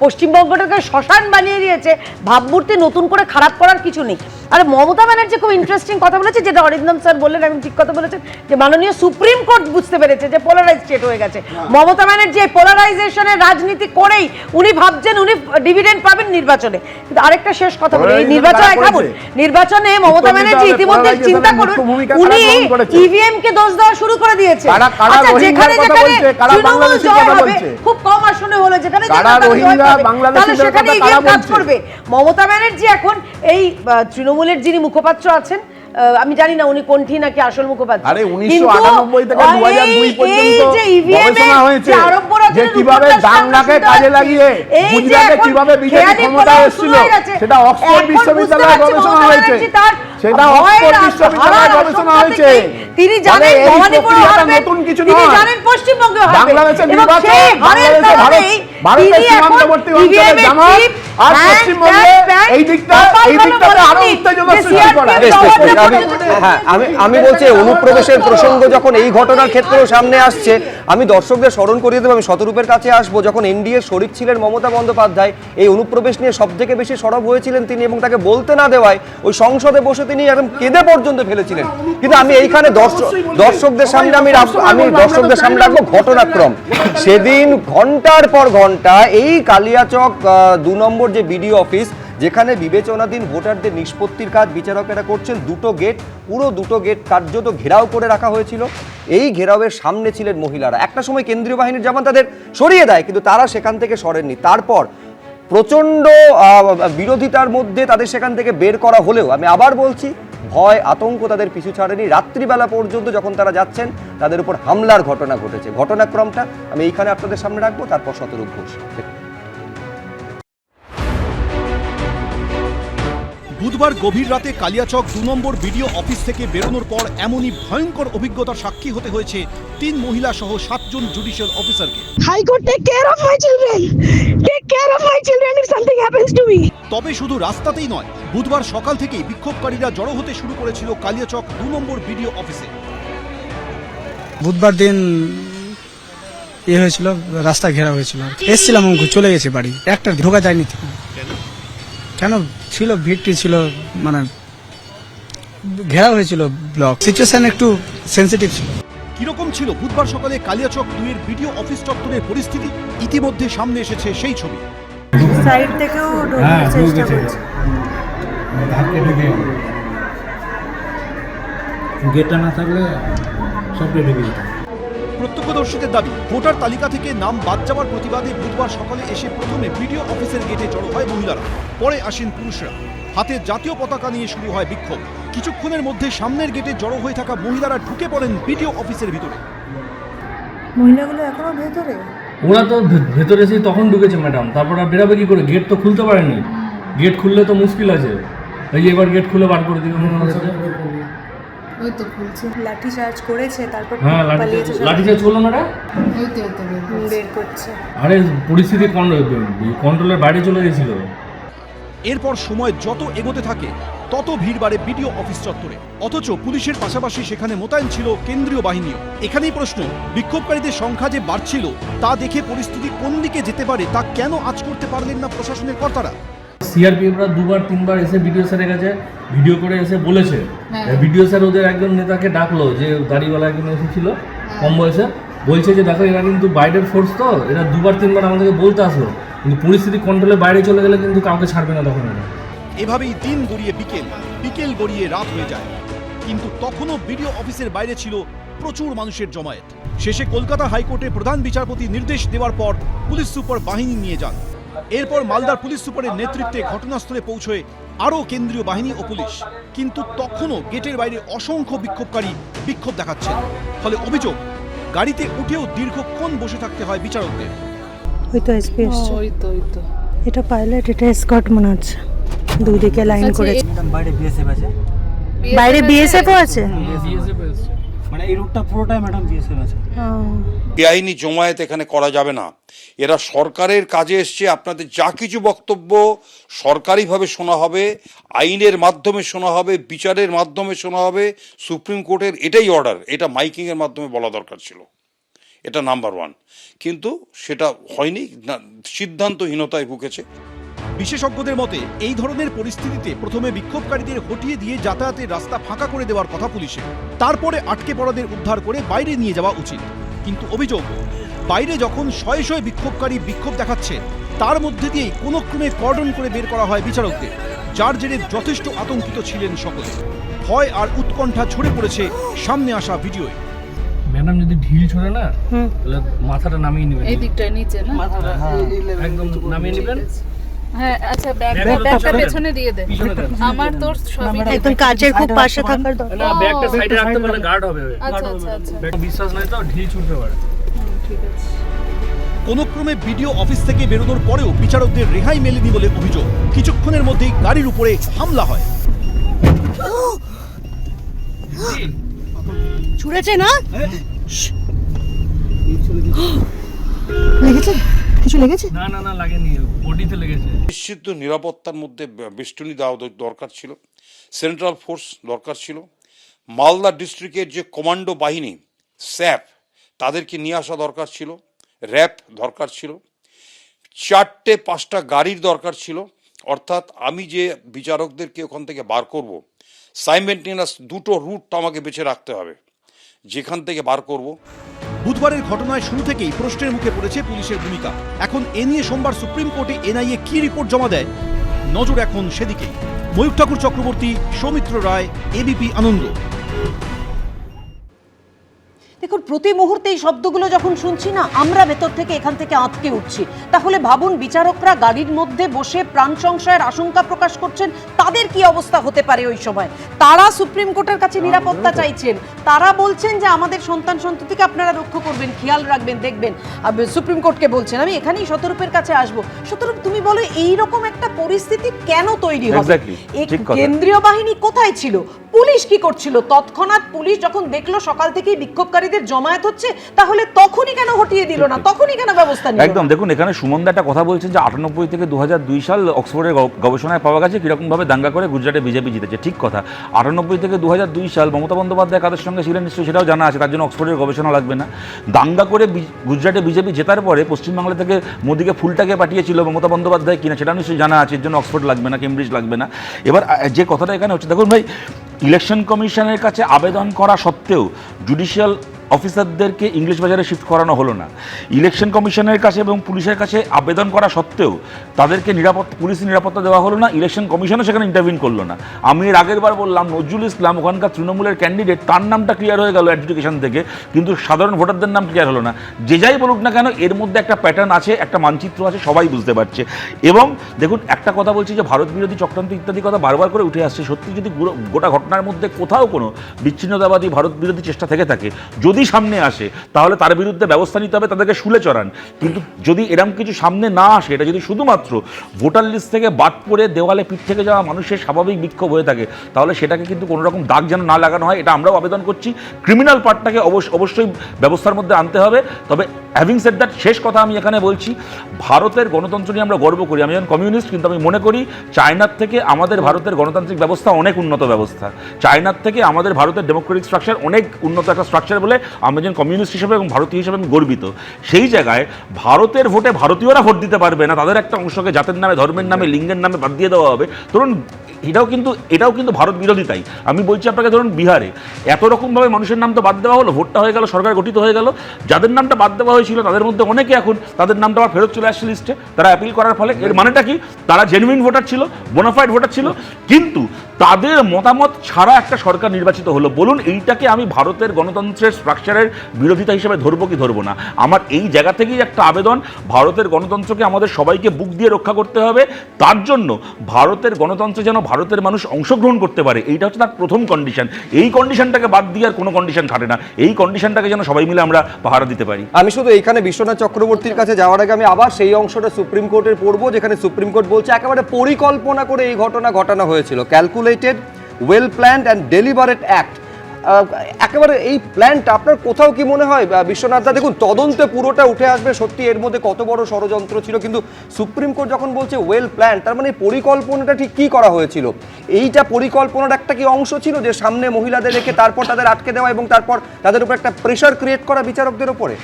পশ্চিমবঙ্গটাকে শ্মশান বানিয়ে দিয়েছে। ভাবমূর্তি নতুন করে খারাপ করার কিছু নেই। আর মমতা ব্যানার্জি খুব ইন্টারেস্টিং কথা বলেছে, যেটা অরিন্দম স্যার বললেন, একদম ঠিক কথা বলেছেন, যে মাননীয় সুপ্রিম কোর্ট বুঝতে পেরেছে যে পোলারাইজ স্টেট হয়ে গেছে। মমতা ব্যানার্জি এই পোলারাইজেশনের রাজনীতি করেই উনি ভাবছেন উনি ডিভিডেন্ড পাবেন নির্বাচনে। কিন্তু আরেকটা শেষ কথা বলি, নির্বাচনে মমতা ব্যানার্জি ইতিমধ্যে চিন্তা করুন, উনি ইভিএম কে দোষ দেওয়া শুরু করে দিয়েছে। আচ্ছা, যেখানে তৃণমূল জয় হবে, খুব কম আসনে হলো, যেখানে তাহলে সেখানে ইভিএম কাজ করবে। মমতা ব্যানার্জি এখন এই তৃণমূলের যিনি মুখপাত্র আছেন, আমি জানি না উনি কোনটি নাকি আসল মুখপাত্র, আরে 1998 থেকে 2002 পর্যন্ত গবেষণা হয়েছে যে কিভাবে বাংলাকে কাজে লাগিয়ে গুজরাটে কিভাবে বিজেপি ক্ষমতা এসেছিল, সেটা অক্সফোর্ড বিশ্ববিদ্যালয়ে গবেষণা হয়েছে, সেটা অক্সফোর্ড বিশ্ববিদ্যালয়ে গবেষণা হয়েছে। তিনি জানেন মণিপুর হবে, নতুন কিছু তিনি নয়, জানেন পশ্চিমবঙ্গে হবে, বাংলাদেশের নির্বাচন, বাংলাদেশে ভারতের সীমান্তবর্তী অঞ্চলে জামাত আর পশ্চিমবঙ্গে এই দিকটাতে আরো উত্তেজনা সৃষ্টি করা। হ্যাঁ, আমি বলছি অনুপ্রবেশের প্রসঙ্গ যখন এই ঘটনার ক্ষেত্রেও সামনে আসছে, আমি দর্শকদের স্মরণ করিয়ে দেবো, আমি শতরূপের কাছে আসবো, যখন এনডিএ শরিক ছিলেন মমতা বন্দ্যোপাধ্যায়, এই অনুপ্রবেশ নিয়ে সব থেকে বেশি সরব হয়েছিলেন তিনি, এবং তাকে বলতে না দেওয়ায় ওই সংসদে বসে তিনি একদম কেঁদে পর্যন্ত ফেলেছিলেন। কিন্তু আমি এইখানে দর্শকদের সামনে আমি দর্শকদের সামনে রাখবো ঘটনাক্রম। সেদিন ঘন্টার পর ঘন্টা এই কালিয়াচক 2 নম্বর যে বিডিও অফিস, যেখানে বিবেচনাধীন ভোটারদের নিষ্পত্তির কাজ বিচারকেরা করছেন, পুরো দুটো গেট কার্যত ঘেরাও করে রাখা হয়েছিল। এই ঘেরাওয়ের সামনে ছিলেন মহিলারা। একটা সময় কেন্দ্রীয় বাহিনীর জওয়ান তাদের সরিয়ে দেয়, কিন্তু তারা সেখান থেকে সরেননি। তারপর প্রচণ্ড বিরোধিতার মধ্যে তাদের সেখান থেকে বের করা হলেও, আমি আবার বলছি, ভয় আতঙ্ক তাদের পিছু ছাড়েনি। রাত্রিবেলা পর্যন্ত যখন তারা যাচ্ছেন, তাদের উপর হামলার ঘটনা ঘটেছে। ঘটনাক্রমটা আমি এইখানে আপনাদের সামনে রাখবো, তারপর শতরূপ ঘোষ। বুধবার গভীর রাতে কালিয়াচক 2 নম্বর বিডিও অফিস থেকে বেরোনোর পর এমনই ভয়ঙ্কর অভিজ্ঞতার সাক্ষী হতে হয়েছে 3 মহিলা সহ 7 জন জুডিশিয়াল অফিসারকে। High court take care of my children, take care of my children if something happens to me. তবে শুধু রাস্তাতেই নয়, বুধবার সকাল থেকেই বিক্ষোভকারীরা জড়ো হতে শুরু করেছিল কালিয়াচক 2 নম্বর বিডিও অফিসে। বুধবার দিন হয়েছিল, রাস্তা ঘেরা হয়েছিল, এসছিলাম, চলে গেছে বাড়ি, একটা ঢোকা যায়নি। কেন ছিল, ভিড়টি ছিল, মানে ঘেরা হয়েছিল ব্লক, সিচুয়েশন একটু সেন্সিটিভ ছিল। কিরকম ছিল বুধবার সকালে কালিয়াচক 2 এর বিডিও অফিস চত্বরের পরিস্থিতি? ইতিমধ্যে সামনে এসেছে সেই ছবি। সাইড থেকেও ঢোকার চেষ্টা করছে, গেটটা না থাকলে সব ঢুকে যেত। প্রত্যক্ষদর্শীদের দাবি, ভোটার তালিকা থেকে নাম বাদ যাওয়ার প্রতিবাদে বুধবার সকালে এসে প্রথমে বিডিও অফিসের গেটে জড়ো হয় মহিলারা, পরে আসেন পুরুষরা। হাতে জাতীয় পতাকা নিয়ে শুরু হয় বিক্ষোভ। কিছুক্ষণের মধ্যে সামনের গেটে জড়ো হয়ে থাকা মহিলারা ঢুকে পড়েন বিডিও অফিসের ভিতরে। মহিলাগুলো এখনো ভেতরে, ওরা তো ভেতরে এসে তখন ঢুকেছে ম্যাডাম, তারপর আর বেরাবে কি করে? গেট তো খুলতে পারেনি, গেট খুললে তো মুশকিল আছে। এই এবার গেট খুলে বার করে দিবে, ওই তো খুলছে, লাঠি চার্জ করেছে, তারপর পালিয়েছে। লাঠি চার্জ করলো না, ওই তো বের করছে। আরে পরিস্থিতি কন্ট্রোলের বাইরে চলে গেছিল। এরপর সময় যত এগোতে থাকে, তত ভিড় বাড়ে বিডিও অফিস চত্বরে। অথচ পুলিশের পাশাপাশি সেখানে মোতায়েন ছিল কেন্দ্রীয় বাহিনীও। এখানেই প্রশ্ন, বিক্ষোভকারীদের সংখ্যা যে বাড়ছিল, তা দেখে পরিস্থিতি কোন দিকে যেতে পারে তা কেন আজ করতে পারলেন না প্রশাসনের কর্তারা? সিআরপিএফরা 2-3বার এসে বিডিও স্যারের কাছে ভিডিও করে এসে বলেছে, বিডিও স্যার ওদের একজন নেতাকে ডাকলো, যে দাড়িওয়ালা একজন এসেছিল কম বয়সে, বলছে যে দেখো এরা কিন্তু বাইরের ফোর্স, তো এরা 2-3বার আমাদেরকে বলতে আসলো, কিন্তু পরিস্থিতি কন্ট্রোলের বাইরে চলে গেলে কিন্তু কাউকে ছাড়বে না তখন। এভাবেই দিন গড়িয়ে বিকেল গড়িয়ে রাত হয়ে যায়, কিন্তু তখনও বিডিও অফিসের বাইরে ছিল প্রচুর মানুষের জমায়েত। শেষে কলকাতা হাইকোর্টে প্রধান বিচারপতি নির্দেশ দেওয়ার পর পুলিশ সুপার বাহিনী নিয়ে যান। এরপর মালদার পুলিশ সুপারের নেতৃত্বে ঘটনাস্থলে পৌঁছয় আরও কেন্দ্রীয় বাহিনী ও পুলিশ। কিন্তু তখনও গেটের বাইরে অসংখ্য বিক্ষোভকারী বিক্ষোভ দেখাচ্ছেন। ফলে অভিযোগ, গাড়িতে উঠেও দীর্ঘক্ষণ বসে থাকতে হয় বিচারকদের। ওই তো এসপি এসছে, ওই তো এটা পাইলট, এটা এসকর্ট মনে হচ্ছে, দুদিকে লাইন করে। বাইরে বিএসএফ আছে, বাইরে বিএসএফও আছে। মানে এই রুটটা পুরোটাই ম্যাডাম বিএসএফ আছে। বেআইনি জমায়েত এখানে করা যাবে না। এরা সরকারের কাজে এসছে, আপনাদের যা কিছু বক্তব্য সরকারিভাবে শোনা হবে, আইনের মাধ্যমে শোনা হবে, বিচারের মাধ্যমে শোনা হবে। সুপ্রিম কোর্টের এটাই অর্ডার, এটা মাইকিংয়ের মাধ্যমে বলা দরকার ছিল, এটা নাম্বার ওয়ান। কিন্তু সেটা হয়নি, সিদ্ধান্তহীনতায় ভুগেছে। বিশেষজ্ঞদের মতে এই ধরনের পরিস্থিতিতে প্রথমে বিক্ষোভকারীদের হটিয়ে দিয়ে যাতায়াতের রাস্তা ফাঁকা করে দেওয়ার কথা পুলিশের, তারপরে আটকে পড়াদের উদ্ধার করে বাইরে নিয়ে যাওয়া উচিত। কিন্তু অভিযোগ, বাইরে যখন শয়ে শয়ে বিক্ষোভকারী বিক্ষোভ দেখাচ্ছে, তার মধ্যে দিয়েই কোনো ক্রমে কর্ডন করে বের করা হয় বিচারকদের, যার জেরে যথেষ্ট আতঙ্কিত ছিলেন সকলে। ভয় আর উৎকণ্ঠা ছড়ে পড়েছে সামনে আসা ভিডিওয়। ম্যাডাম যদি ঢিল ছড়ে না তাহলে মাথাটা নামিয়ে নেবেন, এই দিকটা নিচে না, মাথাটা একদম নামিয়ে নেবেন। হ্যাঁ আচ্ছা, ব্যাগটা পেছনে দিয়ে দে, আমার তোর সবই একদম কাজের খুব পাশে থাকার দরকার। না, ব্যাগটা সাইডে রাখতে পারলে গার্ড হবে। আচ্ছা আচ্ছা আচ্ছা, ব্যাগ বিশ্বাস নাই তো ঢিল ছুটতে পারে। ঠিক আছে। কোনো ক্রমে বিডিও অফিস থেকে বেরোনোর পরেও বিচারকদের রেহাই মেলেনি বলে অভিযোগ। কিছুক্ষণের মধ্যেই গাড়ির উপরে হামলা হয়। ছুড়েছে না? লেগেছে? কিছু লেগেছে? না না না, লাগেনি, বডিতে লেগেছে। নিশ্চিত নিরাপত্তার মধ্যে বেষ্টনী দেওয়া দরকার ছিল, সেন্ট্রাল ফোর্স দরকার ছিল, মালদা ডিস্ট্রিক্টের যে কমান্ডো বাহিনী স্যাপ তাদেরকে নিয়ে আসা দরকার ছিল, র্যাব দরকার ছিল, 4-5টা গাড়ির দরকার ছিল। অর্থাৎ আমি যে বিচারকদেরকে ওখান থেকে বার করব, সাইমেন্টেনিয়াস 2টো রুট আমাকে বেছে রাখতে হবে, যেখান থেকে বার করব। বুধবারের ঘটনায় শুরু থেকেই প্রশ্নের মুখে পড়েছে পুলিশের ভূমিকা। এখন এ নিয়ে সোমবার সুপ্রিম কোর্টে এনআইএ কি রিপোর্ট জমা দেয়, নজর এখন সেদিকেই। ময়ূর ঠাকুর চক্রবর্তী, সৌমিত্র রায়, এবিপি আনন্দ। দেখুন, প্রতি মুহূর্তে এই শব্দগুলো যখন শুনছি না, আমরা ভেতর থেকে এখান থেকে আঁতকে উঠছি। তাহলে ভাবুন, বিচারকরা গাড়ির মধ্যে বসে প্রাণ সংশয়ের আশঙ্কা প্রকাশ করছেন, তাদের কি অবস্থা হতে পারে ওই সময়। তারা সুপ্রিম কোর্টের কাছে নিরাপত্তা চাইছেন, তারা বলছেন যে আমাদের সন্তান সন্ততিকে আপনারা রক্ষা করবেন, খেয়াল রাখবেন, দেখবেন। সুপ্রিম কোর্টকে বলছেন। আমি এখানেই শতরূপের কাছে আসবো। শতরূপ, তুমি বলো এইরকম একটা পরিস্থিতি কেন তৈরি হবে? কেন্দ্রীয় বাহিনী কোথায় ছিল? পুলিশ কি করছিল? তৎক্ষণাৎ পুলিশ যখন দেখলো সকাল থেকেই বিক্ষোভকারীদের জমায়েত হচ্ছে, তাহলে তখনই কেন হটিয়ে দিল না, তখনই কেন ব্যবস্থা নিল? একদম দেখুন, এখানে সুমনদা একটা কথা বলছেন যে 98 থেকে 2002 সাল অক্সফোর্ডের গবেষণায় পাওয়া গেছে কিরকম ভাবে দাঙ্গা করে গুজরাটে বিজেপি জিতেছে। ঠিক কথা, 98 থেকে 2002 সাল মমতা বন্দ্যোপাধ্যায় কাদের সঙ্গে ছিলেন নিশ্চয়ই সেটাও জানা আছে, তার জন্য অক্সফোর্ডের গবেষণা লাগবে না। দাঙ্গা করে গুজরাটে বিজেপি জেতার পরে পশ্চিমবাংলা থেকে মোদিকে ফুলটাকে পাঠিয়েছিল মমতা বন্দ্যোপাধ্যায় কিনা সেটা নিশ্চয়ই জানা আছে, এর জন্য অক্সফোর্ড লাগবে না, কেমব্রিজ লাগবে না। এবার যে কথাটা এখানে হচ্ছে, দেখুন ভাই, ইলেকশন কমিশনের কাছে আবেদন করা সত্ত্বেও জুডিশিয়াল অফিসারদেরকে ইংলিশ বাজারে শিফট করানো হলো না। ইলেকশন কমিশনের কাছে এবং পুলিশের কাছে আবেদন করা সত্ত্বেও তাদেরকে পুলিশ নিরাপত্তা দেওয়া হলো না, ইলেকশন কমিশনও সেখানে ইন্টারভিন করলো না। আমি এর আগের বার বললাম, নজরুল ইসলাম ওখানকার তৃণমূলের ক্যান্ডিডেট, তার নামটা ক্লিয়ার হয়ে গেল অ্যাডজুডিকেশন থেকে, কিন্তু সাধারণ ভোটারদের নাম ক্লিয়ার হলো না। যে যাই বলুক না কেন, এর মধ্যে একটা প্যাটার্ন আছে, একটা মানচিত্র আছে, সবাই বুঝতে পারছে। এবং দেখুন, একটা কথা বলছি যে ভারত বিরোধী চক্রান্ত ইত্যাদি কথা বারবার করে উঠে আসছে। সত্যি যদি গোটা ঘটনার মধ্যে কোথাও কোনো বিচ্ছিন্নতাবাদী ভারত বিরোধী চেষ্টা থেকে থাকে, যদি সামনে আসে, তাহলে তার বিরুদ্ধে ব্যবস্থা নিতে হবে, তাদেরকে শুলে চড়ান। কিন্তু যদি এরকম কিছু সামনে না আসে, এটা যদি শুধুমাত্র ভোটার লিস্ট থেকে বাদ পড়ে দেওয়ালে পিঠ থেকে যাওয়া মানুষের স্বাভাবিক বিক্ষোভ হয়ে থাকে, তাহলে সেটাকে কিন্তু কোনো রকম দাগ যেন না লাগানো হয়, এটা আমরাও আবেদন করছি। ক্রিমিনাল পার্টটাকে অবশ্যই ব্যবস্থার মধ্যে আনতে হবে। তবে হ্যাভিং সেড দ্যাট, শেষ কথা আমি এখানে বলছি, ভারতের গণতন্ত্র নিয়ে আমরা গর্ব করি। আমি একজন কমিউনিস্ট, কিন্তু আমি মনে করি চায়নার থেকে আমাদের ভারতের গণতান্ত্রিক ব্যবস্থা অনেক উন্নত ব্যবস্থা। চায়নার থেকে আমাদের ভারতের ডেমোক্রেটিক স্ট্রাকচার অনেক উন্নত একটা স্ট্রাকচার বলে আমি একজন কমিউনিস্ট হিসেবে এবং ভারতীয় হিসেবে আমি গর্বিত। সেই জায়গায় ভারতের ভোটে ভারতীয়রা ভোট দিতে পারবে না, তাদের একটা অংশকে জাতের নামে, ধর্মের নামে, লিঙ্গের নামে বাদ দিয়ে দেওয়া হবে। ধরুন, এটাও কিন্তু ভারত বিরোধিতাই। আমি বলছি আপনাকে, ধরুন বিহারে এত রকমভাবে মানুষের নাম তো বাদ দেওয়া হলো, ভোটটা হয়ে গেল, সরকার গঠিত হয়ে গেল, যাদের নামটা বাদ দেওয়া হয়েছিল তাদের মধ্যে অনেকে এখন তাদের নামটা আবার ফেরত চলে আসছে লিস্টে, তারা অ্যাপিল করার ফলে। এর মানেটা কি? তারা জেনুইন ভোটার ছিল, বোনাফাইড ভোটার ছিল, কিন্তু তাদের মতামত ছাড়া একটা সরকার নির্বাচিত হলো। বলুন, এইটাকে আমি ভারতের গণতন্ত্রের স্ট্রাকচারের বিরোধিতা হিসেবে ধরবো কি ধরবো না? আমার এই জায়গা থেকেই একটা আবেদন, ভারতের গণতন্ত্রকে আমাদের সবাইকে বুক দিয়ে রক্ষা করতে হবে। তার জন্য ভারতের গণতন্ত্রে যেন ভারতের মানুষ অংশগ্রহণ করতে পারে, এইটা হচ্ছে তার প্রথম কন্ডিশন। এই কন্ডিশনটাকে বাদ দিয়ে আর কোনো কন্ডিশন খাটে না। এই কন্ডিশনটাকে যেন সবাই মিলে আমরা পাহারা দিতে পারি। আমি শুধু এইখানে বিশ্বনাথ চক্রবর্তীর কাছে যাওয়ার আগে আমি আবার সেই অংশটা সুপ্রিম কোর্টের পড়বো, যেখানে সুপ্রিম কোর্ট বলছে একেবারে পরিকল্পনা করে এই ঘটনা ঘটানো হয়েছিল, calculated, well planned and deliberate act. একেবারে এই প্ল্যানটা আপনার কোথাও কি মনে হয় বিশ্বনাথ দা, দেখুন তদন্তে পুরোটা উঠে আসবে সত্যি এর মধ্যে কত বড় ষড়যন্ত্র ছিল, কিন্তু সুপ্রিম কোর্ট যখন বলছে ওয়েল প্ল্যান, তার মানে পরিকল্পনাটা ঠিক কি করা হয়েছিল? এইটা পরিকল্পনার একটা কি অংশ ছিল যে সামনে মহিলাদের রেখে তারপর তাদের আটকে দেওয়া এবং তারপর তাদের উপর একটা প্রেশার ক্রিয়েট করা বিচারকদের উপরে?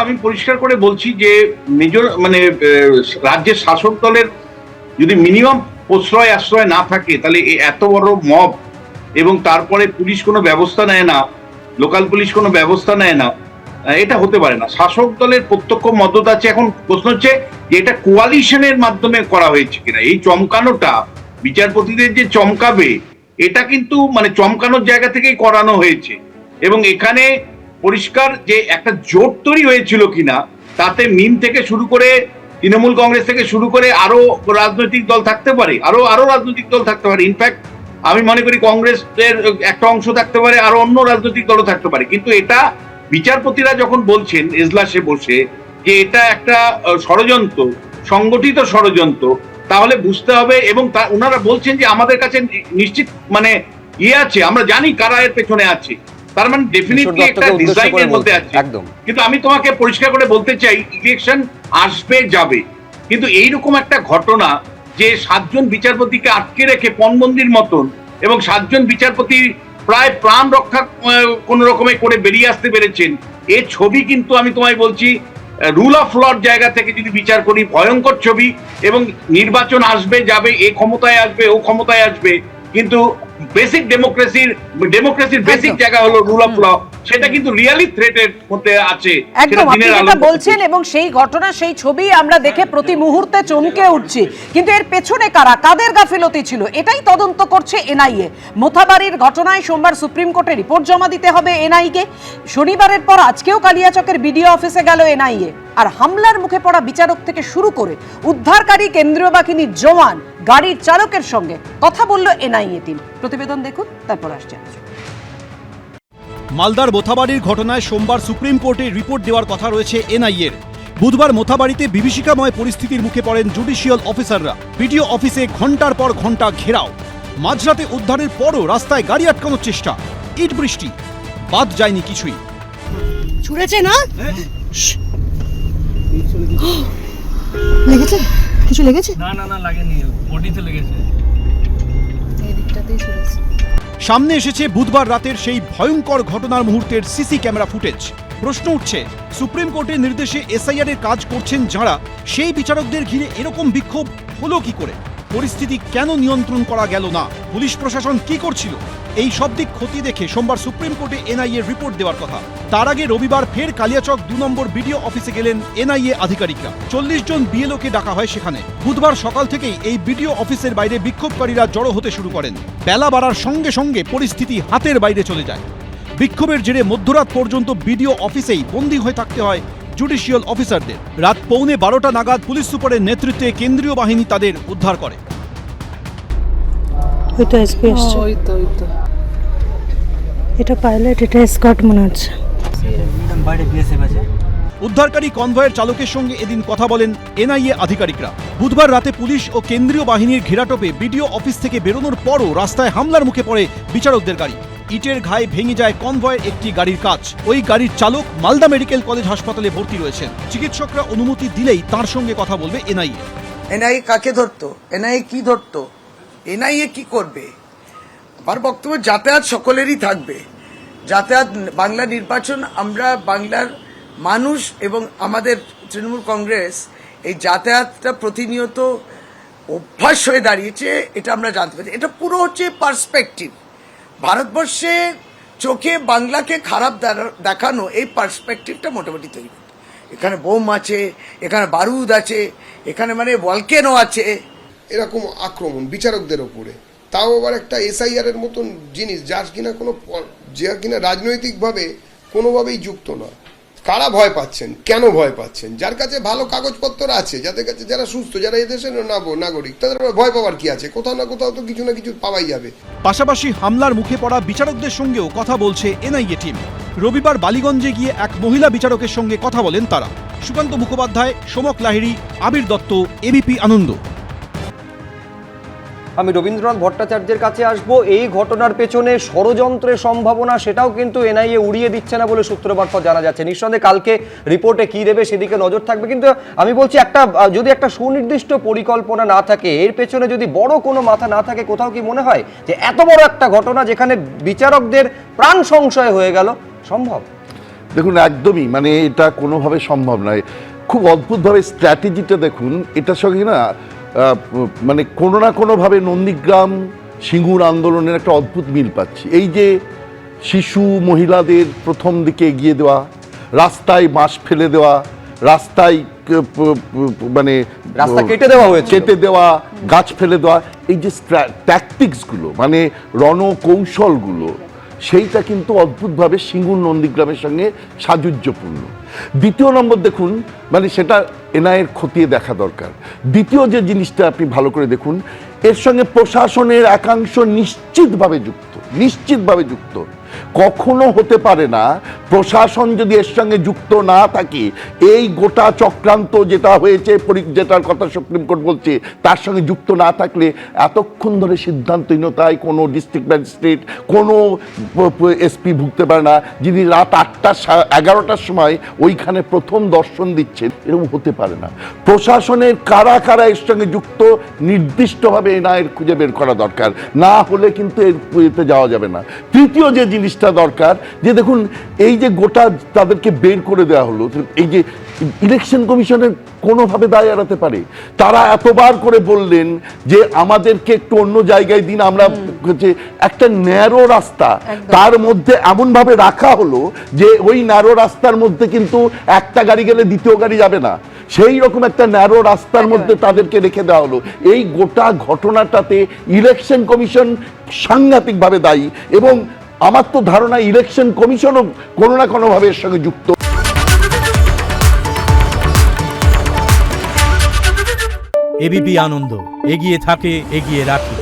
আমি পরিষ্কার করে বলছি যে মেজর মানে রাজ্যের শাসক দলের যদি মিনিমাম প্রশ্রয় আশ্রয় না থাকে তাহলে এত বড় মব এবং তারপরে পুলিশ কোনো ব্যবস্থা নেয় না, লোকাল পুলিশ কোনো ব্যবস্থা নেয় না, এটা হতে পারে না। শাসক দলের প্রত্যক্ষ মদত আছে। এখন প্রশ্ন হচ্ছে যে এটা কোয়ালিশনের মাধ্যমে করা হয়েছে কিনা। এই চমকানোটা বিচারপতিদের যে চমকাবে, এটা কিন্তু মানে চমকানোর জায়গা থেকেই করানো হয়েছে এবং এখানে পরিষ্কার যে একটা জোট তৈরি হয়েছিল কিনা, তাতে মিম থেকে শুরু করে তৃণমূল কংগ্রেস থেকে শুরু করে আরো রাজনৈতিক দল থাকতে পারে, আরো রাজনৈতিক দল থাকতে পারে। ইনফ্যাক্ট আমি মনে করি কংগ্রেসের একটা অংশ থাকতে পারে, আরো অন্য রাজনৈতিক দলও থাকতে পারে। কিন্তু এটা বিচারপতিরা যখন বলছেন এজলাসে বসে যে এটা একটা ষড়যন্ত্র, সংগঠিত ষড়যন্ত্র, তাহলে বুঝতে হবে। এবং ওনারা বলছেন যে আমাদের কাছে নিশ্চিত মানে আছে, আমরা জানি কারা এর পেছনে আছে, তার মানে ডেফিনেটলি একটা ডিজাইনের মধ্যে আছে। কিন্তু আমি তোমাকে পরিষ্কার করে বলতে চাই, ইলেকশন আসবে যাবে, কিন্তু এইরকম একটা ঘটনা যে 7 জন বিচারপতিকে আটকে রেখে পণবন্দির মতন এবং 7 জন বিচারপতি প্রায় প্রাণ রক্ষা কোন রকমে করে বেরিয়ে আসতে পেরেছেন, এই ছবি কিন্তু আমি তোমায় বলছি রুল অফ লর জায়গা থেকে যদি বিচার করি ভয়ঙ্কর ছবি। এবং নির্বাচন আসবে যাবে, এ ক্ষমতায় আসবে ও ক্ষমতায় আসবে, কিন্তু বেসিক ডেমোক্রেসির বেসিক জায়গা হলো রুল অফ ল, সেটা কিন্তু রিয়েলি থ্রেটের মধ্যে আছে। একদম আপনি যেটা বলছেন এবং সেই ঘটনা সেই ছবি আমরা দেখে প্রতি মুহূর্তে চমকে উঠছি, কিন্তু এর পেছনে কারা, কাদের গাফিলতি ছিল, এটাই তদন্ত করছে এনআইএ। মোথাবাড়ির ঘটনায় সোমবার সুপ্রিম কোর্টে রিপোর্ট জমা দিতে হবে এনআইএ। শনিবারের পর আজকেও কালিয়াচকের বিডিও অফিসে গেল এনআইএ। আর হামলার মুখে পড়া বিচারক থেকে শুরু করে উদ্ধারকারী কেন্দ্রীয় বাহিনীর জওয়ান, গাড়ির চালকের সঙ্গে কথা বলল এনআইএ টিম। প্রতিবেদন দেখুন, তারপর আসছে। মালদার মোথাবাড়ির ঘটনায় সোমবার সুপ্রিম কোর্টে রিপোর্ট দেওয়ার কথা রয়েছে এনআইএর। বুধবার মোথাবাড়িতে বিভীষিকাময় পরিস্থিতির মুখে পড়েন জুডিশিয়াল অফিসাররা। বিডিও অফিসে ঘণ্টার পর ঘণ্টা ঘেরাও, মাঝরাতে উদ্ধারের পরও রাস্তায় গাড়ি আটকানোর চেষ্টা, ইট বৃষ্টি, বাদ যায়নি কিছুই। ছুড়েছে না? লেগেছে? কিছু লেগেছে? না না না লাগেনি, বডিতে লেগেছে। এই দিকটাতেই ছুড়েছে। সামনে এসেছে বুধবার রাতের সেই ভয়ঙ্কর ঘটনার মুহূর্তের সিসি ক্যামেরা ফুটেজ। প্রশ্ন উঠছে, সুপ্রিম কোর্টের নির্দেশে এসআইআর এর কাজ করছেন যাঁরা, সেই বিচারকদের ঘিরে এরকম বিক্ষোভ হলো কি করে? পরিস্থিতি কেন নিয়ন্ত্রণ করা গেল না? পুলিশ প্রশাসন কি করছিল? এই সব দিক খতিয়ে দেখে সোমবার সুপ্রিম কোর্টে এনআইএ রিপোর্ট দেওয়ার কথা। তার আগে রবিবার ফের কালিয়াচক 2 নম্বর বিডিও অফিসে গেলেন এনআইএ আধিকারিকরা। 40 জন বিএলওকে ডাকা হয় সেখানে। বুধবার সকাল থেকেই এই বিডিও অফিসের বাইরে বিক্ষোভকারীরা জড়ো হতে শুরু করেন। বেলা বাড়ার সঙ্গে সঙ্গে পরিস্থিতি হাতের বাইরে চলে যায়। বিক্ষোভের জেরে মধ্যরাত পর্যন্ত বিডিও অফিসেই বন্দী হয়ে থাকতে হয় জুডিশিয়াল অফিসারদের। রাত 11:15 নাগাদ পুলিশ সুপারের নেতৃত্বে কেন্দ্রীয় বাহিনী তাদের উদ্ধার করে। এটা পাইলট, এটা এসকর্ট মনে হচ্ছে। উদ্ধারকারী কনভয়ের চালকের সঙ্গে এদিন কথা বলেন এনআইএ আধিকারিকরা। বুধবার রাতে পুলিশ ও কেন্দ্রীয় বাহিনীর ঘেরাটোপে বিডিও অফিস থেকে বেরোনোর পরও রাস্তায় হামলার মুখে পড়ে বিচারকদের গাড়ি। ইটের ঘায়ে ভেঙে যায় কনভয়ের একটি গাড়ির কাচ। ওই গাড়ির চালক মালদা মেডিকেল কলেজ হাসপাতালে ভর্তি রয়েছেন। চিকিৎসকরা অনুমতি দিলেই তার সঙ্গে কথা বলবে এনআইএ। এনআইএ কাকে ধরতো? এনআইএ কি ধরতো? এনআইএ কি করবে? আমার বক্তব্য, যাতায়াত সকলেরই থাকবে। যাতায়াত, বাংলা নির্বাচন, আমরা বাংলার মানুষ এবং আমাদের তৃণমূল কংগ্রেস এই যাতায়াতটা প্রতিনিয়ত অভ্যাস হয়ে দাঁড়িয়েছে, এটা আমরা জানতে পারি। এটা পুরো হচ্ছে পার্সপেক্টিভ। ভারতবর্ষে চোখে বাংলাকে খারাপ দেখানো, এই পার্সপেক্টিভটা মোটামুটি তৈরি। এখানে বোম আছে, এখানে বারুদ আছে, এখানে মানে ভলকেনো আছে। এরকম আক্রমণ বিচারকদের ওপরে, তাও আবার একটা এসআইআর এর মতন জিনিস, যার কিনা কোনো যে কিনা রাজনৈতিকভাবে কোনোভাবেই যুক্ত নয়। কারা ভয় পাচ্ছেন, কেন ভয় পাচ্ছেন? যার কাছে ভালো কাগজপত্র আছে, যাদের কাছে, যারা সুস্থ, যারা এদেশের নাগরিক, তাদের ভয় পাওয়ার কি আছে? কোথাও না কোথাও তো কিছু না কিছু পাওয়াই যাবে। পাশাপাশি হামলার মুখে পড়া বিচারকদের সঙ্গেও কথা বলছে এনআইএ টিম। রবিবার বালিগঞ্জে গিয়ে এক মহিলা বিচারকের সঙ্গে কথা বলেন তারা। সুকান্ত মুখোপাধ্যায়, সোমক লাহিড়ী, আবির দত্ত, এবিপি আনন্দ। আমি রবীন্দ্রনাথ ভট্টাচার্যের কাছে আসবো। এই ঘটনার পেছনে ষড়যন্ত্রের সম্ভাবনা সেটাও কিন্তু এনআইএ উড়িয়ে দিচ্ছে না বলে সূত্র মারফত জানা যাচ্ছে। নিঃসন্দেহে কালকে রিপোর্টে কি দেবে সেদিকে নজর থাকবে, কিন্তু আমি বলছি যদি একটা সুনির্দিষ্ট পরিকল্পনা না থাকে, এর পেছনে যদি বড় কোনো মাথা না থাকে, কোথাও কি মনে হয় যে এত বড় একটা ঘটনা যেখানে বিচারকদের প্রাণ সংশয় হয়ে গেল সম্ভব? দেখুন, একদমই মানে এটা কোনোভাবে সম্ভব নয়। খুব অদ্ভুতভাবে স্ট্র্যাটেজিটা দেখুন, এটার সঙ্গে না মানে কোনো না কোনোভাবে নন্দীগ্রাম সিঙ্গুর আন্দোলনের একটা অদ্ভুত মিল পাচ্ছি। এই যে শিশু মহিলাদের প্রথম দিকে এগিয়ে দেওয়া, রাস্তায় বাঁশ ফেলে দেওয়া, রাস্তায় মানে রাস্তা কেটে দেওয়া হয়েছে, কেটে দেওয়া, গাছ ফেলে দেওয়া, এই যে ট্যাকটিক্সগুলো মানে রণকৌশলগুলো, সেইটা কিন্তু অদ্ভুতভাবে সিঙ্গুর নন্দীগ্রামের সঙ্গে সাযুজ্যপূর্ণ। দ্বিতীয় নম্বর দেখুন, মানে সেটা এনআইএর খতিয়ে দেখা দরকার। দ্বিতীয় যে জিনিসটা আপনি ভালো করে দেখুন, এর সঙ্গে প্রশাসনের একাংশ নিশ্চিতভাবে যুক্ত। কখনো হতে পারে না প্রশাসন যদি এর সঙ্গে যুক্ত না থাকে, এই গোটা চক্রান্ত যেটা হয়েছে, যেটার কথা সুপ্রিম কোর্ট বলছে, তার সঙ্গে যুক্ত না থাকলে এতক্ষণ ধরে সিদ্ধান্তহীনতায় কোনো ডিস্ট্রিক্ট ম্যাজিস্ট্রেট, কোনো এসপি ভুগতে পারে না, যিনি রাত 8টা-11টার সময় ওইখানে প্রথম দর্শন দিচ্ছেন। এরকম হতে পারে না। প্রশাসনের কারা কারা এর সঙ্গে যুক্ত নির্দিষ্টভাবে এনআইএর খুঁজে বের করা দরকার, না হলে কিন্তু এতে যাওয়া যাবে না। তৃতীয় যে জিনিসটা দরকার, যে দেখুন এই যে গোটা তাদেরকে বের করে দেওয়া হলো, এই যে ইলেকশন কমিশনের কোনোভাবে দায় এড়াতে পারে? তারা এতবার করে বললেন যে আমাদেরকে একটু অন্য জায়গায় দিন, আমরা একটা ন্যারো রাস্তা তার মধ্যে এমনভাবে রাখা হলো যে ওই ন্যারো রাস্তার মধ্যে কিন্তু একটা গাড়ি গেলে দ্বিতীয় গাড়ি যাবে না, সেই রকম একটা ন্যারো রাস্তার মধ্যে তাদেরকে রেখে দেওয়া হলো। এই গোটা ঘটনাটাতে ইলেকশন কমিশন সাংঘাতিকভাবে দায়ী, এবং আমার তো ধারণা ইলেকশন কমিশনও কোনো না কোনোভাবে এর সঙ্গে যুক্ত। এবিপি আনন্দ, এগিয়ে থাকে, এগিয়ে রাখে।